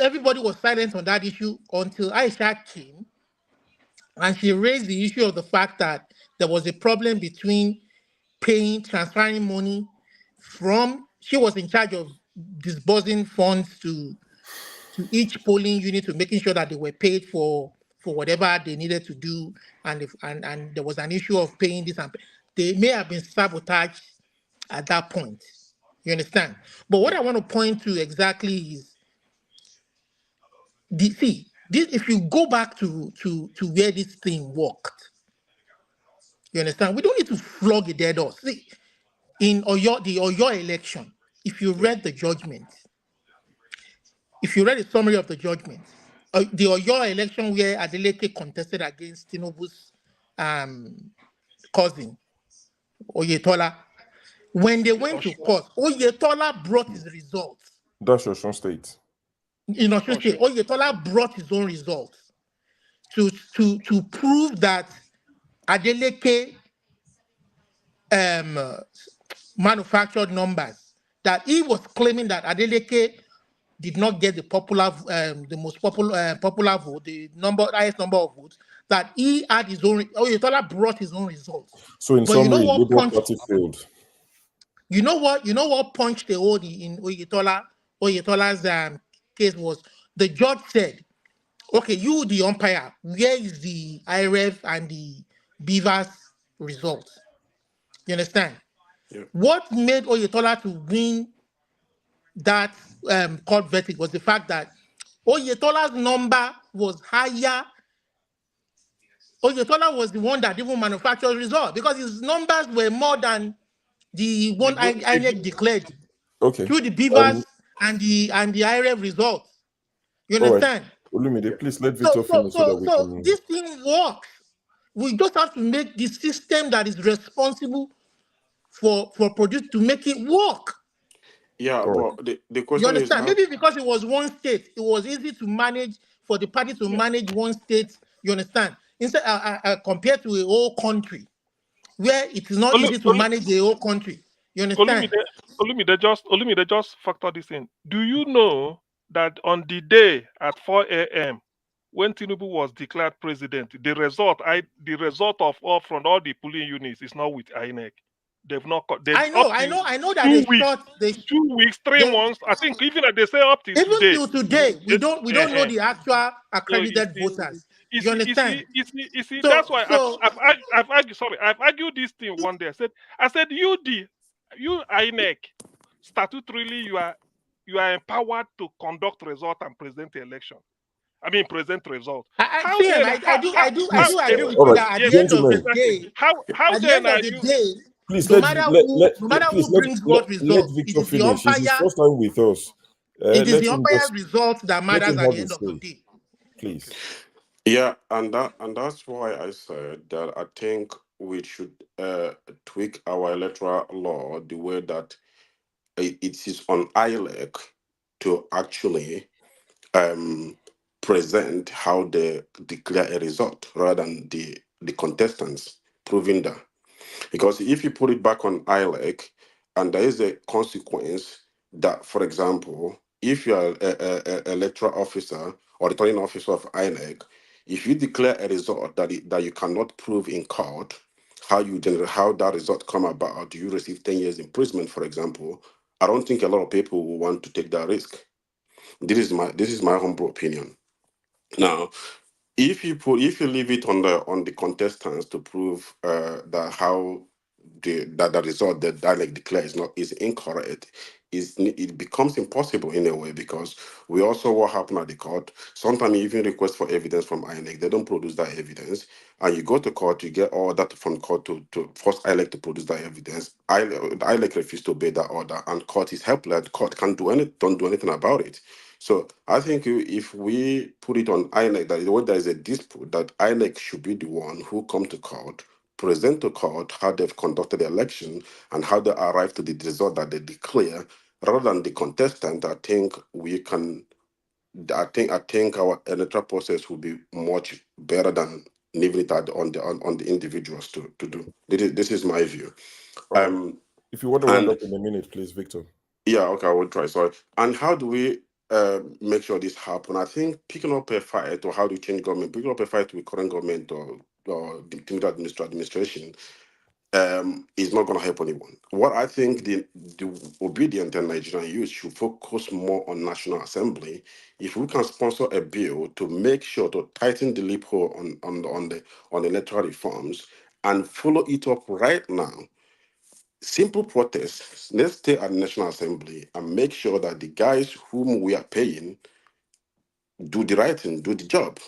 everybody was silent on that issue until Aisha came and she raised the issue of the fact that there was a problem between transferring money she was in charge of disbursing funds to each polling unit, to making sure that they were paid for whatever they needed to do, and there was an issue of paying this, and they may have been sabotaged at that point. You understand? But what I want to point to exactly is if you go back to where this thing worked, you understand? We don't need to flog a dead horse. See, in the Oyo election, if you read the judgment, if you read the summary of the judgment, the Oyo election where Adeleke contested against Tinubu's cousin, Oyetola, when they went to court, Oyetola brought his results. That's Osun State. In Osun State, Oyetola brought his own results to prove that Adeleke manufactured numbers, that he was claiming that Adeleke did not get the most popular vote, the highest number of votes, that he had his own. Oyetola brought his own results. So in summary, Labour Party failed. You know what punched the hole in Oyetola's case was the judge said, okay, you the umpire, where is the IREF and the Beavers results? You understand? Yeah. What made Oyetola to win that court verdict was the fact that Oyetola's number was higher. Oyetola was the one that even manufactured results because his numbers were more than the one INEC declared through the Beavers and the IREF results. You understand? Right. Olumide, please let Victor finish so that we can... this thing works. We just have to make the system that is responsible for produce to make it work. Yeah, but the question you understand? is... Maybe because it was one state, it was easy to manage for the party to manage one state. You understand? Instead, compared to a whole country, where it is not easy to manage the whole country. You understand? Olumide, just factor this in. Do you know that on the day at 4 a.m., when Tinubu was declared president, the result of all from all the polling units is not with INEC. They've not. I know that 2 weeks, 2 weeks, 3 months. I think even they say up to even today. Till today, we don't know the actual accredited voters. You understand? You see, that's why I've argued. Sorry, I've argued this thing one day. I said, you INEC, statutorily you are empowered to conduct result and present the election. I mean, present result. I do agree with you that at the end of the day, how then are you? Please, no matter who brings what result, let Victor it is the finish. It's his first time with us. It is the umpire's result that matters at the end of the day. Please. Yeah, and that's why I said that I think we should tweak our electoral law the way that it is on ILEC to actually present how they declare a result rather than the contestants proving that. Because if you put it back on ILEC and there is a consequence that, for example, if you are a electoral officer or returning officer of INEC, if you declare a result that you cannot prove in court, how that result come about, you receive 10 years imprisonment, for example, I don't think a lot of people will want to take that risk. This is my humble opinion. Now, if you leave it on the contestants to prove that how the result that dialect declares is incorrect, it becomes impossible in a way, because we also what happened at the court. Sometimes you even request for evidence from INEC, they don't produce that evidence, and you go to court, you get all that from court to force INEC to produce that evidence. INEC refused to obey that order, and court is helpless. Court don't do anything about it. So I think if we put it on INEC that when there is a dispute, that INEC should be the one who come to court, present to court how they've conducted the election and how they arrived to the result that they declare, rather than the contestant. I think our electoral process will be much better than leaving it on the individuals to do. This is my view. If you want to round up in a minute, please, Victor. Yeah, okay, I will try. Sorry. And how do we make sure this happen? I think picking up a fight, or how do you change government, picking up a fight with current government or the administration is not going to help anyone. What I think the obedient and Nigerian youth should focus more on National Assembly. If we can sponsor a bill to make sure to tighten the loophole on the electoral reforms and follow it up right now. Simple protests. Let's stay at the National Assembly and make sure that the guys whom we are paying do the right thing, do the job.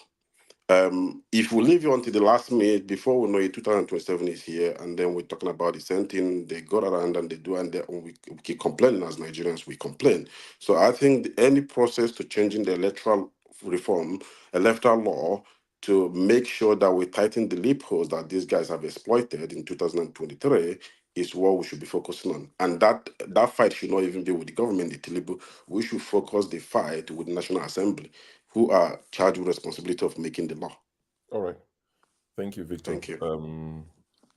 If we leave you until the last minute, before we know it, 2027 is here, and then we're talking about the same thing. They go around and they do, and we keep complaining as Nigerians. We complain. So I think any process to changing the electoral law, to make sure that we tighten the loopholes that these guys have exploited in 2023 is what we should be focusing on. And that fight should not even be with the government, the Tilibu. We should focus the fight with the National Assembly, who are charged with responsibility of making the law. All right. Thank you, Victor. Thank you.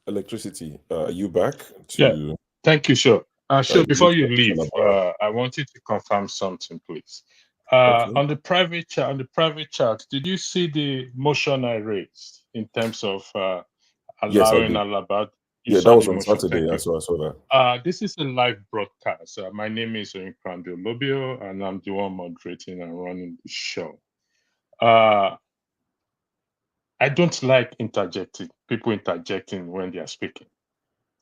Electricity, are you back? Yeah. Thank you, sure. Sure, before you leave, I want you to confirm something, please. Okay. On the private chat, did you see the motion I raised in terms of allowing Alabad? Yeah, that was on Saturday. I saw that. This is a live broadcast. My name is Oinkwando Lobio, and I'm the one moderating and running the show. I don't like people interjecting when they are speaking.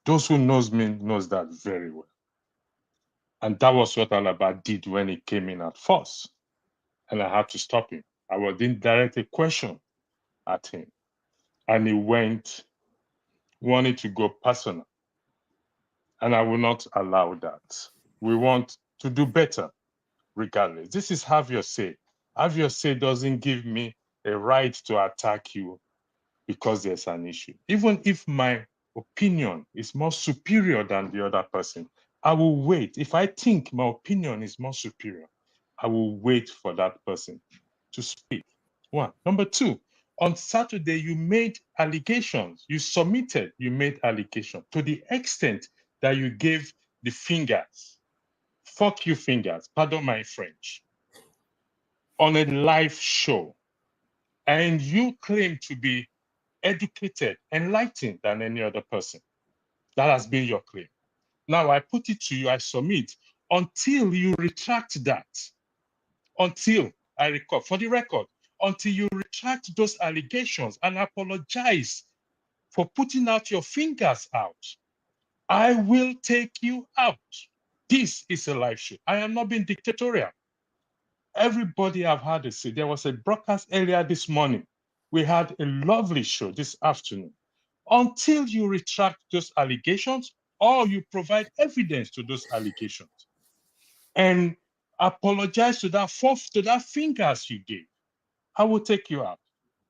Those who knows me knows that very well. And that was what Alaba did when he came in at first. And I had to stop him. I didn't direct a question at him. And he wanted to go personal. And I will not allow that. We want to do better, regardless. This is have your say. Have your say doesn't give me a right to attack you because there's an issue. Even if my opinion is more superior than the other person, I will wait. If I think my opinion is more superior, I will wait for that person to speak. One. Number two, on Saturday, you made allegations. You made allegations to the extent that you gave the fingers. Fuck you fingers, pardon my French, on a live show. And you claim to be educated, enlightened than any other person. That has been your claim. Now I put it to you, I submit, until you retract that, until I record, for the record, until you retract those allegations and apologize for putting out your fingers out, I will take you out. This is a live show. I am not being dictatorial. Everybody have had a say. There was a broadcast earlier this morning. We had a lovely show this afternoon. Until you retract those allegations or you provide evidence to those allegations and apologize to that fingers you gave, I will take you out.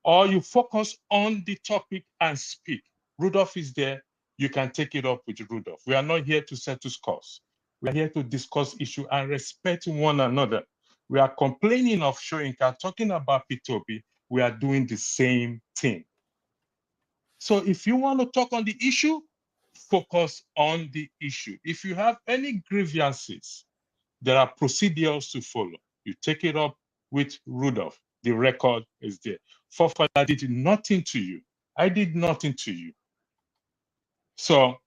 Or you focus on the topic and speak. Rudolph is there. You can take it up with Rudolph. We are not here to settle scores. We are here to discuss issue and respect one another. We are complaining of Shoyinka, talking about P2B. We are doing the same thing. So if you want to talk on the issue, focus on the issue. If you have any grievances, there are procedures to follow. You take it up with Rudolph. The record is there. Forefather did nothing to you. I did nothing to you. So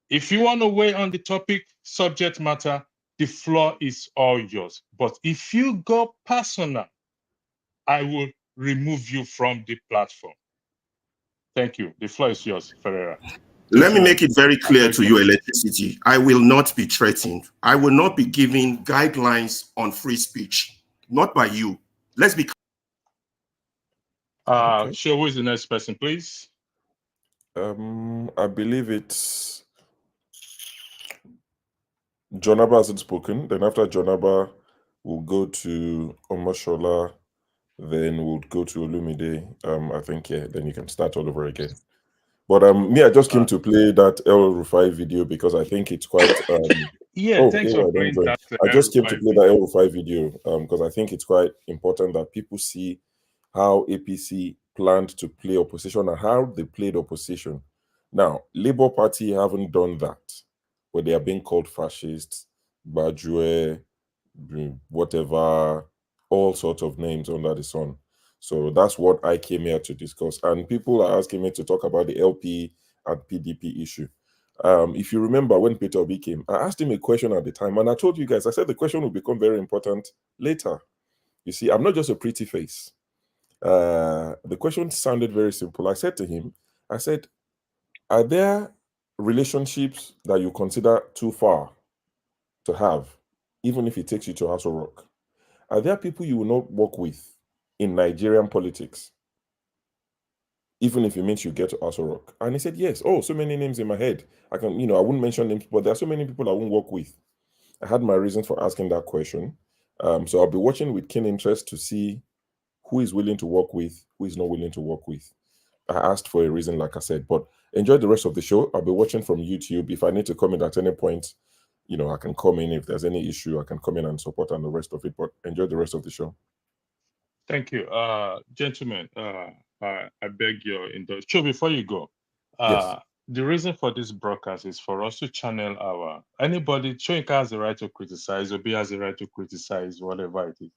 if you want to weigh on the topic, subject matter, the floor is all yours. But if you go personal, I will remove you from the platform. Thank you. The floor is yours, Ferreira. Let me make it very clear to you, Electricity. I will not be threatened. I will not be giving guidelines on free speech, not by you. Let's be Okay. Show who is the next person, please. I believe it's Jonaba hasn't spoken. Then after Jonaba, we'll go to Omoshola. Then we'll go to Olumide. I think, yeah, then you can start all over again. But I just came to play that El Rufai video because I think it's quite yeah, thanks for playing that. I just came to play that El Rufai video because I think it's quite important that people see how APC planned to play opposition and how they played opposition. Now, Labour Party haven't done that, where they are being called fascists, Bajue, whatever, all sorts of names under the sun. So that's what I came here to discuss. And people are asking me to talk about the LP and PDP issue. If you remember when Peter Obi came, I asked him a question at the time, and I told you guys, I said the question will become very important later. You see, I'm not just a pretty face. The question sounded very simple. I said to him, I said, are there relationships that you consider too far to have, even if it takes you to Aso Rock? Are there people you will not work with in Nigerian politics, even if it means you get to Aso Rock? And he said, yes. Oh, so many names in my head. I wouldn't mention names, but there are so many people I won't work with. I had my reasons for asking that question. So I'll be watching with keen interest to see who is willing to work with, who is not willing to work with. I asked for a reason, like I said, but enjoy the rest of the show. I'll be watching from YouTube. If I need to comment at any point, I can come in. If there's any issue, I can come in and support on the rest of it, but enjoy the rest of the show. Thank you. Gentlemen, I beg your indulgence. Sure, before you go, yes. The reason for this broadcast is for us to channel anybody. Shoyinka has the right to criticize, Obi has the right to criticize, whatever it is.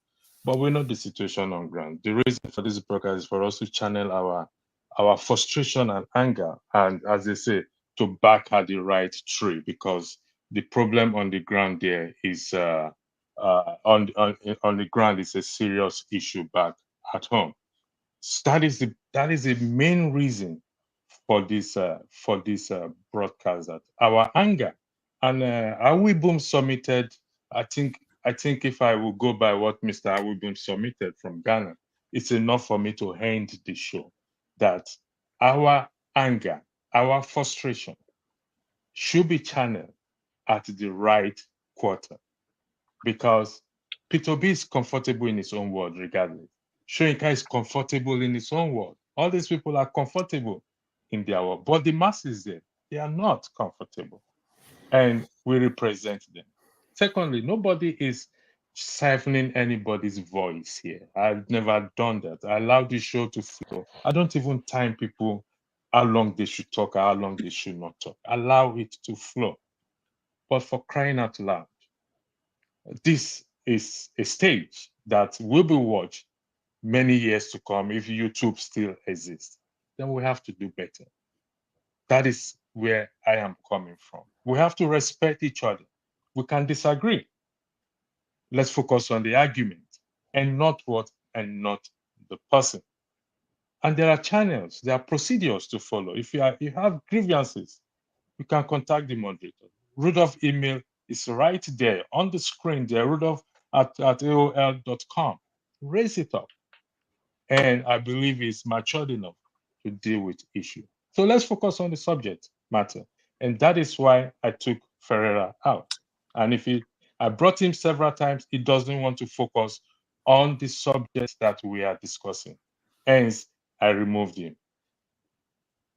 But we know the situation on ground. The reason for this broadcast is for us to channel our frustration and anger, and as they say, to back at the right tree, because the problem on the ground there is on the ground is a serious issue back at home. So that is the main reason for this broadcast, that our anger. And Awibum submitted, I think if I will go by what Mr. Awibum submitted from Ghana, it's enough for me to end the show, that our anger, our frustration should be channeled at the right quarter, because Peter B is comfortable in his own world regardless. Shoyinka is comfortable in his own world. All these people are comfortable in their world, but the masses there, they are not comfortable, and we represent them. Secondly, nobody is siphoning anybody's voice here. I've never done that. I allow the show to flow. I don't even time people how long they should talk or how long they should not talk. Allow it to flow. But for crying out loud, this is a stage that will be watched many years to come if YouTube still exists. Then we have to do better. That is where I am coming from. We have to respect each other. We can disagree. Let's focus on the argument and not the person. And there are channels, there are procedures to follow. If you have grievances, you can contact the moderator. Rudolph email is right there on the screen there, Rudolph@aol.com. Raise it up. And I believe it's matured enough to deal with issue. So let's focus on the subject matter. And that is why I took Ferreira out. And I brought him several times, he doesn't want to focus on the subject that we are discussing. Hence, I removed him.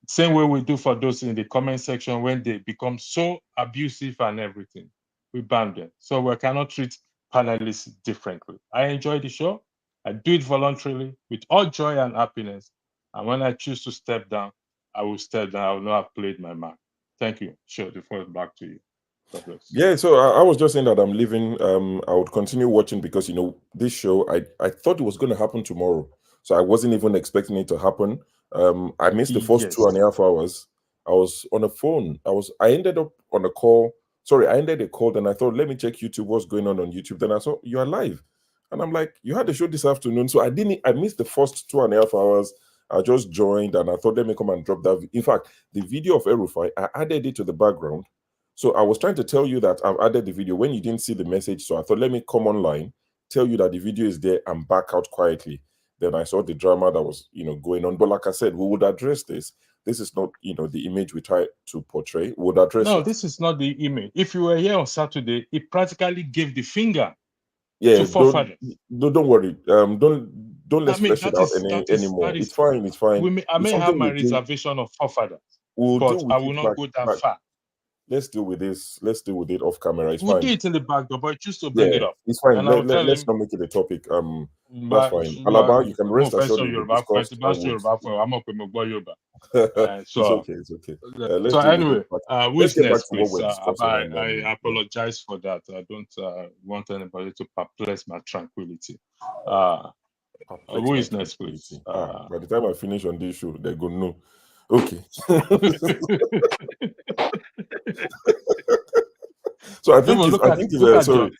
Same way we do for those in the comment section when they become so abusive and everything. We ban them. So we cannot treat panelists differently. I enjoy the show. I do it voluntarily with all joy and happiness. And when I choose to step down, I will step down. I will not have played my mark. Thank you. Sure, the floor is back to you. God bless. Yeah, so I was just saying that I'm leaving. I would continue watching because this show. I thought it was going to happen tomorrow, so I wasn't even expecting it to happen. I missed the first Yes. 2.5 hours. I was on a phone. I ended up on a call. Sorry, I ended a call. Then I thought, let me check YouTube. What's going on YouTube? Then I saw you are live, and I'm like, you had the show this afternoon. So I missed the first 2.5 hours. I just joined, and I thought, let me come and drop that. In fact, the video of Erufai, I added it to the background. So I was trying to tell you that I've added the video when you didn't see the message. So I thought, let me come online, tell you that the video is there and back out quietly. Then I saw the drama that was, going on. But like I said, we would address this. This is not, the image we try to portray. We would address No, it. this is not the image. If you were here on Saturday, it practically gave the finger Yeah, to forefathers. don't worry. Don't let's flesh it out anymore. That is. It's fine. It's fine. I It's may have something my we think reservation of forefathers, we'll but deal I with will it not go that far. Let's deal with this. Let's deal with it off camera. It's We'll fine. do it in the back door, but choose to bring it up. It's fine. And I will tell Let's him. not make it a topic. That's fine. Alaba, you can rest assured it will be discussed. It's okay. It's okay. Let's So deal with anyway, it. who Let's is get back next, to what please? we're discussing. I apologize for that. I don't want anybody to perplex my tranquility. Who is next, please? By the time I finish on this show, they're going to know. Okay. So I think look at Jonaba.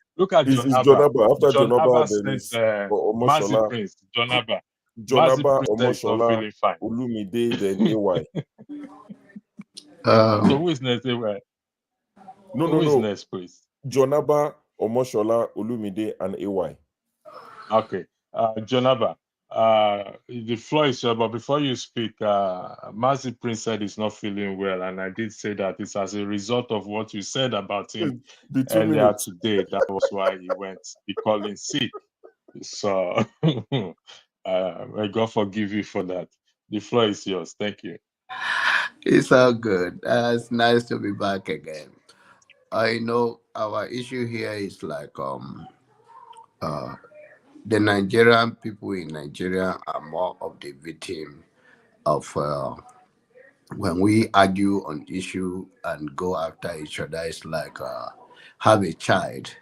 After John Jonaba, Abba there is says Omoshola. Prince, John Abba. Jonaba, Prince is not Omoshola, feeling fine. Olumide, then AY. So who is next? AY? Who is next, please? Jonaba, Omoshola, Olumide, and AY. Okay. Jonaba, the floor is yours, but before you speak, Mazi Prince said he's not feeling well, and I did say that it's as a result of what you said about him earlier today. That was why he went calling sick. So may God forgive you for that. The floor is yours. Thank you. It's all good. It's nice to be back again. I know our issue here is like the Nigerian people in Nigeria are more of the victim of when we argue on issue and go after each other. It's like have a child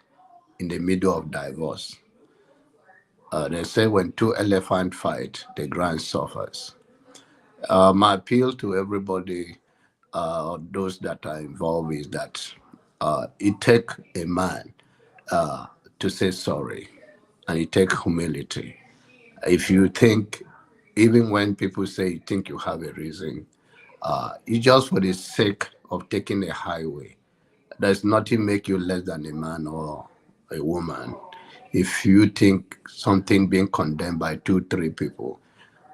in the middle of divorce. They say when two elephants fight, the ground suffers. My appeal to everybody, those that are involved, is that it takes a man to say sorry, and it takes humility. If you think, even when people say you think you have a reason, it's just for the sake of taking a highway. There's nothing make you less than a man or a woman. If you think something being condemned by 2-3 people,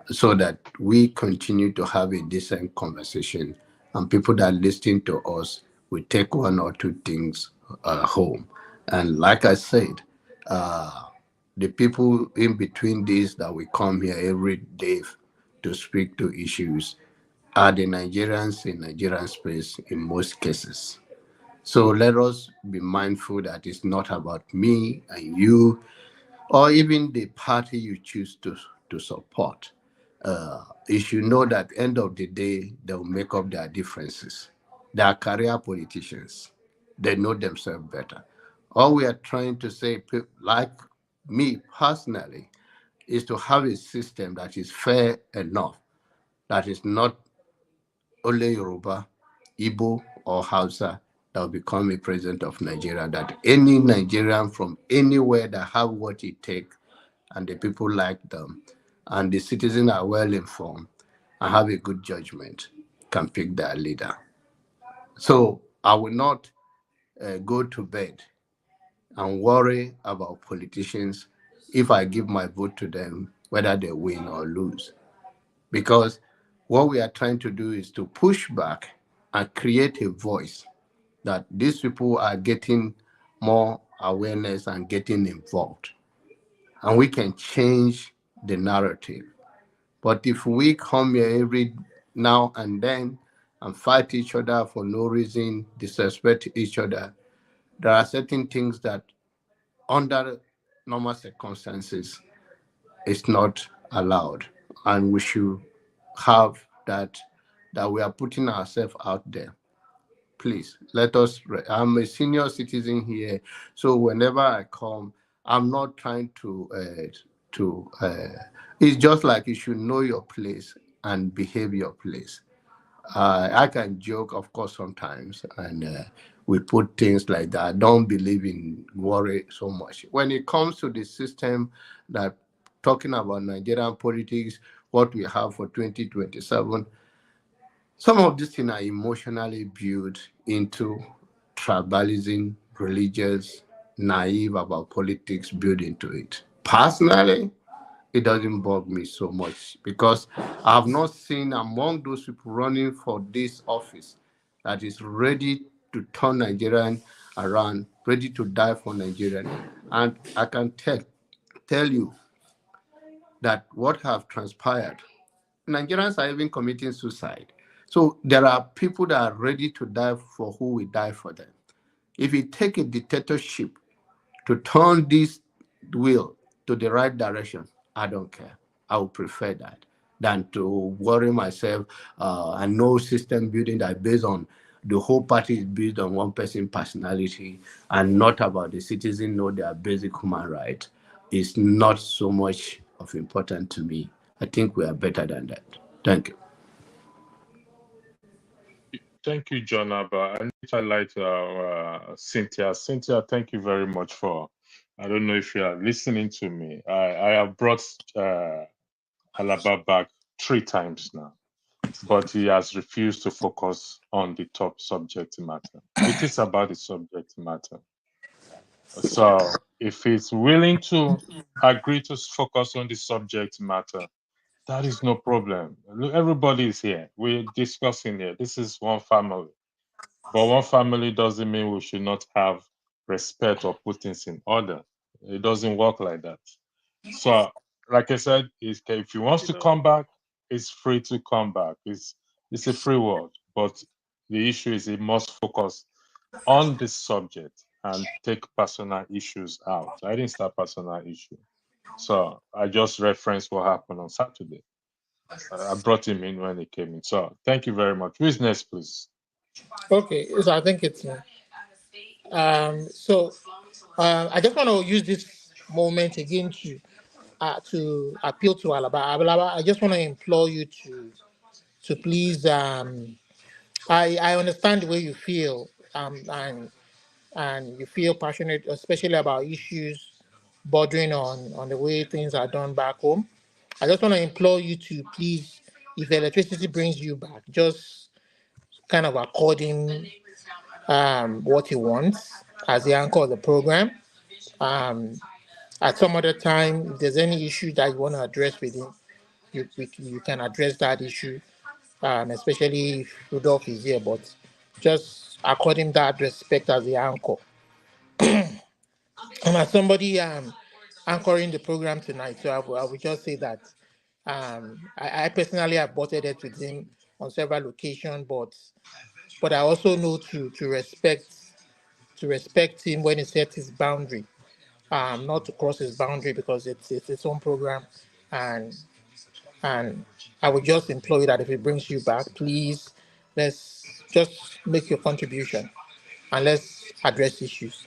so that we continue to have a decent conversation, and people that listen to us will take 1 or 2 things home. And like I said, the people in between these that we come here every day to speak to issues are the Nigerians in Nigerian space in most cases. So let us be mindful that it's not about me and you, or even the party you choose to support. You should know that at the end of the day, they'll make up their differences. They are career politicians. They know themselves better. All we are trying to say, like me personally, is to have a system that is fair enough, that is not only Yoruba, Igbo, or Hausa that will become a president of Nigeria, that any Nigerian from anywhere that have what it takes and the people like them and the citizens are well informed and have a good judgment can pick their leader. So I will not go to bed and worry about politicians if I give my vote to them, whether they win or lose. Because what we are trying to do is to push back and create a voice that these people are getting more awareness and getting involved. And we can change the narrative. But if we come here every now and then and fight each other for no reason, disrespect each other. There are certain things that, under normal circumstances, is not allowed, and we should have that we are putting ourselves out there. Please let us. I'm a senior citizen here, so whenever I come, I'm not trying to. It's just like you should know your place and behave your place. I can joke, of course, sometimes, and we put things like that. I don't believe in worry so much. When it comes to the system that talking about Nigerian politics, what we have for 2027, some of these things are emotionally built into tribalism, religious, naive about politics built into it. Personally, it doesn't bug me so much because I have not seen among those people running for this office that is ready to turn Nigerian around, ready to die for Nigerian. And I can tell you that what have transpired, Nigerians are even committing suicide. So there are people that are ready to die for who will die for them. If you take a dictatorship to turn this wheel to the right direction, I don't care. I would prefer that than to worry myself and no system building that based on the whole party is based on one person personality and not about the citizen know their basic human right. Is not so much of important to me. I think we are better than that. Thank you. Thank you, John Abba. I need to highlight Cynthia. Cynthia, thank you very much for. I don't know if you are listening to me. I have brought Alaba back 3 times now, but he has refused to focus on the top subject matter. It is about the subject matter. So if he's willing to agree to focus on the subject matter, that is no problem. Look, everybody is here. We're discussing here. This is one family. But one family doesn't mean we should not have respect or put things in order. It doesn't work like that. So, like I said, if he wants to come back, it's free to come back. It's a free world. But the issue is he must focus on this subject and take personal issues out. I didn't start personal issue. So I just referenced what happened on Saturday. I brought him in when he came in. So thank you very much. Who's next, please? Okay, so I think it's me. I just want to use this moment again to appeal to Alaba. Alaba, I just want to implore you to please. I understand the way you feel, and you feel passionate, especially about issues bordering on the way things are done back home. I just want to implore you to please, if electricity brings you back, just kind of accord him what he wants as the anchor of the program. At some other time, if there's any issue that you want to address with him, you can address that issue, especially if Rudolph is here. But just accord him that respect as the anchor. And as somebody anchoring the program tonight, so I would just say that I personally have butted it with him on several occasions, but I also know to respect him when he sets his boundary, not to cross his boundary because it's its own program, and I would just implore you that if it brings you back, please let's just make your contribution and let's address issues.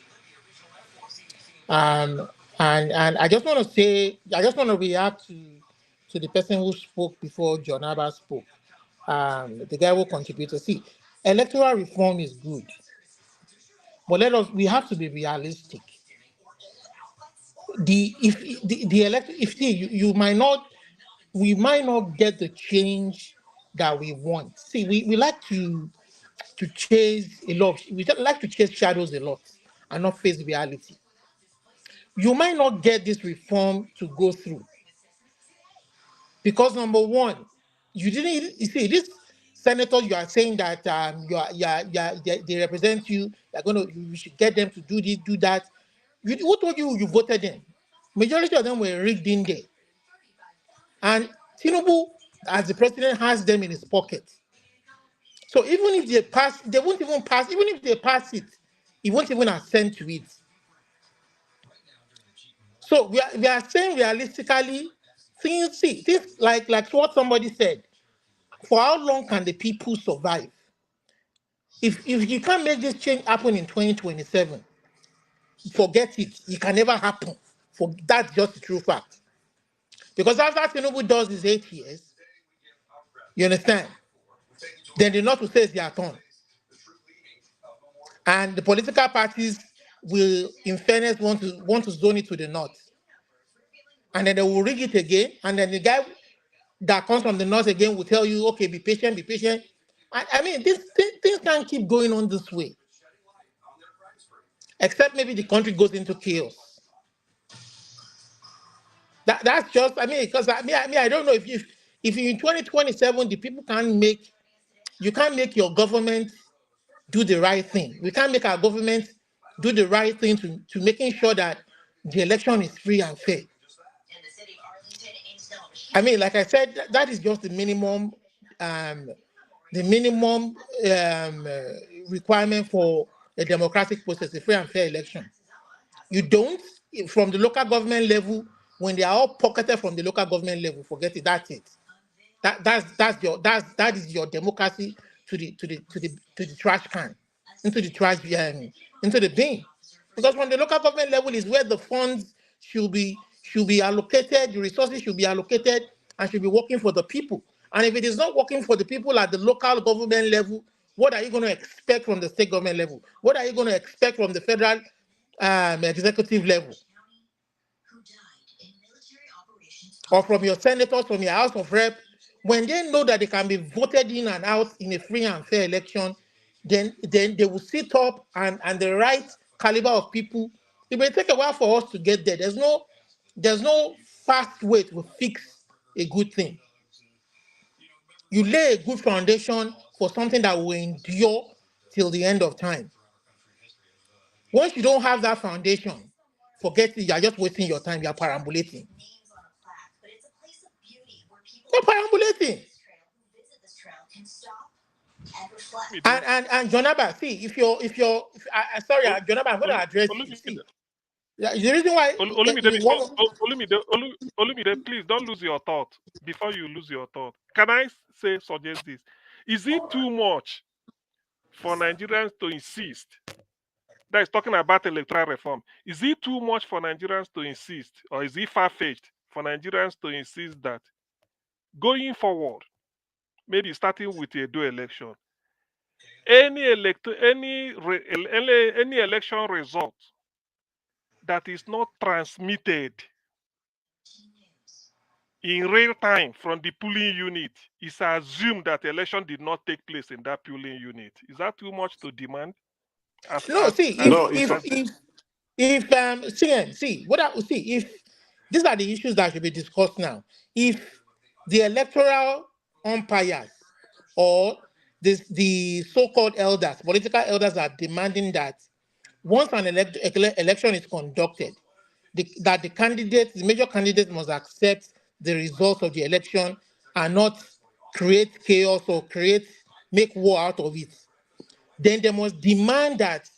And I just want to say, I just want to react to the person who spoke before John Abba spoke. The guy who contributed. See, electoral reform is good, but we have to be realistic. You might not, we might not get the change that we want. See, we like to chase a lot. We like to chase shadows a lot and not face reality. You might not get this reform to go through because number one, you didn't. You see, this senators you are saying that they represent you. They're gonna. You should get them to do this, do that. Who told you voted them? Majority of them were rigged in there. And Tinubu as the president has them in his pocket. So even if they pass, they won't even pass. Even if they pass it, he won't even assent to it. So we are saying realistically, things like what somebody said. For how long can the people survive? If you can't make this change happen in 2027, forget it. It can never happen. That's just the true fact. Because after Tinubu does his 8 years, you understand? Then the North will say it's their turn. And the political parties will, in fairness, want to zone it to the North. And then they will rig it again. And then the guy that comes from the North again will tell you, okay, be patient, be patient. I mean, things can't keep going on this way. Except maybe the country goes into chaos. That's just, I mean, because I don't know if in 2027 the people you can't make your government do the right thing. We can't make our government do the right thing to making sure that the election is free and fair. I mean, like I said, that is just the minimum requirement for a democratic process, a free and fair election. You don't, from the local government level, when they are all pocketed from the local government level, forget it. That's it. That is your democracy to the trash can, into the trash into the bin. Because from the local government level is where the funds should be allocated, the resources should be allocated and should be working for the people. And if it is not working for the people at the local government level, what are you going to expect from the state government level? What are you going to expect from the federal executive level? Or from your senators, from your House of Rep, when they know that they can be voted in and out in a free and fair election, then they will sit up and the right caliber of people. It may take a while for us to get there. There's no fast way to fix a good thing. You lay a good foundation for something that will endure till the end of time. Once you don't have that foundation, forget it, you are just wasting your time, you are perambulating. You're perambulating. And Jonaba, see, if you're sorry, Jonaba, I'm going to address you. See, the reason why Olumide, please don't lose your thought before you lose your thought. Can I suggest this? Is it too much for Nigerians to insist? That is talking about electoral reform. Is it too much for Nigerians to insist, or is it far-fetched for Nigerians to insist that going forward, maybe starting with a dual election, any election result that is not transmitted in real time from the polling unit is assumed that the election did not take place in that polling unit? Is that too much to demand? If these are the issues that should be discussed now. If the electoral umpires or the so-called elders, political elders, are demanding that once an election is conducted, that the major candidates must accept the results of the election and not create chaos or make war out of it, then they must demand that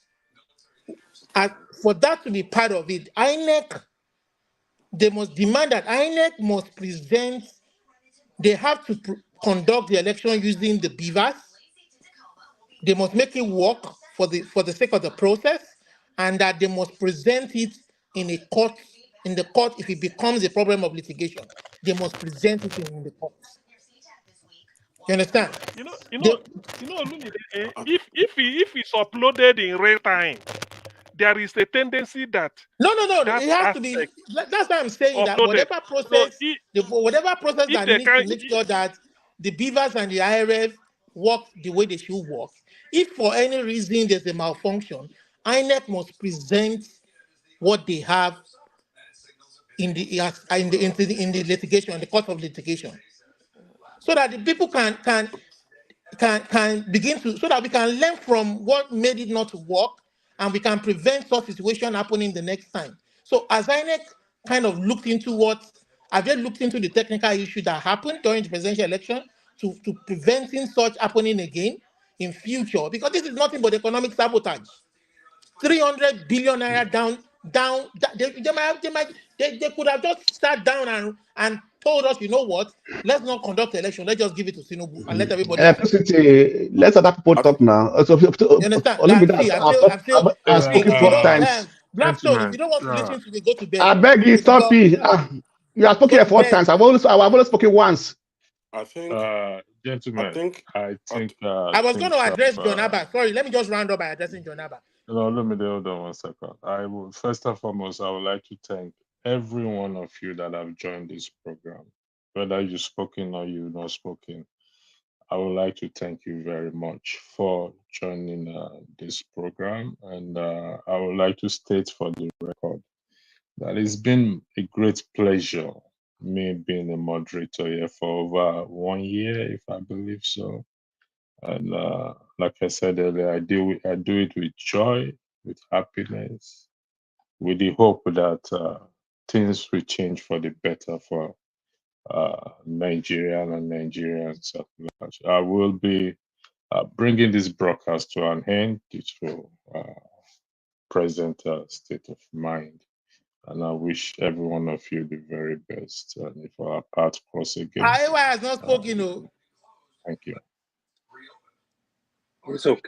for that to be part of it, they must demand that INEC must present, they have to conduct the election using the beavers. They must make it work for the sake of the process, and that they must present it in the court if it becomes a problem of litigation. They must present it in the court. You understand? If it's uploaded in real time, there is a tendency that no, it has to be. That's why I'm saying that whatever process that needs to make sure that the beavers and the IRF work the way they should work. If for any reason there's a malfunction, INEC must present what they have in the litigation, in the court of litigation, so that the people can begin to, so that we can learn from what made it not to work, and we can prevent such situation happening the next time. So as INEC kind of looked into what Have you looked into the technical issue that happened during the presidential election to preventing such happening again in future? Because this is nothing but economic sabotage. 300 billion naira down. They could have just sat down and told us, you know what? Let's not conduct the election. Let's just give it to Tinubu and let everybody have it. Let other people talk now. So, You understand? Like, see, I'm speaking both times. Blackstone, if you don't want to listen to me, go to bed. I beg you, stop it. You have spoken 4 times. I've only spoken once. I think, gentlemen, I think I was going to address John Abba. Sorry, let me just round up by addressing John Abba. No, let me hold on 1 second. I will first and foremost, I would like to thank every one of you that have joined this program, whether you've spoken or you've not spoken. I would like to thank you very much for joining this program, and I would like to state for the record that it's been a great pleasure me being a moderator here for over 1 year, if I believe so. And like I said earlier, I do it with joy, with happiness, with the hope that things will change for the better for Nigeria and Nigerians at large. I will be bringing this broadcast to an end due to present state of mind. And I wish every one of you the very best. And if our paths cross again, Iowa has not spoken. thank you. It's okay.